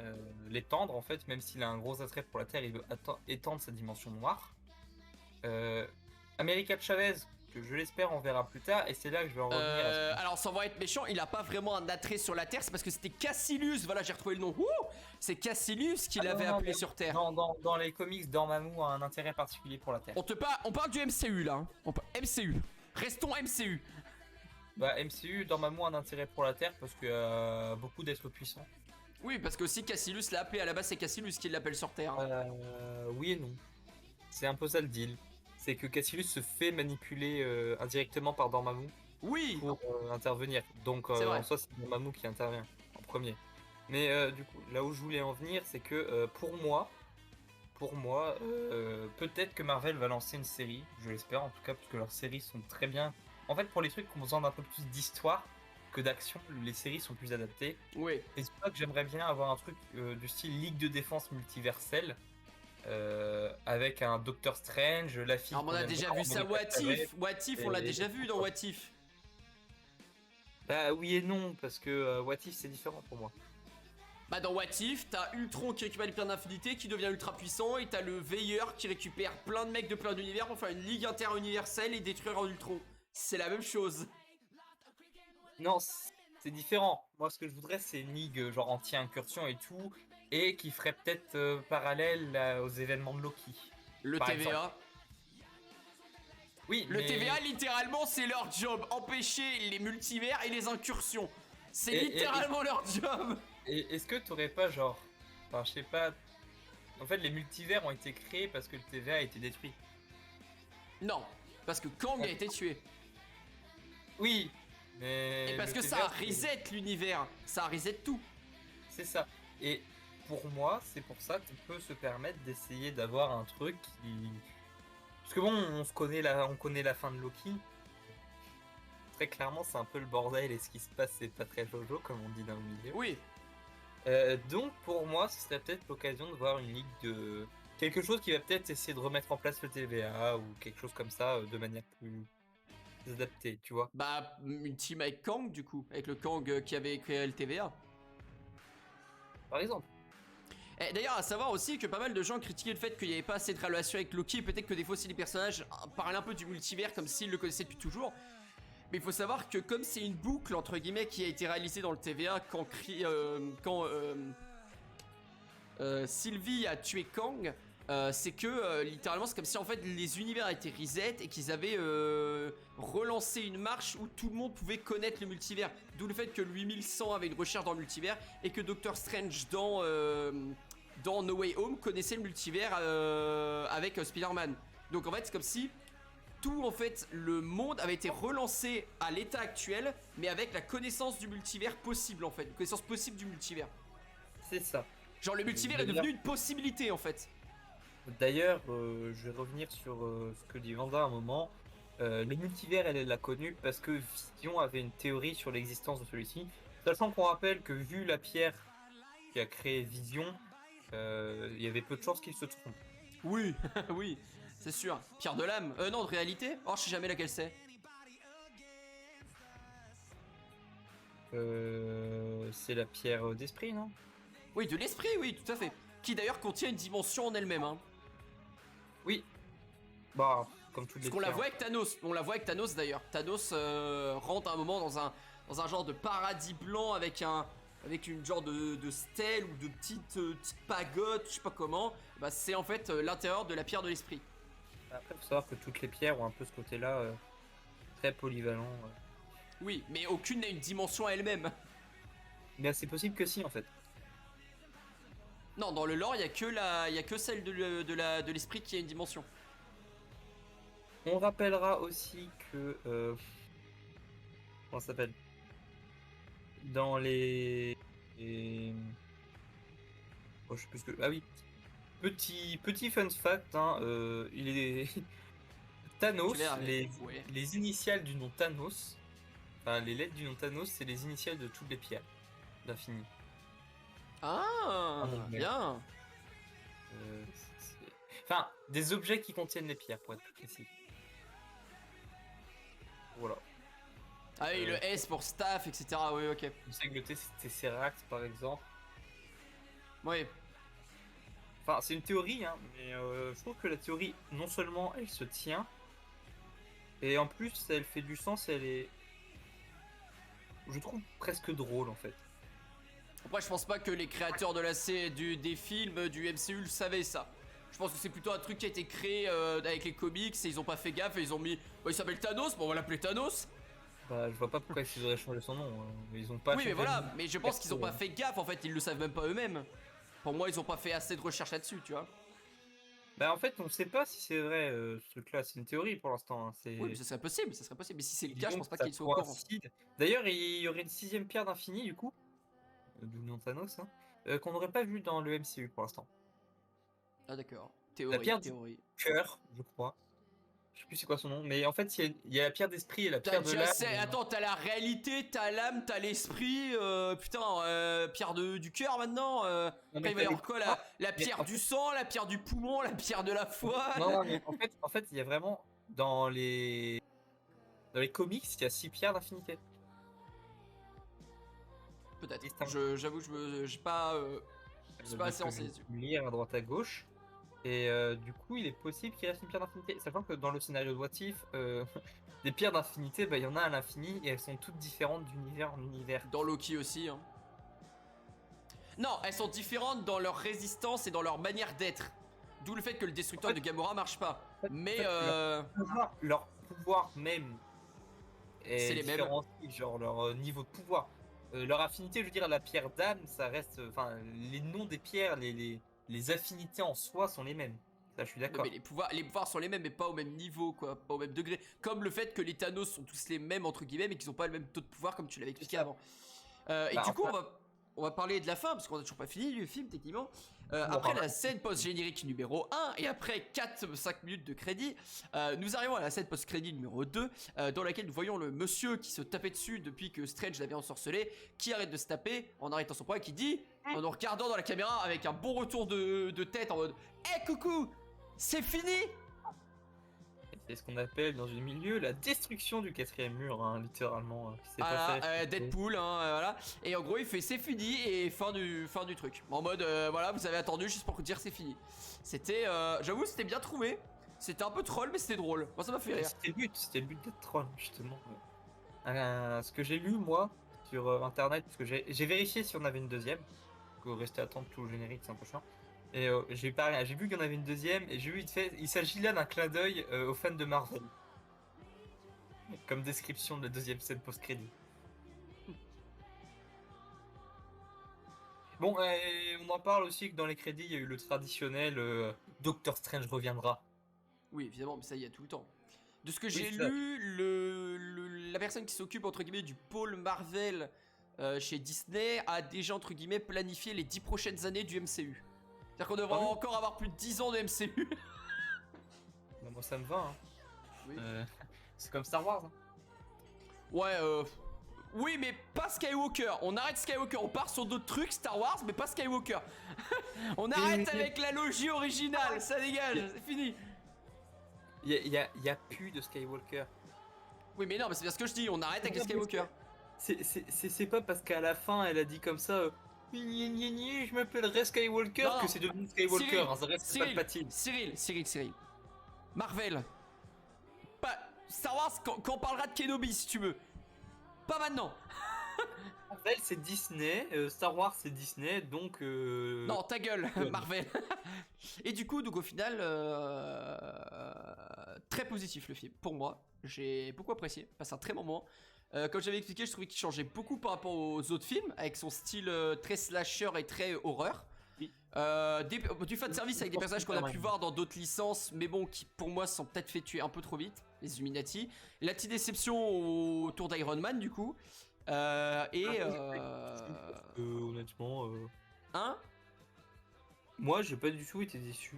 l'étendre en fait, même s'il a un gros attrait pour la Terre, il veut étendre sa dimension noire. Euh, America Chavez, que je l'espère on verra plus tard, et c'est là que je vais en revenir à ce Alors sans vouloir être méchant, il a pas vraiment un attrait sur la Terre, c'est parce que c'était Cassilius, voilà j'ai retrouvé le nom. Ouh, c'est Cassilius qui l'avait appelé sur Terre. Dans les comics, Dormammu a un intérêt particulier pour la Terre. On parle du MCU là, hein. MCU. Restons MCU. Bah MCU, Dormammu a un intérêt pour la Terre parce qu'il y a beaucoup d'êtres puissants. Oui, parce que aussi Cassilius l'a appelé, à la base c'est Cassilius qui l'appelle sur Terre. Hein. Oui et non. C'est un peu ça le deal. C'est que Cassilius se fait manipuler indirectement par Dormammu Oui. pour intervenir. Donc en soi c'est Dormammu qui intervient en premier. Mais du coup, là où je voulais en venir, c'est que pour moi, peut-être que Marvel va lancer une série, je l'espère en tout cas, parce que leurs séries sont très bien. En fait, pour les trucs qui ont besoin d'un peu plus d'histoire que d'action, les séries sont plus adaptées. Oui. Et c'est pour ça que j'aimerais bien avoir un truc du style Ligue de défense multiverselle, avec un Doctor Strange, la fille. Alors on a déjà vu ça, What If, on l'a déjà vu dans What If. Bah oui et non, parce que What If c'est différent pour moi. Bah dans What If, t'as Ultron qui récupère les pierres d'infinité, qui devient ultra puissant, et t'as le Veilleur qui récupère plein de mecs de plein d'univers pour faire une ligue interuniverselle et détruire Ultron. C'est la même chose. Non, c'est différent. Moi ce que je voudrais c'est une ligue genre anti-incursion et tout, et qui ferait peut-être parallèle aux événements de Loki. Le TVA. Exemple. Oui, le TVA littéralement c'est leur job, empêcher les multivers et les incursions. C'est littéralement leur job. Et est-ce que t'aurais pas genre... Enfin je sais pas... En fait les multivers ont été créés parce que le TVA a été détruit. Non, parce que Kang a été tué. Oui, mais... Et parce que ça reset l'univers, ça reset tout. C'est ça. Et pour moi, c'est pour ça qu'on peut se permettre d'essayer d'avoir un truc qui... Parce que bon, on connaît la fin de Loki. Très clairement, c'est un peu le bordel et ce qui se passe, c'est pas très jojo, comme on dit dans le milieu. Oui. Donc pour moi, ce serait peut-être l'occasion de voir une ligue de... Quelque chose qui va peut-être essayer de remettre en place le TVA ou quelque chose comme ça de manière plus adaptée, tu vois. Bah, une team avec Kang du coup, avec le Kang qui avait créé le TVA. Par exemple. Et d'ailleurs, à savoir aussi que pas mal de gens critiquaient le fait qu'il n'y avait pas assez de relation avec Loki. Peut-être que des fois aussi les personnages parlent un peu du multivers comme s'ils le connaissaient depuis toujours. Mais il faut savoir que comme c'est une boucle entre guillemets qui a été réalisée dans le TVA quand Sylvie a tué Kang, c'est que littéralement c'est comme si en fait les univers étaient reset et qu'ils avaient relancé une marche où tout le monde pouvait connaître le multivers. D'où le fait que le 8100 avait une recherche dans le multivers et que Doctor Strange dans No Way Home connaissait le multivers avec Spider-Man. Donc en fait c'est comme si tout en fait le monde avait été relancé à l'état actuel mais avec la connaissance du multivers possible en fait, une connaissance possible du multivers. C'est ça. Genre le multivers est devenu une possibilité en fait. D'ailleurs, je vais revenir sur ce que dit Vanda à un moment. Le multivers, elle l'a connu parce que Vision avait une théorie sur l'existence de celui-ci. Sachant qu'on rappelle que vu la pierre qui a créé Vision, il y avait peu de chances qu'il se trompe. Oui, oui, c'est sûr. Pierre de l'âme. Non, de réalité. Oh, je sais jamais laquelle c'est. C'est la pierre d'esprit, non? Oui, de l'esprit, oui, tout à fait. Qui d'ailleurs contient une dimension en elle-même. Hein. Oui. Bah, comme toutes les Parce qu'on la voit avec Thanos. On la voit avec Thanos d'ailleurs. Thanos rentre à un moment dans un genre de paradis blanc avec une genre de stèle ou de petite pagode, je sais pas comment. Bah, c'est en fait l'intérieur de la pierre de l'esprit. Après, faut savoir que toutes les pierres ont un peu ce côté-là très polyvalent. Oui, mais aucune n'a une dimension à elle-même. Mais c'est possible que si, en fait. Non, dans le lore, il y a que celle de l'esprit qui a une dimension. On rappellera aussi que... comment ça s'appelle? Dans les... Oh, je sais plus ce que... Ah oui. Petit fun fact, hein, il est... Thanos, les initiales du nom Thanos, enfin les lettres du nom Thanos, c'est les initiales de toutes les pierres d'infini. Ah, bien. Enfin, des objets qui contiennent les pierres, pour être plus précis. Voilà. Ah oui, le S pour staff, etc. Oui, ok. Je sais que le T, c'était Serax, par exemple. Ouais. Enfin, c'est une théorie, hein, mais je trouve que la théorie, non seulement elle se tient, et en plus elle fait du sens, elle est, je trouve, presque drôle en fait. Après, je pense pas que les créateurs de des films du MCU le savaient ça. Je pense que c'est plutôt un truc qui a été créé avec les comics et ils ont pas fait gaffe et ils ont mis. Bah, il s'appelle Thanos, bon on va l'appeler Thanos. Bah, je vois pas pourquoi ils auraient changé son nom, hein. Ils ont pas Oui, mais changé le voilà, nom. mais je pense qu'ils ont pas fait gaffe en fait, ils le savent même pas eux-mêmes. Pour moi, ils ont pas fait assez de recherche là-dessus, tu vois. Bah, en fait, on sait pas si c'est vrai ce truc-là, c'est une théorie pour l'instant, hein. Oui, mais ça serait possible, ça serait possible. Mais si c'est le cas, je Disons pense que pas ça qu'ils soient au courant. coïncide. D'ailleurs, il y aurait une sixième pierre d'infini, du coup, d'où le nom de Thanos, hein, qu'on n'aurait pas vu dans le MCU pour l'instant. Ah, d'accord. La Théorie, pierre du théorie. cœur, je crois. Je sais plus c'est quoi son nom, mais en fait, il y a la pierre d'esprit et la T'as pierre de déjà l'âme. Attends, t'as la réalité, t'as l'âme, t'as l'esprit, putain, pierre du cœur maintenant. Non, Après, mais il va y t'as les avoir quoi pouvoirs, la mais pierre en du fait, sang, la pierre du poumon, la pierre de la foi. non, non, mais en fait, il y a vraiment dans les comics, il y a 6 pierres d'infinité. Peut-être. Distinct. J'avoue, j'ai pas, je suis pas assez renseigné dessus. Lire à droite à gauche. Et du coup, il est possible qu'il reste une pierre d'infinité. Sachant que dans le scénario de What If, des pierres d'infinité, bah, il y en a à l'infini et elles sont toutes différentes d'univers en univers. Dans Loki aussi. Hein. Non, elles sont différentes dans leur résistance et dans leur manière d'être. D'où le fait que le destructeur de Gamora marche pas. Mais leur pouvoir même c'est est les mêmes. différent, genre leur niveau de pouvoir. Leur affinité, je veux dire, la pierre d'âme, ça reste. Enfin, les noms des pierres, les affinités en soi sont les mêmes. Ça, je suis d'accord. Mais les pouvoirs sont les mêmes, mais pas au même niveau, quoi, pas au même degré. Comme le fait que les Thanos sont tous les mêmes, entre guillemets, mais qu'ils ont pas le même taux de pouvoir, comme tu l'avais expliqué avant. Et Bah, du coup, enfin, on va parler de la fin, parce qu'on a toujours pas fini le film, techniquement. Après la scène post-générique numéro 1, et après 4-5 minutes de crédit, nous arrivons à la scène post-crédit numéro 2, dans laquelle nous voyons le monsieur qui se tapait dessus depuis que Strange l'avait ensorcelé, qui arrête de se taper en arrêtant son poids et qui dit, en nous regardant dans la caméra avec un bon retour de tête en mode « Hey coucou, c'est fini !» c'est ce qu'on appelle dans le milieu la destruction du quatrième mur, hein, littéralement. Voilà, Deadpool, hein, voilà. Et en gros, il fait c'est fini et fin du truc. En mode, voilà, vous avez attendu juste pour dire c'est fini. C'était, j'avoue, c'était bien trouvé. C'était un peu troll, mais c'était drôle. Moi, ça m'a fait rire. C'était le but d'être troll, justement. Ce que j'ai lu, moi, sur internet, parce que j'ai vérifié si on avait une deuxième. Faut rester à attendre tout le générique, c'est un peu chiant. Et j'ai vu qu'il y en avait une deuxième, et j'ai vu vite fait, il s'agit là d'un clin d'œil aux fans de Marvel. Comme description de la deuxième scène post-crédit. Bon, on en parle aussi que dans les crédits, il y a eu le traditionnel Doctor Strange reviendra. Oui, évidemment, mais ça, il y a tout le temps. De ce que Oui, j'ai ça. lu, la personne qui s'occupe, entre guillemets, du pôle Marvel chez Disney a déjà, entre guillemets, planifié les 10 prochaines années du MCU. C'est-à-dire qu'on devrait Ah oui. encore avoir plus de 10 ans de MCU. Bah, moi, ça me va. Hein. Oui. C'est comme Star Wars. Hein. Ouais, oui, mais pas Skywalker. On arrête Skywalker. On part sur d'autres trucs, Star Wars, mais pas Skywalker. On arrête avec la logie originale. Ça dégage, c'est fini. Il y a plus de Skywalker. Oui, mais non, mais c'est bien ce que je dis. On arrête avec les Skywalker. C'est pas parce qu'à la fin, elle a dit comme ça. Je m'appellerai Skywalker Non, que c'est devenu Skywalker. Cyril, Hein, ça reste Cyril, Palpatine. Cyril. Marvel. Pas Star Wars quand on parlera de Kenobi si tu veux. Pas maintenant. Marvel c'est Disney, Star Wars c'est Disney, donc. Non, ta gueule, Marvel. Et du coup, donc au final, très positif le film pour moi. J'ai beaucoup apprécié, passé un très bon moment. Comme j'avais expliqué, je trouvais qu'il changeait beaucoup par rapport aux autres films, avec son style très slasher et très horreur. Oui. Du fan service avec des personnages qu'on a pu voir dans d'autres licences, mais bon, qui pour moi sont peut-être fait tuer un peu trop vite, les Illuminati. La petite déception autour d'Iron Man, du coup. Honnêtement. Hein? Moi, j'ai pas du tout été déçu.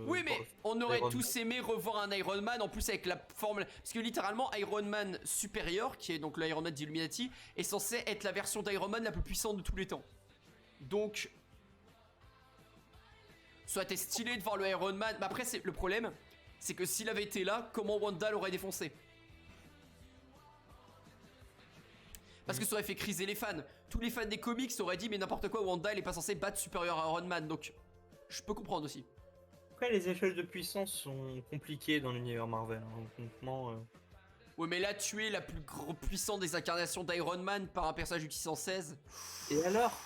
Oui, mais on aurait Iron tous aimé revoir un Iron Man en plus avec la formule. Parce que littéralement, Iron Man supérieur, qui est donc l'Iron Man d'Illuminati, est censé être la version d'Iron Man la plus puissante de tous les temps. Donc, ça aurait été stylé de voir le Iron Man. Mais après, le problème, c'est que s'il avait été là, comment Wanda l'aurait défoncé? Parce que ça aurait fait criser les fans. Tous les fans des comics auraient dit mais n'importe quoi, Wanda elle est pas censée battre Superior Iron Man, donc je peux comprendre aussi. Après, les échelles de puissance sont compliquées dans l'univers Marvel. Hein. Honnêtement, Ouais mais là tuer la plus puissante des incarnations d'Iron Man par un personnage du 616. Et alors?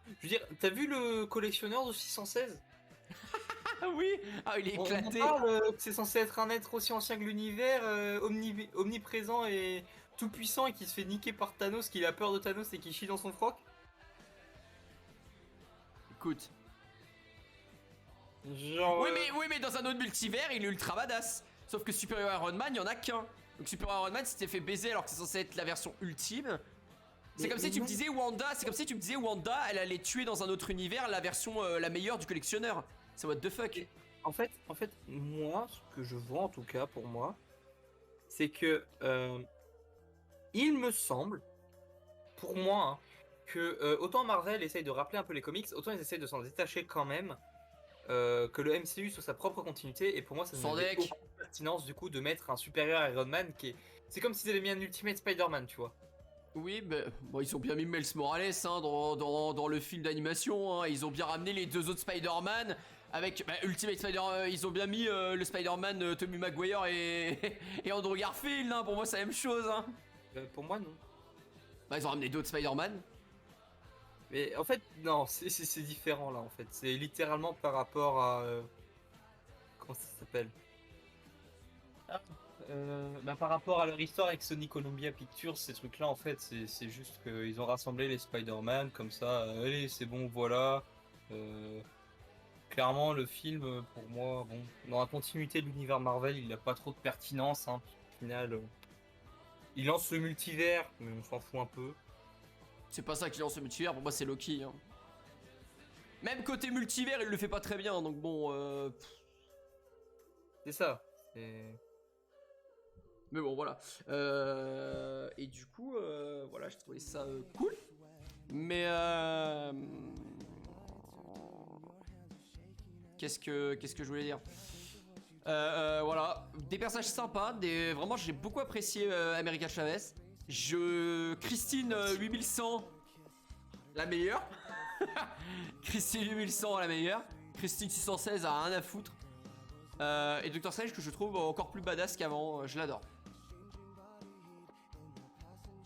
Je veux dire, t'as vu le collectionneur de 616? Ah oui. Ah il est éclaté. On parle que c'est censé être un être aussi ancien que l'univers, omniprésent et tout puissant et qui se fait niquer par Thanos, qu'il a peur de Thanos et qui chie dans son froc. Écoute. Genre. Oui mais dans un autre multivers il est ultra badass. Sauf que Superior Iron Man, il y en a qu'un. Donc Superior Iron Man s'était fait baiser alors que c'est censé être la version ultime. C'est comme si tu me disais Wanda, elle allait tuer dans un autre univers la version la meilleure du collectionneur. C'est what the fuck. En fait, moi, ce que je vois en tout cas pour moi, c'est que il me semble, pour moi, hein, que autant Marvel essaye de rappeler un peu les comics, autant ils essayent de s'en détacher quand même. Que le MCU soit sa propre continuité, et pour moi ça Sans n'avait deck. aucune pertinence du coup de mettre un supérieur Iron Man qui est. C'est comme s'ils avaient mis un Ultimate Spider-Man, tu vois. Oui, bah, bon, ils ont bien mis Miles Morales hein, dans le film d'animation. Hein. Ils ont bien ramené les deux autres Spider-Man avec Ultimate Spider-Man. Ils ont bien mis le Spider-Man Tobey Maguire et Andrew Garfield. Hein. Pour moi, c'est la même chose. Hein. Pour moi, non. Bah, ils ont ramené d'autres Spider-Man. Mais en fait, non, c'est différent là en fait. C'est littéralement par rapport à. Comment ça s'appelle? Par rapport à leur histoire avec Sony Columbia Pictures, ces trucs-là, en fait, c'est juste qu'ils ont rassemblé les Spider-Man comme ça. Allez, c'est bon, voilà. Clairement, le film, pour moi, bon, dans la continuité de l'univers Marvel, il n'a pas trop de pertinence. Hein. Au final, il lance le multivers, mais on s'en fout un peu. C'est pas ça qui lance le multivers. Pour moi, c'est Loki. Hein. Même côté multivers, il le fait pas très bien. Donc bon. C'est ça. Mais bon, voilà. Et du coup, voilà, j'ai trouvé ça cool. Mais qu'est-ce que je voulais dire? Voilà, des personnages sympas, vraiment j'ai beaucoup apprécié America Chavez. Christine 8100, la meilleure. Christine 8100, la meilleure. Christine 616 a rien à foutre. Et Doctor Strange que je trouve encore plus badass qu'avant, je l'adore.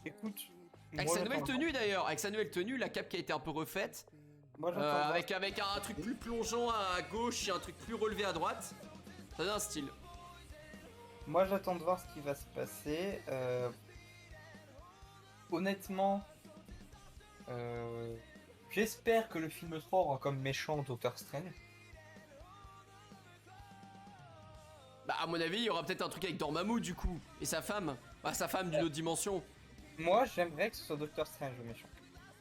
Écoute, avec sa nouvelle tenue d'ailleurs, avec sa nouvelle tenue, la cape qui a été un peu refaite. Avec un truc plus plongeant à gauche et un truc plus relevé à droite. Ça donne un style. Moi j'attends de voir ce qui va se passer. Honnêtement, j'espère que le film 3 aura comme méchant Doctor Strange. Bah à mon avis il y aura peut-être un truc avec Dormammu du coup. Et sa femme. Bah sa femme d'une autre dimension. Moi j'aimerais que ce soit Doctor Strange le méchant.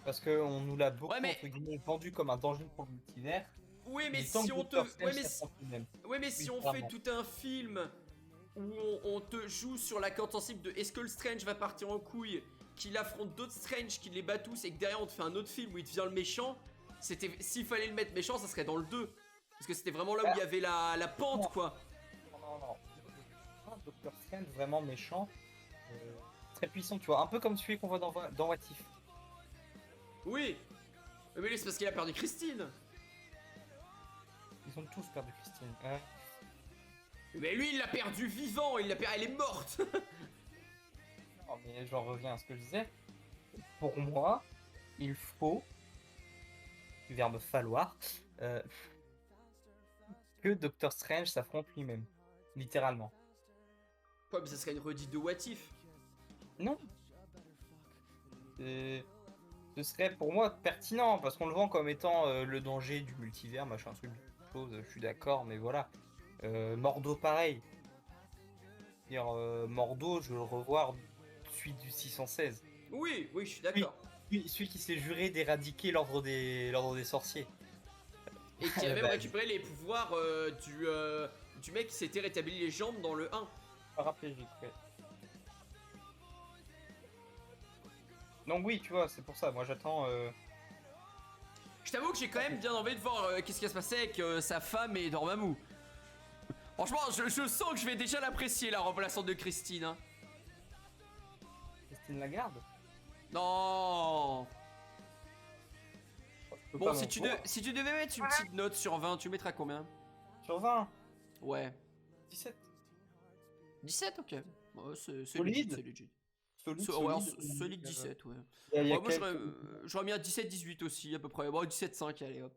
Parce qu'on nous l'a beaucoup entre guillemets, vendu comme un danger pour le multivers. Oui mais si on te. Ouais mais si on fait tout un film où on te joue sur la corde sensible de est-ce que le Strange va partir en couille, qu'il affronte d'autres Strange, qu'il les bat tous et que derrière on te fait un autre film où il devient le méchant. S'il fallait le mettre méchant ça serait dans le 2. Parce que c'était vraiment là où il y avait la pente quoi. Non. Doctor Strange vraiment méchant, très puissant, tu vois, un peu comme celui qu'on voit dans What If. Oui, mais lui c'est parce qu'il a perdu Christine. Ils ont tous perdu Christine. Mais lui il l'a perdu vivant, elle est morte. Non mais j'en reviens à ce que je disais. Pour moi, il faut, du verbe falloir, que Doctor Strange s'affronte lui-même. Littéralement. Ouais, mais ça serait une redite de What If. Non. Ce serait pour moi pertinent, parce qu'on le vend comme étant le danger du multivers, machin, truc, chose, je suis d'accord, mais voilà. Mordo pareil. Mordo, je veux le revoir suite du 616. Oui, je suis d'accord. Celui qui s'est juré d'éradiquer l'ordre des sorciers. Et qui a même récupéré les pouvoirs du mec qui s'était rétabli les jambes dans le 1. Paraplégique, ouais. Donc oui, tu vois, c'est pour ça, moi j'attends... Je t'avoue que j'ai quand même bien envie de voir qu'est-ce qui va se passer avec sa femme et Dormammu. Franchement, je sens que je vais déjà l'apprécier, la remplaçante de Christine. Hein. Christine Lagarde. Non. Je peux Bon, pas si m'en tu, vouloir. si tu devais mettre une petite note sur 20, tu mettras combien? Sur 20, Ouais. 17. 17, ok. Ouais, c'est legit, Solide. c'est legit. Solide, Ouais, solide. solide 17, ouais. Il y a Ouais, moi quelques... j'aurais mis un 17-18 aussi, à peu près. Bon, 17-5, allez hop.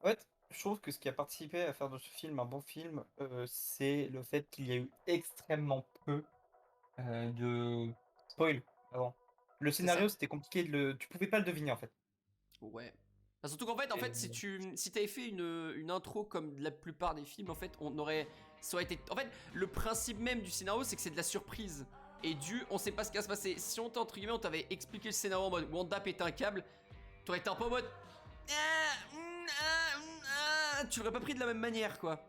En fait, je trouve que ce qui a participé à faire de ce film un bon film, c'est le fait qu'il y a eu extrêmement peu de spoil avant. Le C'est ça. scénario, c'était compliqué tu pouvais pas le deviner en fait. Ouais. Bah, surtout qu'en fait, Et- si t'avais fait une intro comme la plupart des films, en fait, ça aurait été. En fait, le principe même du scénario, c'est que c'est de la surprise. Et on sait pas ce qui va se passer. Si entre guillemets, on t'avait expliqué le scénario en mode Wanda pète un câble, t'aurais été un peu en mode. Tu l'aurais pas pris de la même manière, quoi.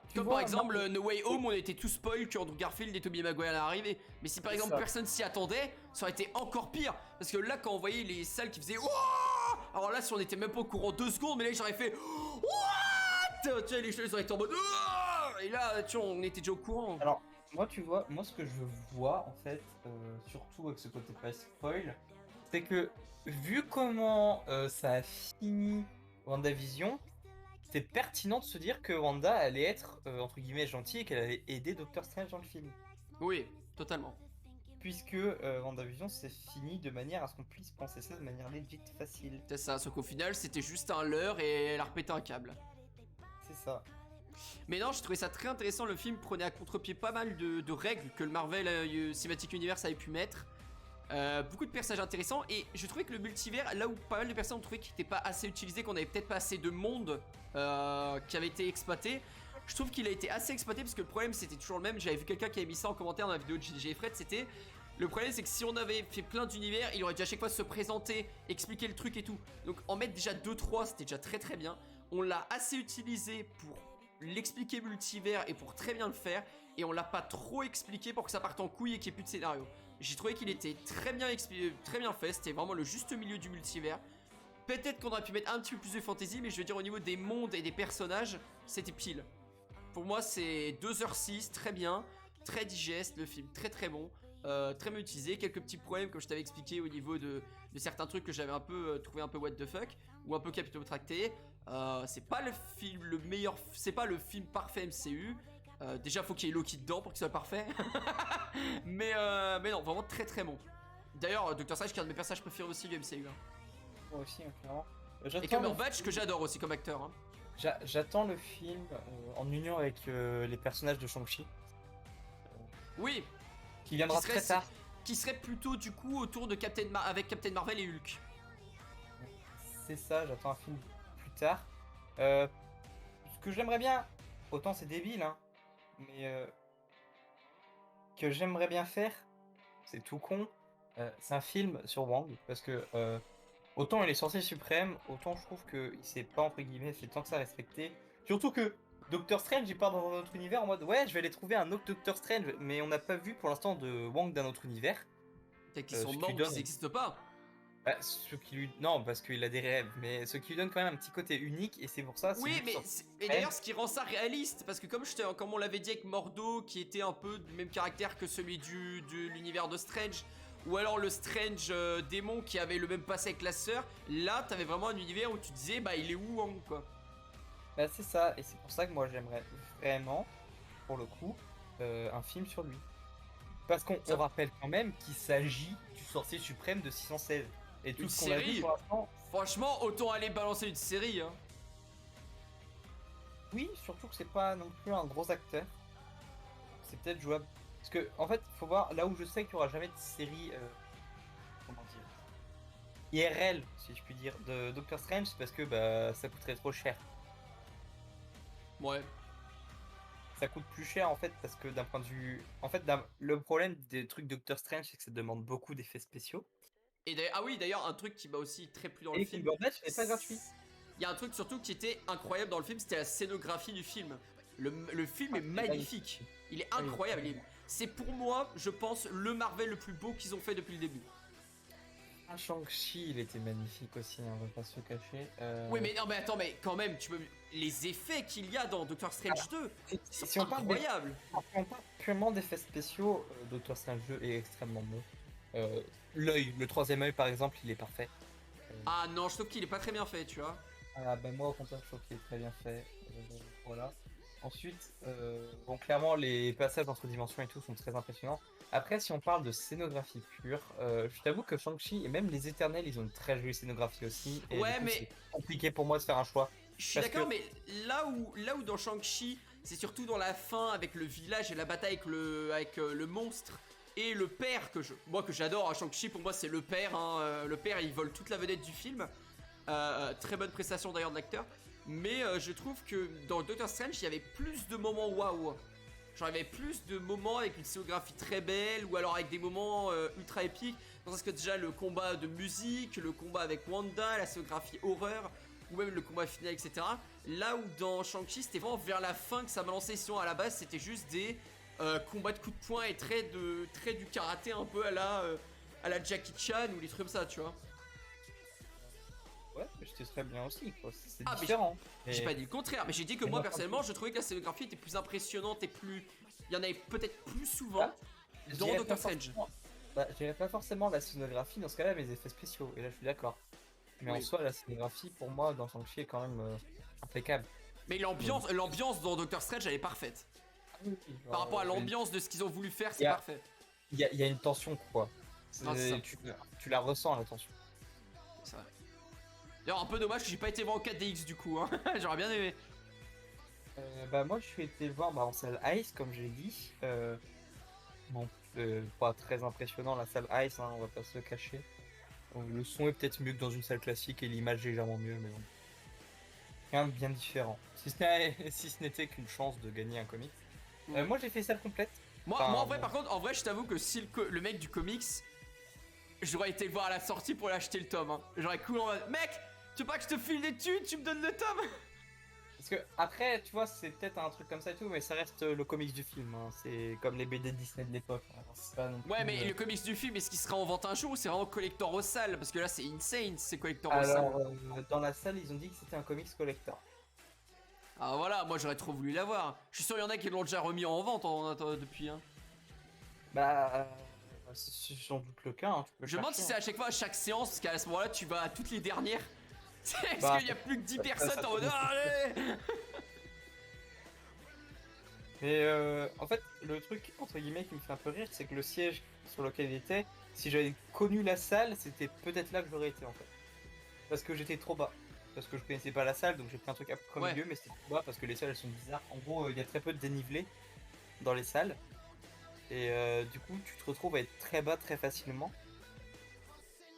Tu Comme par vois, exemple Marvel, No Way Home, on était tous spoil que Andrew Garfield et Tobey Maguire allaient arriver. Mais si par c'est exemple ça. personne s'y attendait, ça aurait été encore pire. Parce que là, quand on voyait les salles qui faisaient Wouah, alors là, si on était même pas au courant 2 secondes, mais là j'aurais fait What. Tu vois, les choses auraient été en mode Wouah. Et là, tu vois, on était déjà au courant. Alors, moi, tu vois, moi, ce que je vois, en fait, surtout avec ce côté pas spoil, c'est que, vu comment ça a fini WandaVision, c'est pertinent de se dire que Wanda allait être, entre guillemets, gentille et qu'elle allait aider Doctor Strange dans le film. Oui, totalement. Puisque WandaVision s'est fini de manière à ce qu'on puisse penser ça de manière legit facile. C'est ça, sauf qu'au final, c'était juste un leurre et elle a repété un câble. C'est ça. Mais non, je trouvais ça très intéressant. Le film prenait à contre-pied pas mal de règles que le Marvel Cinematic Universe avait pu mettre. Beaucoup de personnages intéressants. Et je trouvais que le multivers, là où pas mal de personnes ont trouvé qu'il n'était pas assez utilisé, qu'on avait peut-être pas assez de monde qui avait été exploité, je trouve qu'il a été assez exploité parce que le problème c'était toujours le même. J'avais vu quelqu'un qui avait mis ça en commentaire dans la vidéo de JJ Fred. C'était le problème, c'est que si on avait fait plein d'univers, il aurait dû à chaque fois se présenter, expliquer le truc et tout. Donc en mettre déjà 2-3, c'était déjà très très bien. On l'a assez utilisé pour l'expliquer multivers et pour très bien le faire, et on l'a pas trop expliqué pour que ça parte en couille et qu'il n'y ait plus de scénario. J'ai trouvé qu'il était très bien fait, c'était vraiment le juste milieu du multivers. Peut-être qu'on aurait pu mettre un petit peu plus de fantasy, mais je veux dire au niveau des mondes et des personnages, c'était pile. Pour moi c'est 2h06, très bien, très digeste, le film très très bon, très bien utilisé, quelques petits problèmes comme je t'avais expliqué au niveau de certains trucs que j'avais un peu trouvé un peu what the fuck, ou un peu capillotracté. C'est pas le film le meilleur, c'est pas le film parfait MCU. Déjà faut qu'il y ait Loki dedans pour qu'il soit parfait. mais non, vraiment très très bon. D'ailleurs, Doctor Strange qui est un de mes personnages préférés aussi du MCU. Hein. Moi aussi, hein, clairement. Et Cumberbatch que j'adore aussi comme acteur. Hein. J'attends le film en union avec les personnages de Shang-Chi, Oui, qui viendra qui serait, très tard. qui serait plutôt du coup autour de avec Captain Marvel et Hulk. C'est ça, j'attends un film plus tard. Ce que j'aimerais bien, autant c'est débile, hein, mais que j'aimerais bien faire, c'est tout con, c'est un film sur Wang, parce que autant il est sorcier suprême, autant je trouve qu'il s'est pas, entre guillemets, fait tant que ça respecter. Surtout que Doctor Strange, il part dans un autre univers en mode ouais, je vais aller trouver un autre Doctor Strange, mais on n'a pas vu pour l'instant de Wang d'un autre univers. Peut-être qu'ils sont Ce qui morts lui ou donne... qu'ils n'existent pas. Bah, ce qui lui... Non, parce qu'il a des rêves, mais ce qui lui donne quand même un petit côté unique, et c'est pour ça... Oui, mais et Ouais. d'ailleurs, ce qui rend ça réaliste, parce que comme on l'avait dit avec Mordo, qui était un peu du même caractère que celui de l'univers de Strange, ou alors le Strange démon qui avait le même passé avec la sœur, là, t'avais vraiment un univers où tu disais, bah, il est où Wang, quoi. Bah, c'est ça, et c'est pour ça que moi j'aimerais vraiment, pour le coup, un film sur lui. Parce qu'on rappelle quand même qu'il s'agit du sorcier suprême de 616. Et tout Une ce qu'on a vu série. pour l'instant... Franchement, autant aller balancer une série, hein. Oui, surtout que c'est pas non plus un gros acteur. C'est peut-être jouable. Parce que, en fait, faut voir, là où je sais qu'il n'y aura jamais de série... comment dire, IRL, si je puis dire, de Doctor Strange, c'est parce que bah, ça coûterait trop cher. Ouais. Ça coûte plus cher en fait parce que d'un point de vue... En fait, le problème des trucs Doctor Strange, c'est que ça demande beaucoup d'effets spéciaux. Et ah oui, d'ailleurs, un truc qui m'a aussi très plu dans le Et film. Cumberbatch n'est pas gratuit. Il y a un truc surtout qui était incroyable dans le film, c'était la scénographie du film. Le film est magnifique. Il est incroyable. C'est pour moi, je pense, le Marvel le plus beau qu'ils ont fait depuis le début. Ah, Shang-Chi, il était magnifique aussi, hein, on va pas se le cacher. Oui, mais non, mais attends, mais quand même, tu peux. Les effets qu'il y a dans Doctor Strange 2, Si, ils sont si on parle incroyables. si on parle purement d'effets spéciaux, Doctor Strange 2 est extrêmement bon. L'œil, le troisième œil par exemple, il est parfait. Ah non, je trouve qu'il est pas très bien fait, tu vois. Ah, ben moi au contraire, je trouve qu'il est très bien fait. Voilà. Ensuite, bon, clairement, les passages entre dimensions et tout sont très impressionnants. Après, si on parle de scénographie pure, je t'avoue que Shang-Chi et même les Éternels, ils ont une très jolie scénographie aussi. Et du Ouais, coup, mais c'est compliqué pour moi de faire un choix. je suis Parce que, d'accord, mais là où dans Shang-Chi, c'est surtout dans la fin avec le village et la bataille avec le monstre et le père que j'adore à Shang-Chi. Pour moi, c'est le père. Hein, le père, il vole toute la vedette du film. Très bonne prestation d'ailleurs de l'acteur. Mais je trouve que dans Doctor Strange, il y avait plus de moments waouh. Genre, il y avait plus de moments avec une scénographie très belle ou alors avec des moments ultra épiques. Parce que déjà, le combat de musique, le combat avec Wanda, la scénographie horreur, ou même le combat final, etc. Là où dans Shang-Chi, c'était vraiment vers la fin que ça m'a lancé. Sinon, à la base, c'était juste des combats de coups de poing et très du karaté un peu à la Jackie Chan ou des trucs comme ça, tu vois. ouais, c'était très bien aussi, quoi. C'est Ah, mais différent. j'ai pas dit le contraire, mais j'ai dit que mais moi moi, personnellement je trouvais que la scénographie était plus impressionnante et plus. Il y en avait peut-être plus ah, souvent je dans dirais Doctor pas Strange. forcément, je dirais pas forcément la scénographie, dans ce cas-là, mais les effets spéciaux. Et là, je suis d'accord. Mais en Oui. soi, la scénographie, pour moi, dans Shang-Chi, est quand même impeccable. Mais Donc, l'ambiance dans Doctor Strange elle est parfaite. oui, oui, Par genre, rapport à l'ambiance de ce qu'ils ont voulu faire, il c'est y a, parfait. il y a une tension, quoi. Non, c'est ça. Tu la ressens, la tension. C'est vrai. D'ailleurs, un peu dommage que j'ai pas été voir en 4DX du coup, hein. J'aurais bien aimé. Bah, moi, je suis été le voir bah, en salle Ice, comme j'ai dit. Bon, pas très impressionnant, la salle Ice, hein, on va pas se le cacher. Le son est peut-être mieux que dans une salle classique et l'image légèrement mieux, mais bon. Rien de bien différent. Si ce si ce n'était qu'une chance de gagner un comic. Ouais. Moi, j'ai fait salle complète. Moi Enfin, en vrai, bon. par contre, en vrai, je t'avoue que si le mec du comics, j'aurais été le voir à la sortie pour l'acheter le tome. Hein. J'aurais cool en mode, mec, tu veux pas que je te file des thunes, tu me donnes le tome. Parce que après, tu vois, c'est peut-être un truc comme ça et tout, mais ça reste le comics du film. Hein. C'est comme les BD de Disney de l'époque. Hein. C'est pas non plus, Ouais, mais le comics du film, est-ce qu'il sera en vente un jour ou c'est vraiment collector aux salles? Parce que là, c'est insane, c'est collector aux salles. Alors, dans la salle, ils ont dit que c'était un comics collector. Ah voilà, moi j'aurais trop voulu l'avoir. Je suis sûr, il y en a qui l'ont déjà remis en vente depuis. Hein. Bah, c'est sans doute le cas. Hein, tu peux Je me demande si c'est chercher. à chaque fois, à chaque séance, parce qu'à ce moment-là, tu vas à toutes les dernières. Parce Bah, qu'il y a plus que 10 ça personnes en mode peut- ah, allez. Mais en fait, le truc entre guillemets qui me fait un peu rire, c'est que le siège sur lequel il était, si j'avais connu la salle, c'était peut-être là que j'aurais été en fait. Parce que j'étais trop bas. Parce que je connaissais pas la salle, donc j'ai pris un truc à peu près au Ouais. milieu, mais c'était trop bas parce que les salles elles sont bizarres. En gros, il y a très peu de dénivelé dans les salles. Et du coup, tu te retrouves à être très bas très facilement.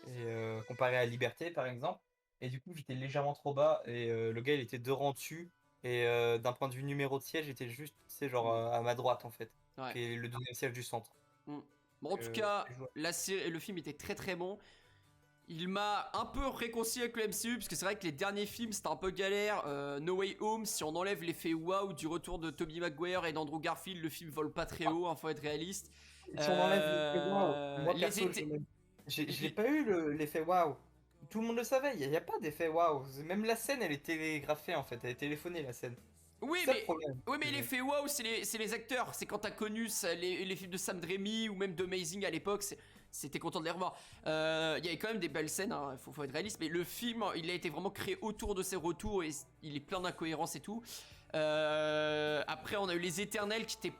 Et comparé à Liberté par exemple. Et du coup, j'étais légèrement trop bas et le gars il était deux rangs dessus. Et d'un point de vue numéro de siège, j'étais juste, c'est genre à ma droite en fait, Ouais. qui est le deuxième siège du centre. Mm. Bon, en tout cas, la série, le film était très très bon. Il m'a un peu réconcilié avec le MCU, parce que c'est vrai que les derniers films c'était un peu galère. No Way Home, si on enlève l'effet waouh du retour de Tobey Maguire et d'Andrew Garfield, le film vole pas très haut, hein, faut être réaliste. Si on enlève l'effet waouh, moi Les perso, étés. je l'ai pas eu l'effet waouh. Tout le monde le savait, il y a pas d'effet waouh. Même la scène, elle est télégraphée en fait, elle est téléphonée la scène. Oui, C'est ça le mais. problème. Oui, mais l'effet waouh, c'est les acteurs. C'est quand t'as connu les films de Sam Raimi ou même de Amazing à l'époque. C'était content de les revoir. Il y avait quand même des belles scènes, hein, faut être réaliste. Mais le film, il a été vraiment créé autour de ses retours et il est plein d'incohérences et tout. Après, on a eu Les Éternels qui étaient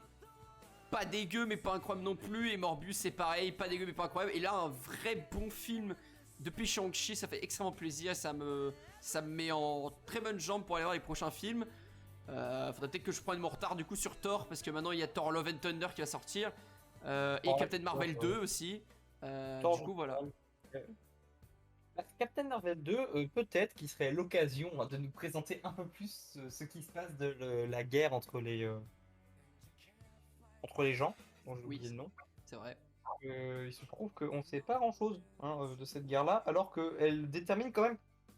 pas dégueu, mais pas incroyable non plus. Et Morbius, c'est pareil, pas dégueu, mais pas incroyable. Et là, un vrai bon film depuis Shang-Chi, ça fait extrêmement plaisir. Ça me met en très bonne jambe pour aller voir les prochains films. Faudrait peut-être que je prenne mon retard du coup sur Thor parce que maintenant il y a Thor Love and Thunder qui va sortir et Captain Marvel 2 aussi. Du coup voilà. Captain Marvel 2, peut-être qu'il serait l'occasion hein, de nous présenter un peu plus ce qui se passe de la guerre entre les gens, dont j'ai Oui, oublié le nom. c'est vrai. Il se trouve qu'on ne sait pas grand-chose hein, de cette guerre-là, alors qu'elle détermine quand même,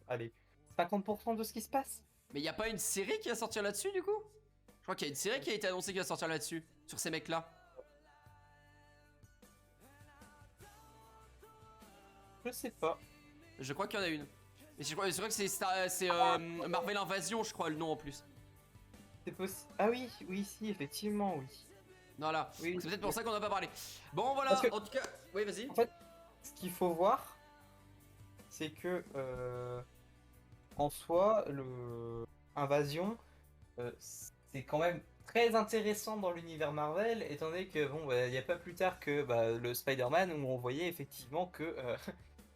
allez, 50% de ce qui se passe. Mais il y a pas une série qui va sortir là-dessus du coup? Je crois qu'il y a une série qui a été annoncée qui va sortir là-dessus, sur ces mecs-là. Je sais pas. Je crois qu'il y en a une. Mais je crois que c'est Marvel Invasion, je crois, le nom en plus. C'est possible. Ah oui, oui, si, effectivement, oui. Voilà, Oui, c'est peut-être pour ça qu'on n'a pas parlé. Bon, voilà, Parce que- en tout cas, oui, vas-y. En fait, ce qu'il faut voir, c'est que en soi, le Invasion, c'est quand même très intéressant dans l'univers Marvel, étant donné que bon, il n'y a pas plus tard que le Spider-Man où on voyait effectivement que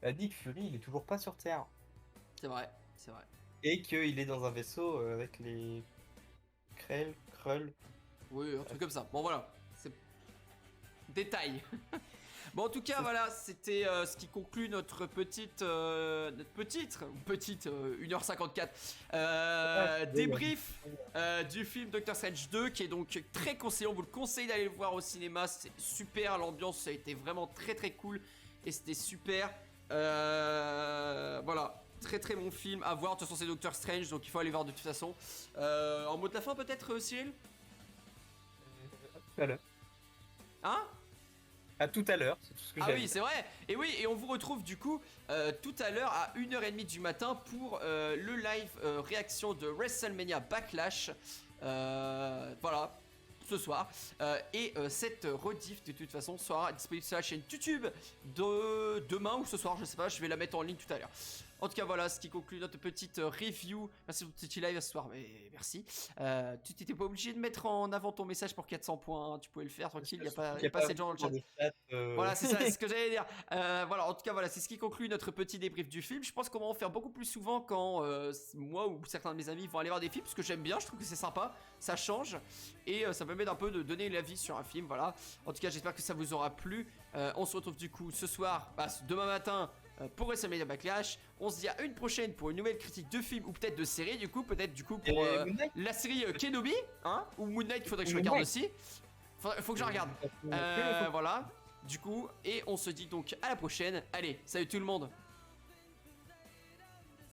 Nick Fury, il est toujours pas sur Terre C'est vrai, c'est vrai. et qu'il est dans un vaisseau avec les Krull. Oui, un truc comme ça. Bon, voilà, c'est détail. Bon, en tout cas, voilà, c'était ce qui conclut notre petite 1h54 débrief du film Doctor Strange 2, qui est donc très conseillé. On vous le conseille d'aller le voir au cinéma, c'est super, l'ambiance a été vraiment très très cool et c'était super. Voilà, très très bon film à voir. De toute façon, c'est Doctor Strange, donc il faut aller voir de toute façon. En mot de la fin, peut-être, Cyril? À l'heure. Hein? À tout à l'heure, c'est tout ce que Ah j'ai. oui, c'est vrai. Et oui, et on vous retrouve du coup tout à l'heure à 1h30 du matin pour le live réaction de WrestleMania Backlash. Voilà, ce soir. Et cette rediff de toute façon sera disponible sur la chaîne YouTube de demain ou ce soir, je sais pas, je vais la mettre en ligne tout à l'heure. En tout cas, voilà ce qui conclut notre petite review. Merci pour ce petit live ce soir, mais merci. Tu t'étais pas obligé de mettre en avant ton message pour 400 points, hein. Tu pouvais le faire tranquille, il n'y a pas assez de gens dans le chat. Voilà, c'est ça, c'est ce que j'allais dire. Voilà, en tout cas, voilà, c'est ce qui conclut notre petit débrief du film. Je pense qu'on va en faire beaucoup plus souvent quand moi ou certains de mes amis vont aller voir des films, parce que j'aime bien, je trouve que c'est sympa, ça change et ça permet d'un peu de donner l'avis sur un film. Voilà, en tout cas, j'espère que ça vous aura plu. On se retrouve du coup ce soir, demain matin. Pour WrestleMania Backlash, on se dit à une prochaine pour une nouvelle critique de film ou peut-être de série du coup pour la série Kenobi, hein, ou Moon Knight, il faudrait que je regarde aussi. Faut que je regarde. Voilà, du coup, et on se dit donc à la prochaine. Allez, salut tout le monde.